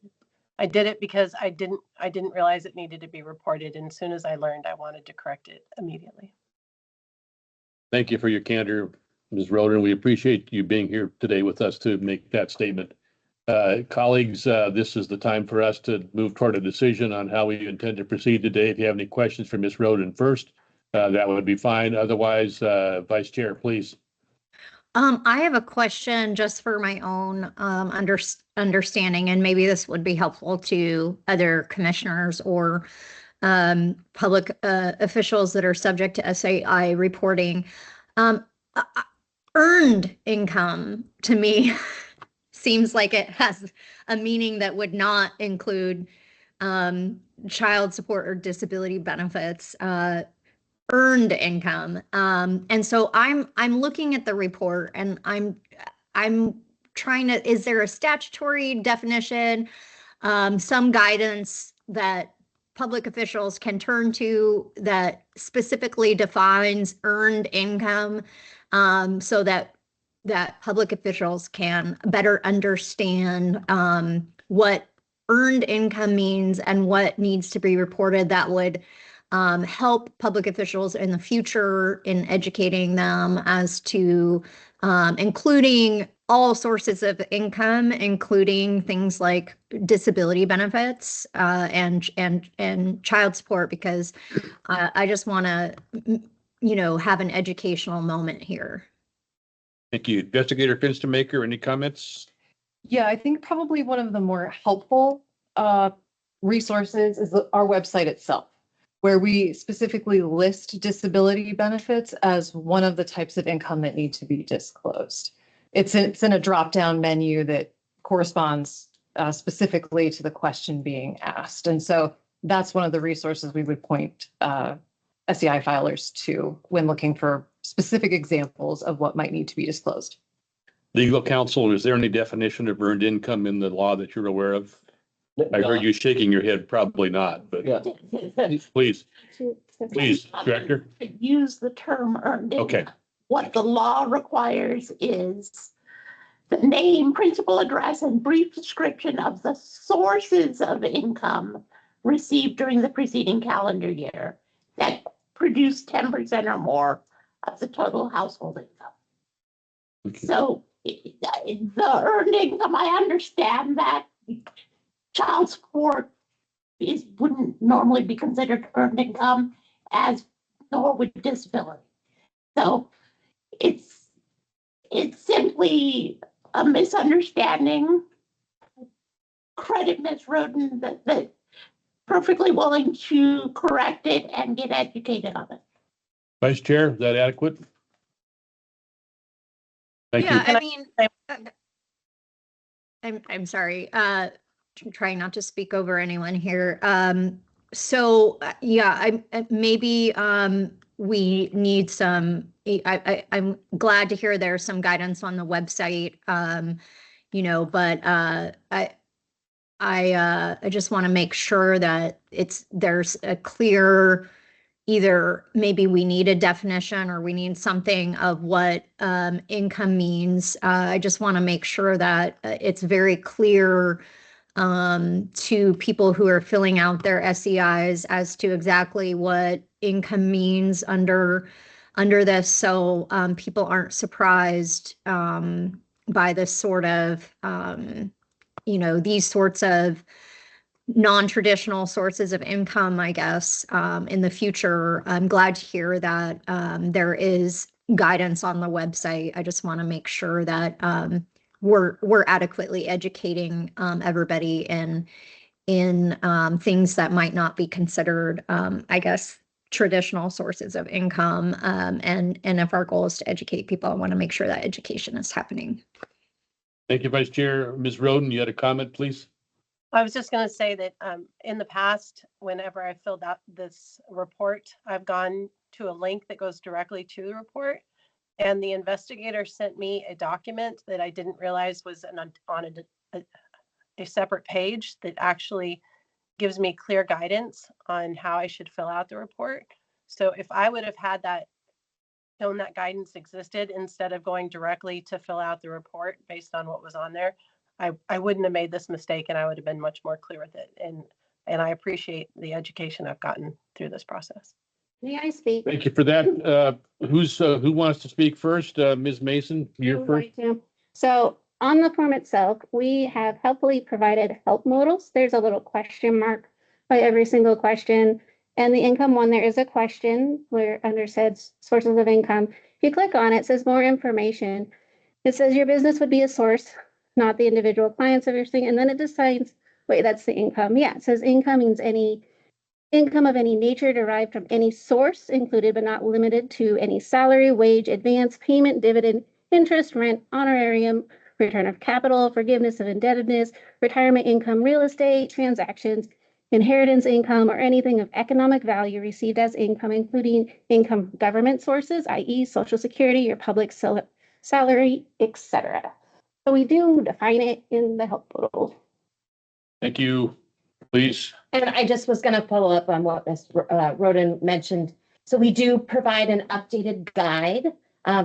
did it because I didn't realize it needed to be reported, and as soon as I learned, I wanted to correct it immediately. Thank you for your candor, Ms. Roden. We appreciate you being here today with us to make that statement. Colleagues, this is the time for us to move toward a decision on how we intend to proceed today. If you have any questions for Ms. Roden first, that would be fine. Otherwise, Vice Chair, please. I have a question just for my own understanding, and maybe this would be helpful to other commissioners or public officials that are subject to SAI reporting. Earned income to me seems like it has a meaning that would not include child support or disability benefits. Earned income. And so I'm looking at the report and I'm trying to, is there a statutory definition, some guidance that public officials can turn to that specifically defines earned income, so that public officials can better understand what earned income means and what needs to be reported that would help public officials in the future in educating them as to including all sources of income, including things like disability benefits and child support, because I just want to, have an educational moment here. Thank you. Investigator Finstermaker, any comments? Yeah, I think probably one of the more helpful resources is our website itself, where we specifically list disability benefits as one of the types of income that need to be disclosed. It's in a drop-down menu that corresponds specifically to the question being asked. And so that's one of the resources we would point SEI filers to when looking for specific examples of what might need to be disclosed. Legal counsel, is there any definition of earned income in the law that you're aware of? I heard you shaking your head, probably not, but please, Director. Use the term earned income. Okay. What the law requires is the name, principal address, and brief description of the sources of income received during the preceding calendar year that produce 10% or more of the total household income. Okay. So the earned income, I understand that child support wouldn't normally be considered earned income, as nor would disability. So it's simply a misunderstanding. Credit Ms. Roden that perfectly willing to correct it and get educated on it. Vice Chair, is that adequate? Thank you. I mean, I'm sorry. Trying not to speak over anyone here. So maybe we need some. I'm glad to hear there's some guidance on the website. But I just want to make sure that there's a clear. Either maybe we need a definition or we need something of what income means. I just want to make sure that it's very clear to people who are filling out their SEIs as to exactly what income means under this, so people aren't surprised by this sort of, these sorts of non-traditional sources of income, I guess, in the future. I'm glad to hear that there is guidance on the website. I just want to make sure that we're adequately educating everybody in things that might not be considered, I guess, traditional sources of income. And if our goal is to educate people, I want to make sure that education is happening. Thank you, Vice Chair. Ms. Roden, you had a comment, please? I was just going to say that in the past, whenever I filled out this report, I've gone to a link that goes directly to the report. And the investigator sent me a document that I didn't realize was on a separate page that actually gives me clear guidance on how I should fill out the report. So if I would have had known that guidance existed instead of going directly to fill out the report based on what was on there, I wouldn't have made this mistake, and I would have been much more clear with it. And I appreciate the education I've gotten through this process. May I speak? Thank you for that. Who wants to speak first? Ms. Mason, you're first. So on the form itself, we have helpfully provided help modals. There's a little question mark by every single question. And the income one, there is a question where under said sources of income. If you click on it, it says more information. It says your business would be a source, not the individual clients of your thing. And then it decides, wait, that's the income. Yeah, it says income means any income of any nature derived from any source, included but not limited to any salary, wage, advance, payment, dividend, interest, rent, honorarium, return of capital, forgiveness of indebtedness, retirement income, real estate, transactions, inheritance income, or anything of economic value received as income, including income from government sources, i.e. Social Security, your public salary, etc. So we do define it in the help modal. Thank you. Please. And I just was going to follow up on what Ms. Roden mentioned. So we do provide an updated guide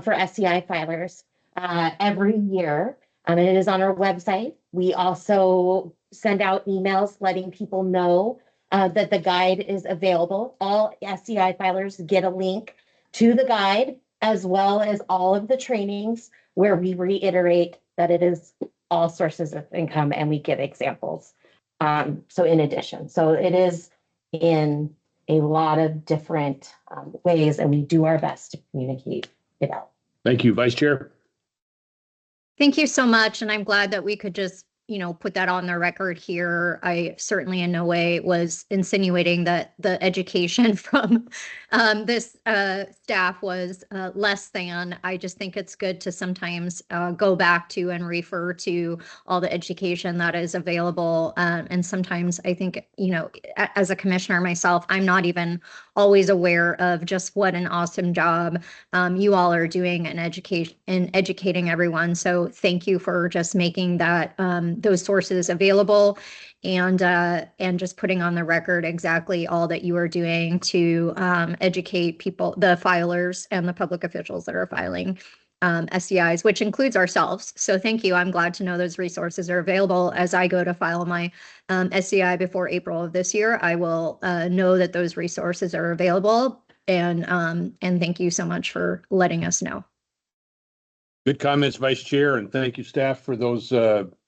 for SCI filers every year. And it is on our website. We also send out emails letting people know that the guide is available. All SCI filers get a link to the guide, as well as all of the trainings where we reiterate that it is all sources of income and we give examples. So in addition, so it is in a lot of different ways, and we do our best to communicate it out. Thank you, Vice Chair. Thank you so much. And I'm glad that we could just, put that on the record here. I certainly in no way was insinuating that the education from this staff was less than. I just think it's good to sometimes go back to and refer to all the education that is available. And sometimes I think, as a commissioner myself, I'm not even always aware of just what an awesome job you all are doing in educating everyone. So thank you for just making that those sources available and just putting on the record exactly all that you are doing to educate people, the filers and the public officials that are filing SCIs, which includes ourselves. So thank you. I'm glad to know those resources are available. As I go to file my SCI before April of this year, I will know that those resources are available. And thank you so much for letting us know. Good comments, Vice Chair, and thank you, staff, for those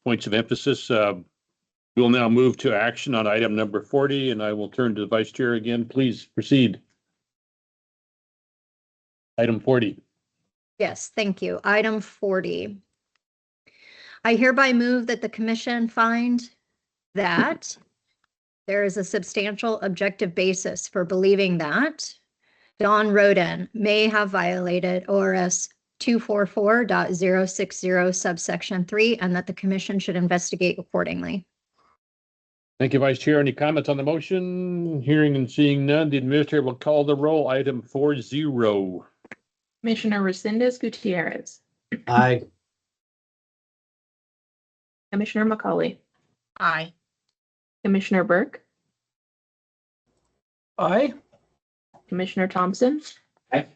points of emphasis. We'll now move to action on item number 40, and I will turn to the Vice Chair again. Please proceed. Item 40. Yes, thank you. Item 40. I hereby move that the commission find that there is a substantial objective basis for believing that Don Roden may have violated ORS 244.060 subsection 3 and that the commission should investigate accordingly. Thank you, Vice Chair. Any comments on the motion? Hearing and seeing none, the administrator will call the roll. Item 40. Commissioner Resendez Gutierrez. Aye. Commissioner McCauley. Aye. Commissioner Burke. Aye. Commissioner Thompson. Aye.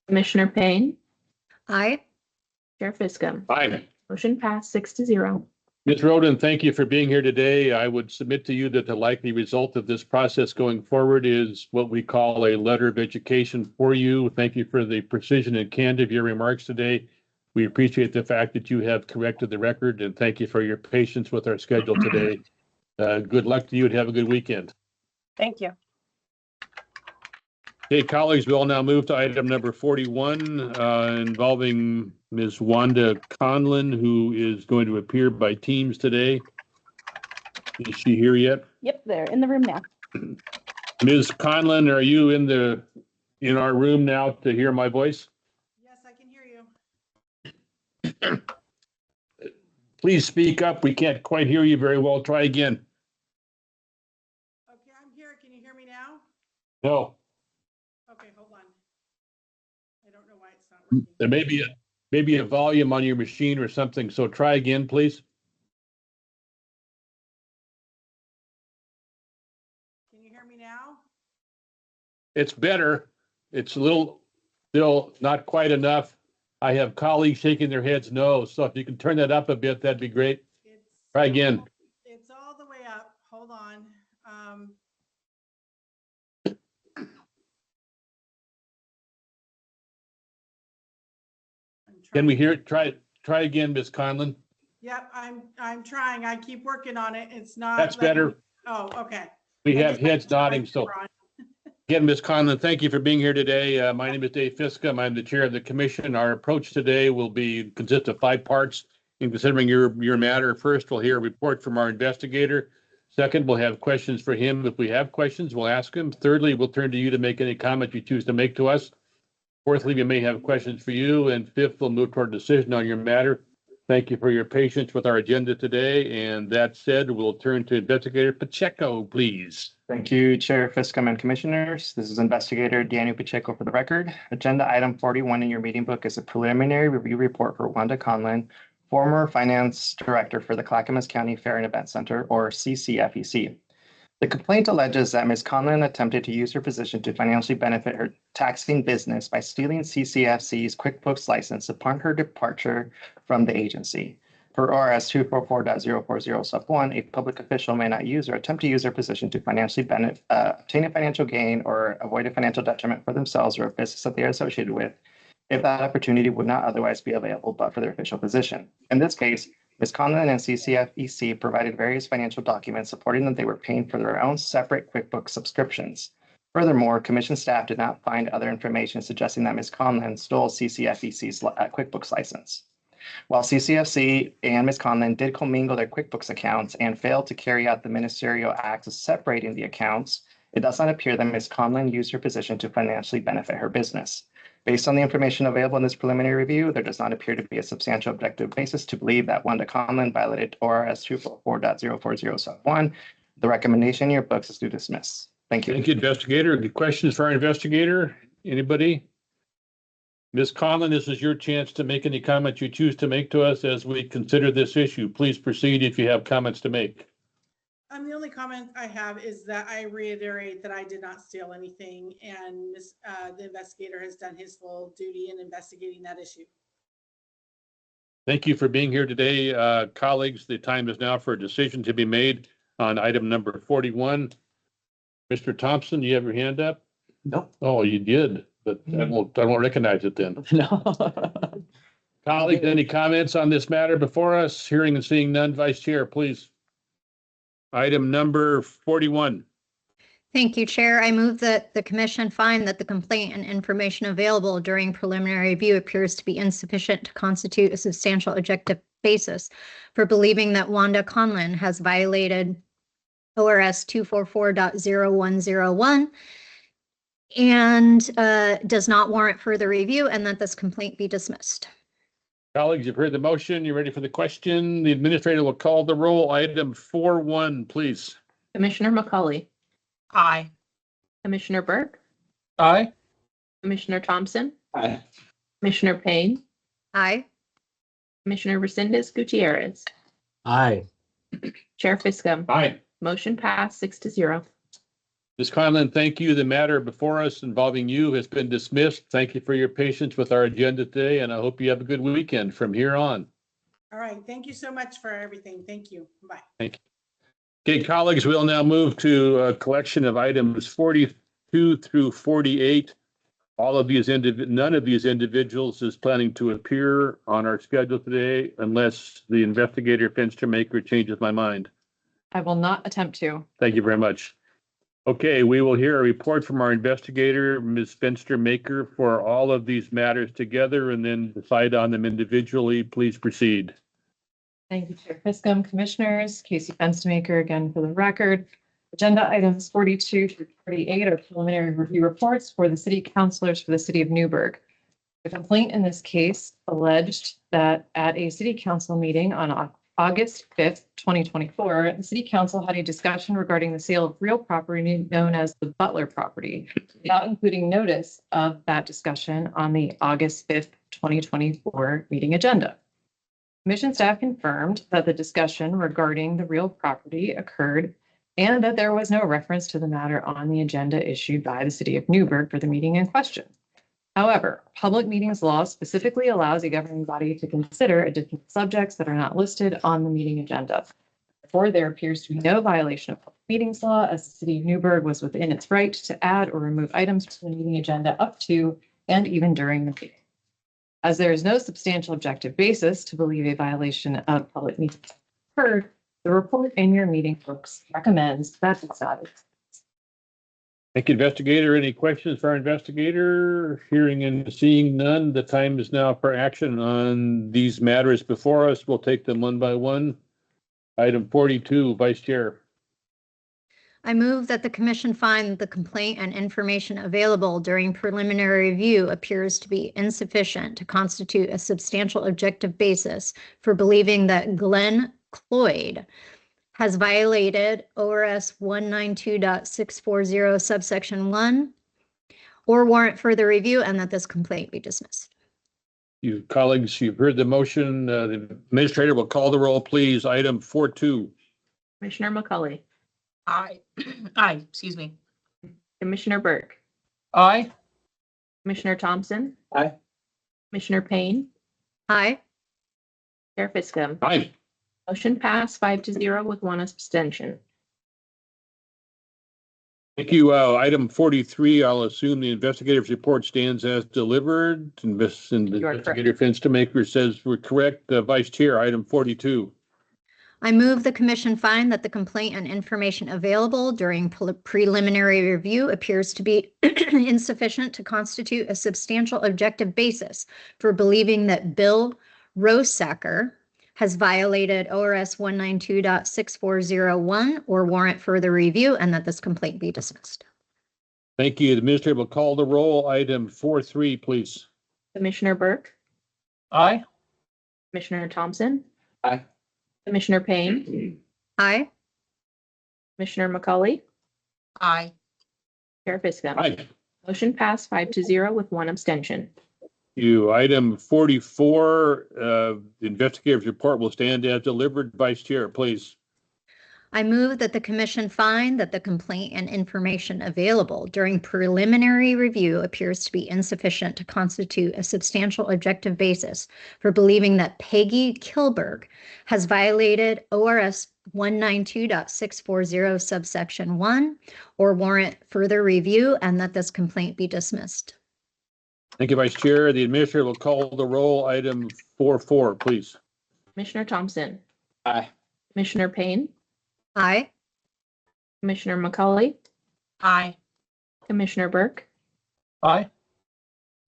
Commissioner Payne. Aye. Chair Fiscum. Aye. Motion passed 6-0. Ms. Roden, thank you for being here today. I would submit to you that the likely result of this process going forward is what we call a letter of education for you. Thank you for the precision and candor of your remarks today. We appreciate the fact that you have corrected the record, and thank you for your patience with our schedule today. Good luck to you and have a good weekend. Thank you. Okay, colleagues, we'll now move to item number 41 involving Ms. Wanda Conlon, who is going to appear by Teams today. Is she here yet? Yep, they're in the room now. Ms. Conlon, are you in our room now to hear my voice? Yes, I can hear you. Please speak up. We can't quite hear you very well. Try again. Okay, I'm here. Can you hear me now? No. Okay, hold on. I don't know why it's not working. There may be a volume on your machine or something, so try again, please. Can you hear me now? It's better. It's a little, still not quite enough. I have colleagues shaking their heads no, so if you can turn that up a bit, that'd be great. Try again. It's all the way up. Hold on. Can we hear it? Try again, Ms. Conlon. Yep, I'm trying. I keep working on it. It's not. That's letting better. me- Oh, okay. We I have just- heads nodding, so. Again, Ms. Conlon, thank you for being here today. My name is Dave Fiscum. I'm the chair of the commission. Our approach today will consist of 5 parts in considering your matter. First, we'll hear a report from our investigator. Second, we'll have questions for him. If we have questions, we'll ask him. Thirdly, we'll turn to you to make any comment you choose to make to us. Fourthly, we may have questions for you. And fifth, we'll move toward a decision on your matter. Thank you for your patience with our agenda today. And that said, we'll turn to Investigator Pacheco, please. Thank you, Chair Fiscum and Commissioners. This is Investigator Daniel Pacheco for the record. Agenda item 41 in your meeting book is a preliminary review report for Wanda Conlon, former Finance Director for the Clackamas County Fair and Event Center, or CCFEC. The complaint alleges that Ms. Conlon attempted to use her position to financially benefit her taxing business by stealing CCFC's QuickBooks license upon her departure from the agency. Per ORS 244.040 sub 1, a public official may not use or attempt to use their position to financially obtain a financial gain or avoid a financial detriment for themselves or a business that they are associated with, if that opportunity would not otherwise be available but for their official position. In this case, Ms. Conlon and CCFEC provided various financial documents supporting that they were paying for their own separate QuickBooks subscriptions. Furthermore, commission staff did not find other information suggesting that Ms. Conlon stole CCFEC's QuickBooks license. While CCFC and Ms. Conlon did commingle their QuickBooks accounts and failed to carry out the ministerial acts of separating the accounts, it does not appear that Ms. Conlon used her position to financially benefit her business. Based on the information available in this preliminary review, there does not appear to be a substantial objective basis to believe that Wanda Conlon violated ORS 244.040 sub 1. The recommendation in your books is to dismiss. Thank you. Thank you, investigator. Any questions for our investigator? Anybody? Ms. Conlon, this is your chance to make any comments you choose to make to us as we consider this issue. Please proceed if you have comments to make. The only comment I have is that I reiterate that I did not steal anything, and the investigator has done his full duty in investigating that issue. Thank you for being here today, colleagues. The time is now for a decision to be made on item number 41. Mr. Thompson, you have your hand up? No. Oh, you did, but I won't recognize it then. No. Colleagues, any comments on this matter before us? Hearing and seeing none, Vice Chair, please. Item number 41. Thank you, Chair. I move that the commission find that the complaint and information available during preliminary review appears to be insufficient to constitute a substantial objective basis for believing that Wanda Conlon has violated ORS 244.0101 and does not warrant further review, and that this complaint be dismissed. Colleagues, you've heard the motion. You ready for the question? The administrator will call the roll. Item 41, please. Commissioner McCauley, Aye. Commissioner Burke, Aye. Commissioner Thompson, Aye. Commissioner Payne, Aye. Commissioner Resendez Gutierrez, Aye. Chair Fiscum. Aye. Motion passed 6-0. Ms. Conlon, thank you. The matter before us involving you has been dismissed. Thank you for your patience with our agenda today, and I hope you have a good weekend from here on. All right. Thank you so much for everything. Thank you. Bye. Thank you. Okay, colleagues, we'll now move to a collection of items 42 through 48. None of these individuals is planning to appear on our schedule today unless the investigator Fenstermaker changes my mind. I will not attempt to. Thank you very much. Okay, we will hear a report from our investigator, Ms. Fenstermaker, for all of these matters together and then decide on them individually. Please proceed. Thank you, Chair Fiscum. Commissioners, Casey Fenstermaker again for the record. Agenda items 42 through 48 are preliminary review reports for the city councilors for the city of Newburgh. The complaint in this case alleged that at a city council meeting on August 5th, 2024, the city council had a discussion regarding the sale of real property known as the Butler property, without including notice of that discussion on the August 5th, 2024 meeting agenda. Commission staff confirmed that the discussion regarding the real property occurred and that there was no reference to the matter on the agenda issued by the city of Newburgh for the meeting in question. However, public meetings law specifically allows a governing body to consider additional subjects that are not listed on the meeting agenda. Therefore, there appears to be no violation of public meetings law, as the city of Newburgh was within its right to add or remove items from the meeting agenda up to and even during the meeting. As there is no substantial objective basis to believe a violation of public meeting occurred, the report in your meeting books recommends that it's not. Thank you, investigator. Any questions for our investigator? Hearing and seeing none, the time is now for action on these matters before us. We'll take them one by one. Item 42, Vice Chair. I move that the commission find that the complaint and information available during preliminary review appears to be insufficient to constitute a substantial objective basis for believing that Glenn Cloyd has violated ORS 192.640 subsection 1 or warrant further review, and that this complaint be dismissed. You colleagues, you've heard the motion. The administrator will call the roll, please. Item 42. Commissioner McCully, Aye. Aye, excuse me. Commissioner Burke, Aye. Commissioner Thompson, Aye. Commissioner Payne, Aye. Chair Fiscom. Aye. Motion passed 5-0 with 1 abstention. Thank you. Item 43, I'll assume the investigator's report stands as delivered. Investigator Fenstermaker says we're correct. Vice Chair, item 42. I move the commission find that the complaint and information available during preliminary review appears to be insufficient to constitute a substantial objective basis for believing that Bill Rosacker has violated ORS 192.6401 or warrant further review, and that this complaint be dismissed. Thank you. The administrator will call the roll. Item 43, please. Commissioner Burke, Aye. Commissioner Thompson, Aye. Commissioner Payne, Aye. Commissioner McCully, Aye. Chair Fiscom. Aye. Motion passed 5-0 with 1 abstention. You. Item 44, the investigator's report will stand as delivered. Vice Chair, please. I move that the commission find that the complaint and information available during preliminary review appears to be insufficient to constitute a substantial objective basis for believing that Peggy Kilberg has violated ORS 192.640 subsection 1 or warrant further review, and that this complaint be dismissed. Thank you, Vice Chair. The administrator will call the roll. Item 44, please. Commissioner Thompson, Aye. Commissioner Payne, Aye. Commissioner McCully, Aye. Commissioner Burke, Aye.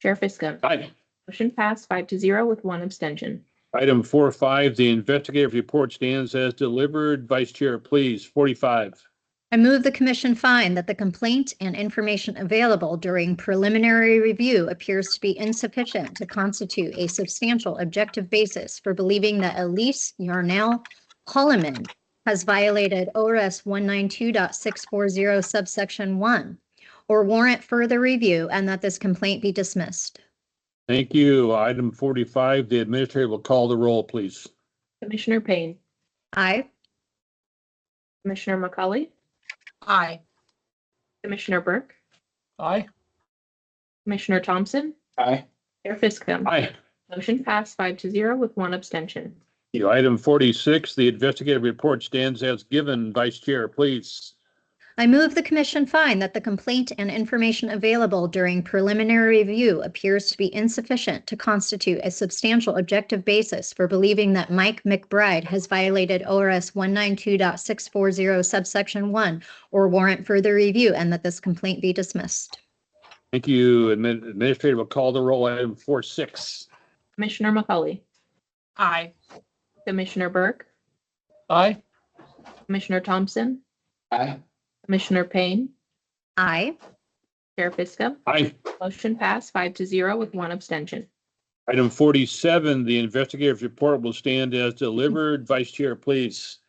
Chair Fiscom. Aye. Motion passed 5-0 with 1 abstention. Item 45, the investigative report stands as delivered. Vice Chair, please. 45. I move the commission find that the complaint and information available during preliminary review appears to be insufficient to constitute a substantial objective basis for believing that Elise Yarnell Holloman has violated ORS 192.640 subsection 1 or warrant further review, and that this complaint be dismissed. Thank you. Item 45, the administrator will call the roll, please. Commissioner Payne, Aye. Commissioner McCully, Aye. Commissioner Burke, Aye. Commissioner Thompson, Aye. Chair Fiscom. Aye. Motion passed 5-0 with 1 abstention. You. Item 46, the investigative report stands as given. Vice Chair, please. I move the commission find that the complaint and information available during preliminary review appears to be insufficient to constitute a substantial objective basis for believing that Mike McBride has violated ORS 192.640 subsection 1 or warrant further review, and that this complaint be dismissed. Thank you. Administrator will call the roll. Item 46. Commissioner McCully, Aye. Commissioner Burke, Aye. Commissioner Thompson, Aye. Commissioner Payne, Aye. Chair Fiscom. Aye. Motion passed 5-0 with 1 abstention. Item 47, the investigative report will stand as delivered. Vice Chair, please.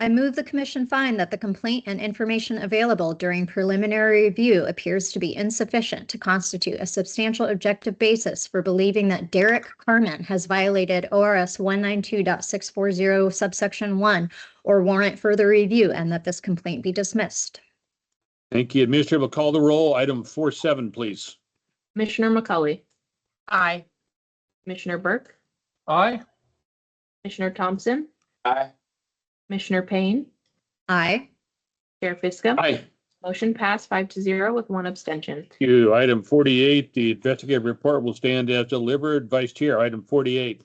I move the commission find that the complaint and information available during preliminary review appears to be insufficient to constitute a substantial objective basis for believing that Derek Carmen has violated ORS 192.640 subsection 1 or warrant further review, and that this complaint be dismissed. Thank you. Administrator will call the roll. Item 47, please. Commissioner McCully, Aye. Commissioner Burke, Aye. Commissioner Thompson, Aye. Commissioner Payne, Aye. Chair Fiscom. Aye. Motion passed 5-0 with one abstention. Thank you. Item 48, the investigative report will stand as delivered. Vice Chair, item 48.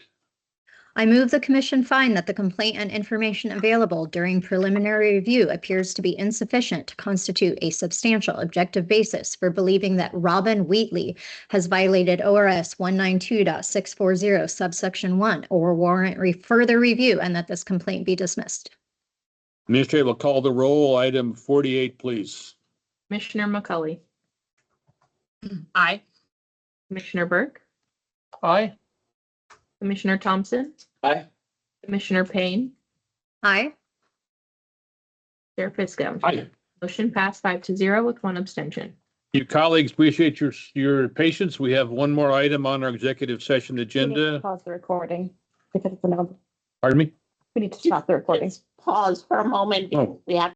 I move the commission find that the complaint and information available during preliminary review appears to be insufficient to constitute a substantial objective basis for believing that Robin Wheatley has violated ORS 192.640 subsection 1 or warrant further review, and that this complaint be dismissed. Administrator will call the roll. Item 48, please. Commissioner McCully, Aye. Commissioner Burke, Aye. Commissioner Thompson, Aye. Commissioner Payne, Aye. Chair Fiscom. Aye. Motion passed 5-0 with one abstention. You colleagues, appreciate your patience. We have one more item on our executive session We need to agenda. pause the recording because it's an, Pardon me? we need to stop the recording. Pause for a moment. Oh. We have